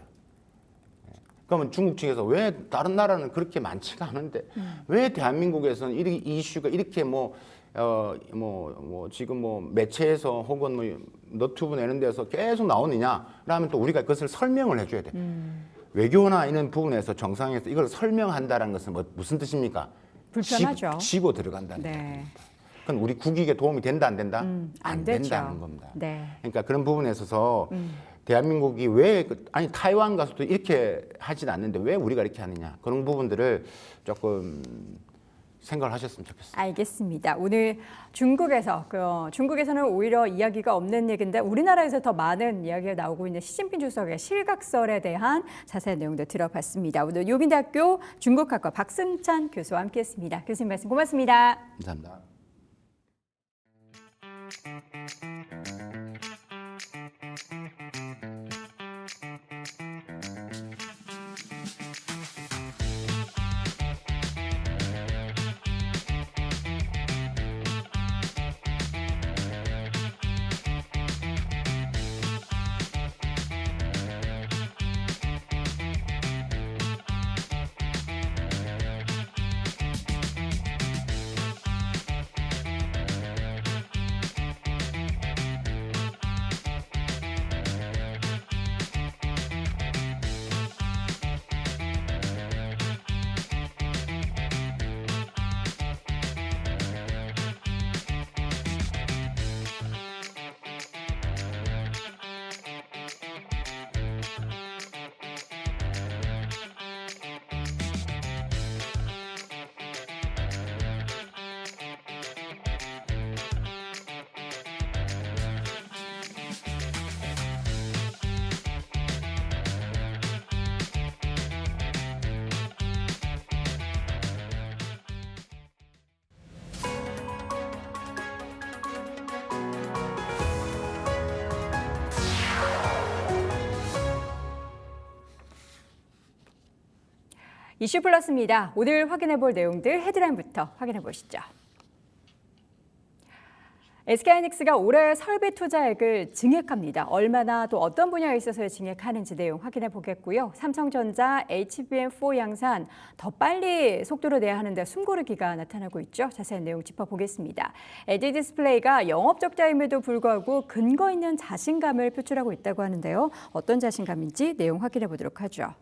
그러면 중국 측에서 왜 다른 나라는 그렇게 많지가 않은데 왜 대한민국에서는 이 이슈가 이렇게 지금 매체에서 혹은 뭐 너튜브 내는 데서 계속 나오느냐라면 또 우리가 그것을 설명을 해줘야 돼. 외교나 이런 부분에서 정상에서 이걸 설명한다는 것은 무슨 뜻입니까? 불편하죠. 지고 들어간다는 네. 겁니다. 그건 우리 국익에 도움이 된다 안 된다? 안 되죠. 된다는 겁니다. 네. 그러니까 그런 부분에 있어서 대한민국이 왜 아니 타이완 가서도 이렇게 하진 않는데 왜 우리가 이렇게 하느냐 그런 부분들을 조금 생각을 하셨으면 좋겠습니다. 알겠습니다. 오늘 중국에서는 오히려 이야기가 없는 얘기인데 우리나라에서 더 많은 이야기가 나오고 있는 시진핑 주석의 실각설에 대한 자세한 내용도 들어봤습니다. 오늘 요빈대학교 중국학과 박승찬 교수와 함께했습니다. 교수님 말씀 고맙습니다. 감사합니다. 이슈 플러스입니다. 오늘 확인해 볼 내용들 헤드라인부터 확인해 보시죠. SK하이닉스가 올해 설비 투자액을 증액합니다. 얼마나 또 어떤 분야에 있어서 증액하는지 내용 확인해 보겠고요. 삼성전자, HBM4 양산 더 빨리 속도로 내야 하는데 숨고르기가 나타나고 있죠. 자세한 내용 짚어보겠습니다. LG 디스플레이가 영업 적자임에도 불구하고 근거 있는 자신감을 표출하고 있다고 하는데요. 어떤 자신감인지 내용 확인해 보도록 하죠.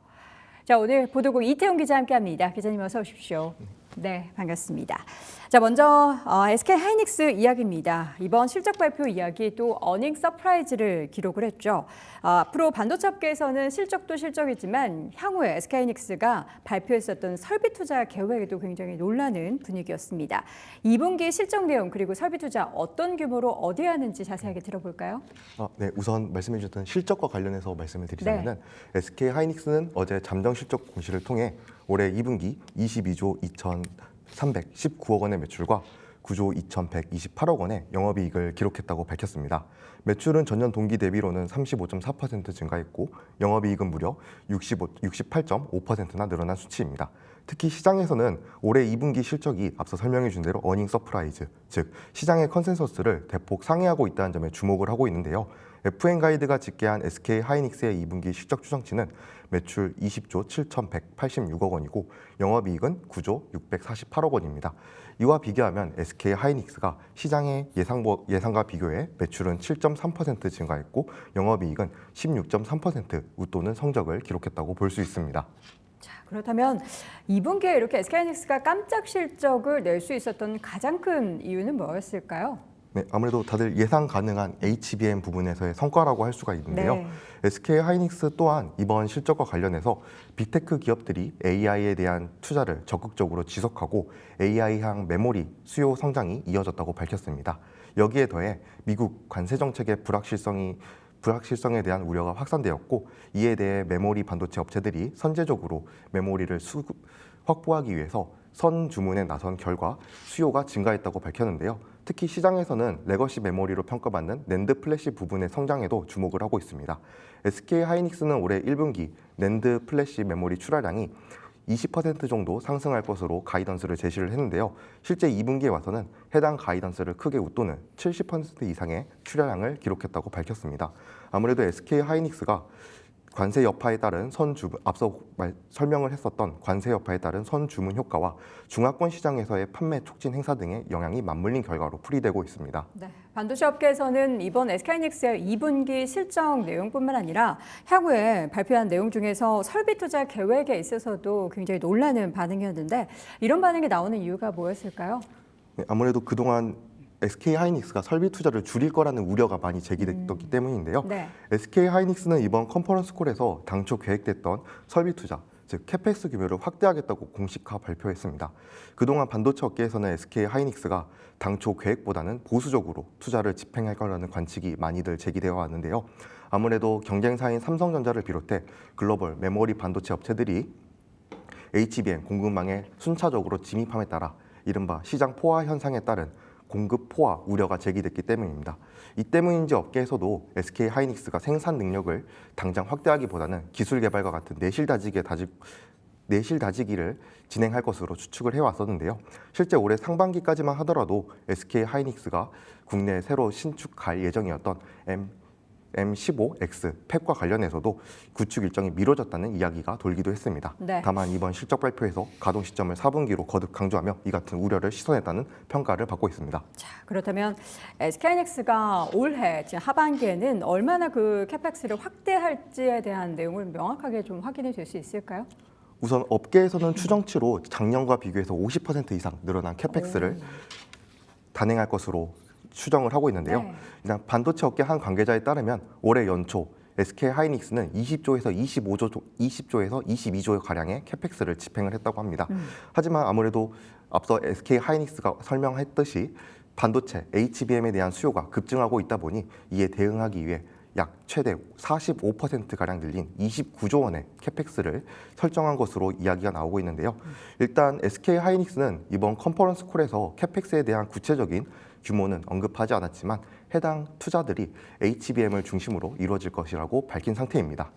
자, 오늘 보도국 이태용 기자 함께합니다. 기자님 어서 오십시오. 네, 반갑습니다. 자, 먼저 SK하이닉스 이야기입니다. 이번 실적 발표 이야기 또 어닝 서프라이즈를 기록을 했죠. 앞으로 반도체 업계에서는 실적도 실적이지만 향후에 SK하이닉스가 발표했었던 설비 투자 계획에도 굉장히 놀라는 분위기였습니다. 2분기 실적 내용 그리고 설비 투자 어떤 규모로 어디에 하는지 자세하게 들어볼까요? 네, 우선 말씀해 주셨던 실적과 관련해서 말씀을 드리자면은 SK하이닉스는 어제 잠정 실적 공시를 통해 올해 2분기 22조 2,319억 원의 매출과 9조 2,128억 원의 영업이익을 기록했다고 밝혔습니다. 매출은 전년 동기 대비로는 35.4% 증가했고 영업이익은 무려 68.5%나 늘어난 수치입니다. 특히 시장에서는 올해 2분기 실적이 앞서 설명해 준 대로 어닝 서프라이즈, 즉 시장의 컨센서스를 대폭 상회하고 있다는 점에 주목을 하고 있는데요. FN가이드가 집계한 SK하이닉스의 2분기 실적 추정치는 매출 20조 7,186억 원이고 영업이익은 9조 648억 원입니다. 이와 비교하면 SK하이닉스가 시장의 예상과 비교해 매출은 7.3% 증가했고 영업이익은 16.3% 웃도는 성적을 기록했다고 볼 수 있습니다. 자, 그렇다면 2분기에 이렇게 SK하이닉스가 깜짝 실적을 낼 수 있었던 가장 큰 이유는 뭐였을까요? 네, 아무래도 다들 예상 가능한 HBM 부분에서의 성과라고 할 수가 있는데요. 네. SK 하이닉스 또한 이번 실적과 관련해서 빅테크 기업들이 AI에 대한 투자를 적극적으로 지속하고 AI향 메모리 수요 성장이 이어졌다고 밝혔습니다. 여기에 더해 미국 관세 정책의 불확실성에 대한 우려가 확산되었고, 이에 대해 메모리 반도체 업체들이 선제적으로 메모리를 확보하기 위해서 선 주문에 나선 결과 수요가 증가했다고 밝혔는데요. 특히 시장에서는 레거시 메모리로 평가받는 낸드 플래시 부분의 성장에도 주목을 하고 있습니다. SK 하이닉스는 올해 1분기 낸드 플래시 메모리 출하량이 20% 정도 상승할 것으로 가이던스를 제시를 했는데요. 실제 2분기에 와서는 해당 가이던스를 크게 웃도는 70% 이상의 출하량을 기록했다고 밝혔습니다. 아무래도 SK 하이닉스가 관세 여파에 따른 앞서 설명을 했었던 관세 여파에 따른 선주문 효과와 중화권 시장에서의 판매 촉진 행사 등의 영향이 맞물린 결과로 풀이되고 있습니다. 네, 반도체 업계에서는 이번 SK하이닉스의 2분기 실적 내용뿐만 아니라 향후에 발표한 내용 중에서 설비 투자 계획에 있어서도 굉장히 놀라는 반응이었는데, 이런 반응이 나오는 이유가 뭐였을까요? 네, 아무래도 그동안 SK 하이닉스가 설비 투자를 줄일 거라는 우려가 많이 제기됐기 때문인데요. 네. SK 하이닉스는 이번 컨퍼런스 콜에서 당초 계획됐던 설비 투자, 즉 캐펙스 규모를 확대하겠다고 공식화 발표했습니다. 그동안 반도체 업계에서는 SK 하이닉스가 당초 계획보다는 보수적으로 투자를 집행할 거라는 관측이 많이들 제기되어 왔는데요. 아무래도 경쟁사인 삼성전자를 비롯해 글로벌 메모리 반도체 업체들이 HBM 공급망에 순차적으로 진입함에 따라 이른바 시장 포화 현상에 따른 공급 포화 우려가 제기됐기 때문입니다. 이 때문인지 업계에서도 SK 하이닉스가 생산 능력을 당장 확대하기보다는 기술 개발과 같은 내실 다지기를 진행할 것으로 추측을 해왔었는데요. 실제 올해 상반기까지만 하더라도 SK 하이닉스가 국내에 새로 신축할 예정이었던 M15X 팹과 관련해서도 구축 일정이 미뤄졌다는 이야기가 돌기도 했습니다. 네. 다만 이번 실적 발표에서 가동 시점을 4분기로 거듭 강조하며 이 같은 우려를 시선했다는 평가를 받고 있습니다. 자, 그렇다면 SK하이닉스가 올해 지금 하반기에는 얼마나 그 캐펙스를 확대할지에 대한 내용을 명확하게 좀 확인이 될 수 있을까요? 우선 업계에서는 추정치로 작년과 비교해서 50% 이상 늘어난 캐펙스를 단행할 것으로 추정을 하고 있는데요. 네. 일단 반도체 업계 한 관계자에 따르면 올해 연초 SK 하이닉스는 20조에서 22조 가량의 캐펙스를 집행을 했다고 합니다. 하지만 아무래도 앞서 SK 하이닉스가 설명했듯이 반도체 HBM에 대한 수요가 급증하고 있다 보니 이에 대응하기 위해 약 최대 45%가량 늘린 29조 원의 캐펙스를 설정한 것으로 이야기가 나오고 있는데요. 일단 SK 하이닉스는 이번 컨퍼런스 콜에서 캐펙스에 대한 구체적인 규모는 언급하지 않았지만 해당 투자들이 HBM을 중심으로 이루어질 것이라고 밝힌 상태입니다.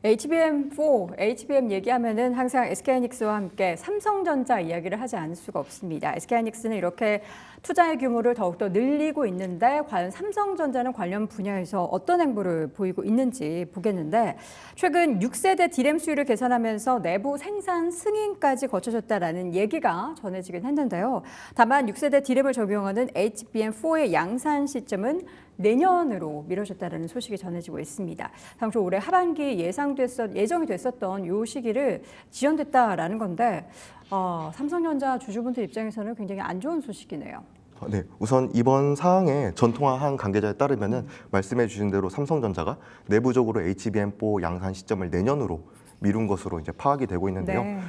HBM4, HBM 얘기하면은 항상 SK하이닉스와 함께 삼성전자 이야기를 하지 않을 수가 없습니다. SK하이닉스는 이렇게 투자의 규모를 더욱더 늘리고 있는데 과연 삼성전자는 관련 분야에서 어떤 행보를 보이고 있는지 보겠는데, 최근 6세대 디램 수율을 개선하면서 내부 생산 승인까지 거쳐졌다라는 얘기가 전해지긴 했는데요. 다만 6세대 디램을 적용하는 HBM4의 양산 시점은 내년으로 미뤄졌다는 소식이 전해지고 있습니다. 당초 올해 하반기 예정이 됐었던 이 시기를 지연됐다라는 건데, 삼성전자 주주분들 입장에서는 굉장히 안 좋은 소식이네요. 네, 우선 이번 사항에 전통한 관계자에 따르면은 말씀해 주신 대로 삼성전자가 내부적으로 HBM4 양산 시점을 내년으로 미룬 것으로 이제 파악이 되고 있는데요. 네.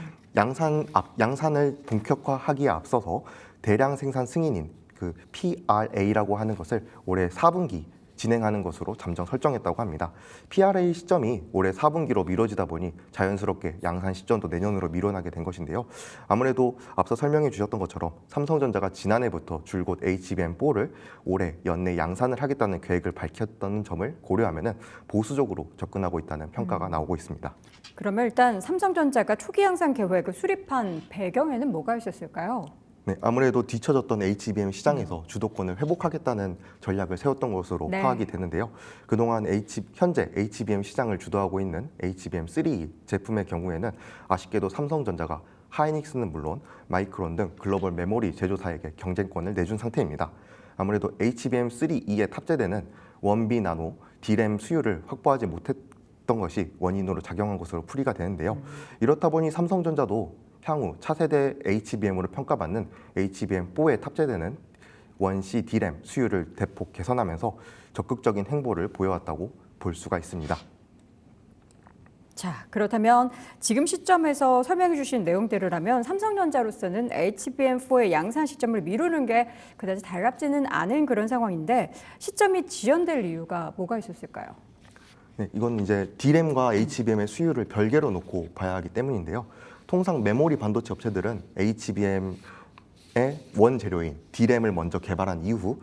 양산을 본격화하기에 앞서서 대량 생산 승인인 그 PRA라고 하는 것을 올해 4분기 진행하는 것으로 잠정 설정했다고 합니다. PRA 시점이 올해 4분기로 미뤄지다 보니 자연스럽게 양산 시점도 내년으로 미뤄나게 된 것인데요. 아무래도 앞서 설명해 주셨던 것처럼 삼성전자가 지난해부터 줄곧 HBM4를 올해 연내 양산을 하겠다는 계획을 밝혔던 점을 고려하면 보수적으로 접근하고 있다는 평가가 나오고 있습니다. 그러면 일단 삼성전자가 초기 양산 계획을 수립한 배경에는 뭐가 있었을까요? 네, 아무래도 뒤처졌던 HBM 시장에서 주도권을 회복하겠다는 전략을 세웠던 것으로 네. 파악이 되는데요. 그동안 현재 HBM 시장을 주도하고 있는 HBM3 제품의 경우에는 아쉽게도 삼성전자가 하이닉스는 물론 마이크론 등 글로벌 메모리 제조사에게 경쟁권을 내준 상태입니다. 아무래도 HBM3E에 탑재되는 1B 나노 D램 수율을 확보하지 못했던 것이 원인으로 작용한 것으로 풀이가 되는데요. 이렇다 보니 삼성전자도 향후 차세대 HBM으로 평가받는 HBM4에 탑재되는 원시 D램 수율을 대폭 개선하면서 적극적인 행보를 보여왔다고 볼 수가 있습니다. 자, 그렇다면 지금 시점에서 설명해 주신 내용대로라면 삼성전자로서는 HBM4의 양산 시점을 미루는 게 그다지 달갑지는 않은 그런 상황인데 시점이 지연될 이유가 뭐가 있었을까요? 네, 이건 이제 D램과 HBM의 수율을 별개로 놓고 봐야 하기 때문인데요. 통상 메모리 반도체 업체들은 HBM의 원재료인 D램을 먼저 개발한 이후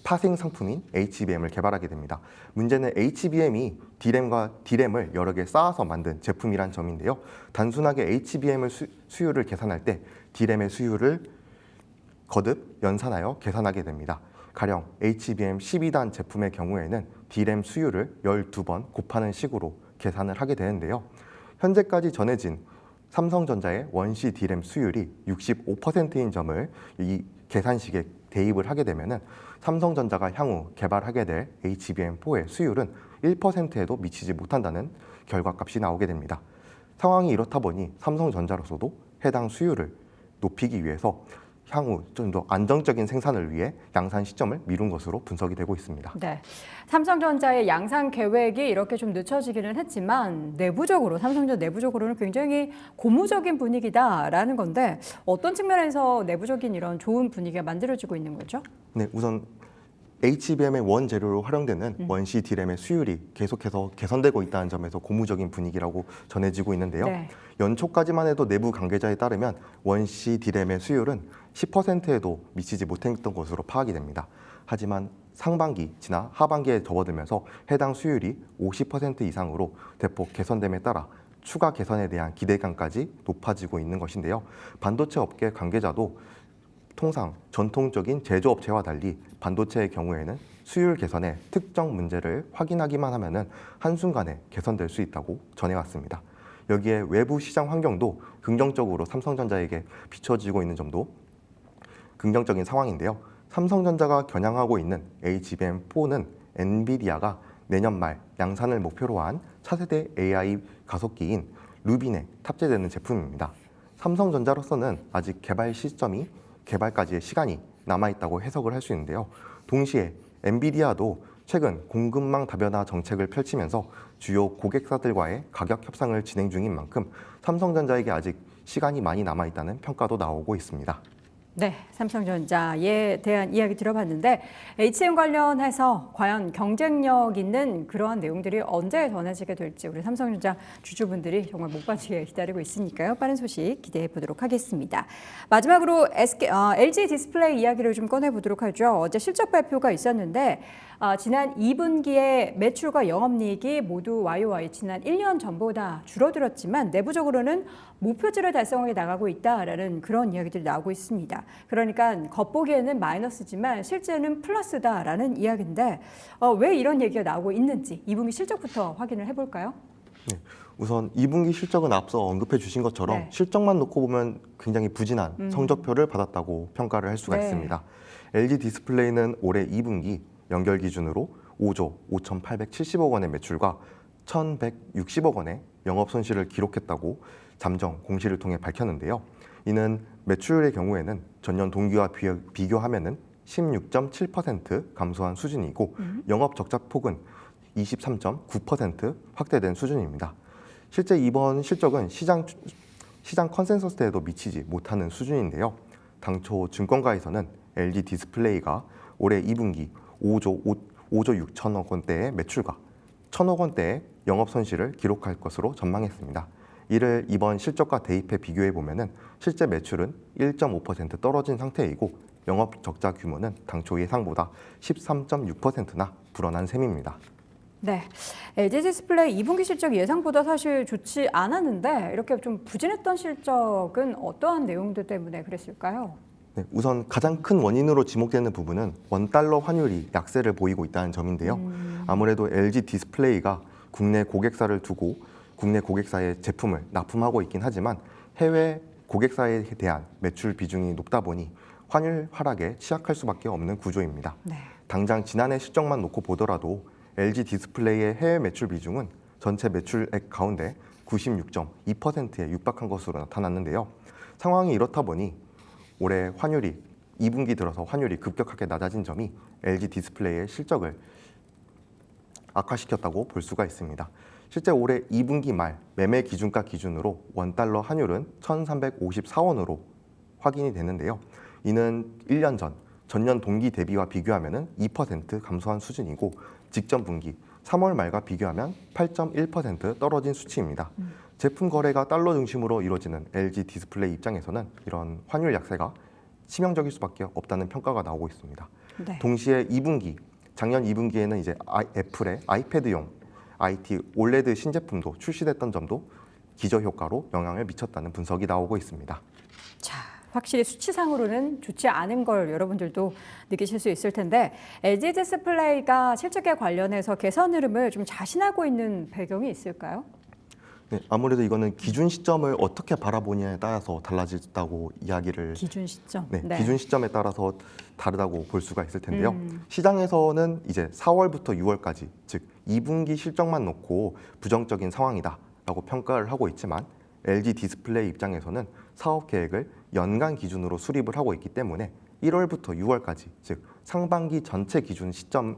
파생 상품인 HBM을 개발하게 됩니다. 문제는 HBM이 D램을 여러 개 쌓아서 만든 제품이란 점인데요. 단순하게 HBM의 수율을 계산할 때 D램의 수율을 거듭 연산하여 계산하게 됩니다. 가령 HBM 12단 제품의 경우에는 D램 수율을 12번 곱하는 식으로 계산을 하게 되는데요. 현재까지 전해진 삼성전자의 원시 D램 수율이 65%인 점을 이 계산식에 대입을 하게 되면은 삼성전자가 향후 개발하게 될 HBM4의 수율은 1%에도 미치지 못한다는 결과값이 나오게 됩니다. 상황이 이렇다 보니 삼성전자로서도 해당 수율을 높이기 위해서 향후 좀 더 안정적인 생산을 위해 양산 시점을 미룬 것으로 분석이 되고 있습니다. 네, 삼성전자의 양산 계획이 이렇게 좀 늦춰지기는 했지만 삼성전자 내부적으로는 굉장히 고무적인 분위기다라는 건데 어떤 측면에서 내부적인 이런 좋은 분위기가 만들어지고 있는 거죠? 네, 우선 HBM의 원재료로 활용되는 원시 D램의 수율이 계속해서 개선되고 있다는 점에서 고무적인 분위기라고 전해지고 있는데요. 네. 연초까지만 해도 내부 관계자에 따르면 원시 D램의 수율은 10%에도 미치지 못했던 것으로 파악이 됩니다. 하지만 상반기 지나 하반기에 접어들면서 해당 수율이 50% 이상으로 대폭 개선됨에 따라 추가 개선에 대한 기대감까지 높아지고 있는 것인데요. 반도체 업계 관계자도 통상 전통적인 제조업체와 달리 반도체의 경우에는 수율 개선의 특정 문제를 확인하기만 하면은 한순간에 개선될 수 있다고 전해왔습니다. 여기에 외부 시장 환경도 긍정적으로 삼성전자에게 비춰지고 있는 점도 긍정적인 상황인데요. 삼성전자가 겨냥하고 있는 HBM4는 엔비디아가 내년 말 양산을 목표로 한 차세대 AI 가속기인 루빈에 탑재되는 제품입니다. 삼성전자로서는 아직 개발까지의 시간이 남아있다고 해석을 할 수 있는데요. 동시에 엔비디아도 최근 공급망 다변화 정책을 펼치면서 주요 고객사들과의 가격 협상을 진행 중인 만큼 삼성전자에게 아직 시간이 많이 남아있다는 평가도 나오고 있습니다. 네, 삼성전자에 대한 이야기 들어봤는데 HM 관련해서 과연 경쟁력 있는 그러한 내용들이 언제 전해지게 될지 우리 삼성전자 주주분들이 정말 목빠지게 기다리고 있으니까요. 빠른 소식 기대해 보도록 하겠습니다. 마지막으로 LG 디스플레이 이야기를 좀 꺼내보도록 하죠. 어제 실적 발표가 있었는데 지난 2분기에 매출과 영업이익이 모두 YOY 지난 1년 전보다 줄어들었지만 내부적으로는 목표치를 달성하게 나가고 있다라는 그런 이야기들이 나오고 있습니다. 그러니까 겉보기에는 마이너스지만 실제는 플러스다라는 이야기인데 왜 이런 얘기가 나오고 있는지 2분기 실적부터 확인을 해볼까요? 네, 우선 2분기 실적은 앞서 언급해 주신 것처럼 네. 실적만 놓고 보면 굉장히 부진한 성적표를 받았다고 평가를 할 수가 네. 있습니다. LG 디스플레이는 올해 2분기 연결 기준으로 5조 5,870억 원의 매출과 1,160억 원의 영업 손실을 기록했다고 잠정 공시를 통해 밝혔는데요. 이는 매출의 경우에는 전년 동기와 비교하면은 16.7% 감소한 수준이고 영업 적자 폭은 23.9% 확대된 수준입니다. 실제 이번 실적은 시장 컨센서스에도 미치지 못하는 수준인데요. 당초 증권가에서는 LG 디스플레이가 올해 2분기 5조 6천억 원대의 매출과 1,000억 원대의 영업 손실을 기록할 것으로 전망했습니다. 이를 이번 실적과 대입해 비교해 보면은 실제 매출은 1.5% 떨어진 상태이고 영업 적자 규모는 당초 예상보다 13.6%나 불어난 셈입니다. 네, LG 디스플레이 2분기 실적 예상보다 사실 좋지 않았는데 이렇게 좀 부진했던 실적은 어떠한 내용들 때문에 그랬을까요? 네, 우선 가장 큰 원인으로 지목되는 부분은 원달러 환율이 약세를 보이고 있다는 점인데요. 아무래도 LG 디스플레이가 국내 고객사를 두고 국내 고객사의 제품을 납품하고 있긴 하지만 해외 고객사에 대한 매출 비중이 높다 보니 환율 하락에 취약할 수밖에 없는 구조입니다. 네. 당장 지난해 실적만 놓고 보더라도 LG 디스플레이의 해외 매출 비중은 전체 매출액 가운데 96.2%에 육박한 것으로 나타났는데요. 상황이 이렇다 보니 올해 환율이 2분기 들어서 환율이 급격하게 낮아진 점이 LG 디스플레이의 실적을 악화시켰다고 볼 수가 있습니다. 실제 올해 2분기 말 매매 기준가 기준으로 원달러 환율은 1,354원으로 확인이 되는데요. 이는 1년 전 전년 동기 대비와 비교하면 2% 감소한 수준이고 직전 분기 3월 말과 비교하면 8.1% 떨어진 수치입니다. 제품 거래가 달러 중심으로 이루어지는 LG 디스플레이 입장에서는 이런 환율 약세가 치명적일 수밖에 없다는 평가가 나오고 있습니다. 네. 동시에 2분기, 작년 2분기에는 이제 애플의 아이패드용 IT 올레드 신제품도 출시됐던 점도 기저효과로 영향을 미쳤다는 분석이 나오고 있습니다. 자, 확실히 수치상으로는 좋지 않은 걸 여러분들도 느끼실 수 있을 텐데 LG 디스플레이가 실적에 관련해서 개선 흐름을 좀 자신하고 있는 배경이 있을까요? 네, 아무래도 이거는 기준 시점을 어떻게 바라보냐에 따라서 달라진다고 이야기를 기준 시점. 네, 기준 시점에 따라서 다르다고 볼 수가 있을 텐데요. 시장에서는 이제 4월부터 6월까지 즉 2분기 실적만 놓고 부정적인 상황이다라고 평가를 하고 있지만 LG 디스플레이 입장에서는 사업 계획을 연간 기준으로 수립을 하고 있기 때문에 1월부터 6월까지 즉 상반기 전체 기준 시점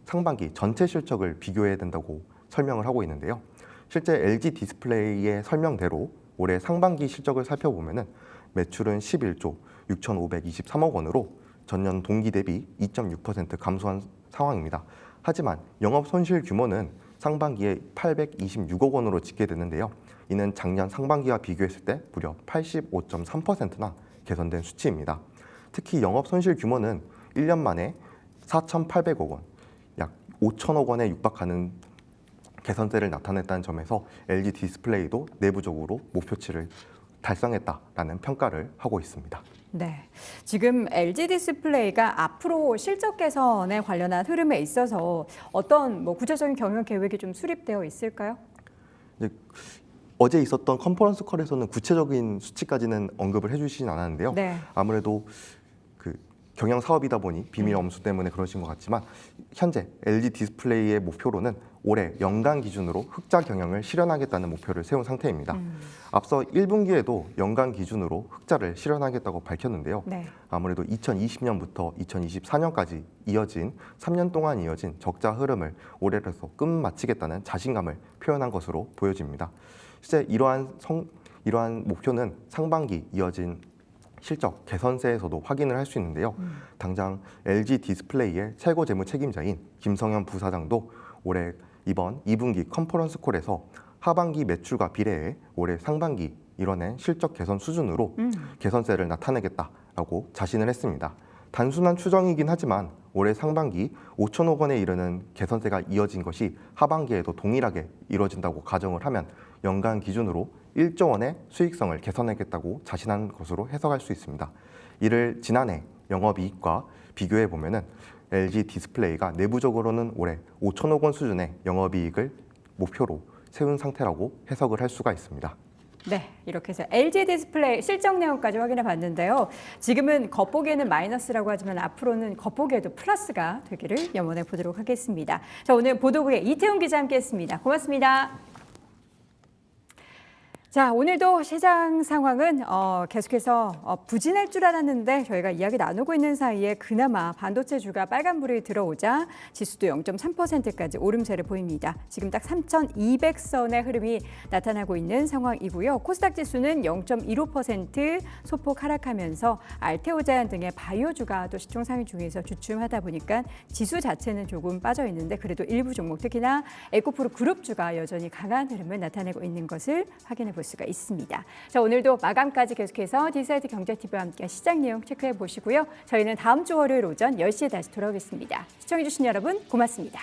상반기 전체 실적을 비교해야 된다고 설명을 하고 있는데요. 실제 LG 디스플레이의 설명대로 올해 상반기 실적을 살펴보면은 매출은 11조 6,523억 원으로 전년 동기 대비 2.6% 감소한 상황입니다. 하지만 영업 손실 규모는 상반기에 826억 원으로 집계되는데요. 이는 작년 상반기와 비교했을 때 무려 85.3%나 개선된 수치입니다. 특히 영업 손실 규모는 1년 만에 4,800억 원, 약 5천억 원에 육박하는 개선세를 나타냈다는 점에서 LG 디스플레이도 내부적으로 목표치를 달성했다라는 평가를 하고 있습니다. 네, 지금 LG 디스플레이가 앞으로 실적 개선에 관련한 흐름에 있어서 어떤 구체적인 경영 계획이 좀 수립되어 있을까요? 어제 있었던 컨퍼런스 콜에서는 구체적인 수치까지는 언급을 해주시진 않았는데요. 네. 아무래도 그 경영 사업이다 보니 비밀 엄수 때문에 그러신 것 같지만 현재 LG 디스플레이의 목표로는 올해 연간 기준으로 흑자 경영을 실현하겠다는 목표를 세운 상태입니다. 앞서 1분기에도 연간 기준으로 흑자를 실현하겠다고 밝혔는데요. 네. 아무래도 2020년부터 2024년까지 이어진 3년 동안 이어진 적자 흐름을 올해로서 끝마치겠다는 자신감을 표현한 것으로 보여집니다. 실제 이러한 목표는 상반기 이어진 실적 개선세에서도 확인을 할 수 있는데요. 당장 LG 디스플레이의 최고 재무 책임자인 김성현 부사장도 올해 이번 2분기 컨퍼런스 콜에서 하반기 매출과 비례해 올해 상반기 이뤄낸 실적 개선 수준으로 개선세를 나타내겠다라고 자신을 했습니다. 단순한 추정이긴 하지만 올해 상반기 5천억 원에 이르는 개선세가 이어진 것이 하반기에도 동일하게 이루어진다고 가정을 하면 연간 기준으로 1조 원의 수익성을 개선하겠다고 자신한 것으로 해석할 수 있습니다. 이를 지난해 영업이익과 비교해 보면은 LG 디스플레이가 내부적으로는 올해 5천억 원 수준의 영업이익을 목표로 세운 상태라고 해석을 할 수가 있습니다. 네, 이렇게 해서 LG 디스플레이 실적 내용까지 확인해 봤는데요. 지금은 겉보기에는 마이너스라고 하지만 앞으로는 겉보기에도 플러스가 되기를 염원해 보도록 하겠습니다. 자, 오늘 보도국의 이태훈 기자 함께했습니다. 고맙습니다. 자, 오늘도 시장 상황은 계속해서 부진할 줄 알았는데 저희가 이야기 나누고 있는 사이에 그나마 반도체주가 빨간불이 들어오자 지수도 0.3%까지 오름세를 보입니다. 지금 딱 3,200선의 흐름이 나타나고 있는 상황이고요. 코스닥 지수는 0.15% 소폭 하락하면서 알테오자연 등의 바이오주가 또 시총 상위 중에서 주춤하다 보니까 지수 자체는 조금 빠져 있는데 그래도 일부 종목 특히나 에코프로 그룹주가 여전히 강한 흐름을 나타내고 있는 것을 확인해 볼 수가 있습니다. 자, 오늘도 마감까지 계속해서 디사이드 경제TV와 함께 시장 내용 체크해 보시고요. 저희는 다음 주 월요일 오전 10시에 다시 돌아오겠습니다. 시청해 주신 여러분 고맙습니다.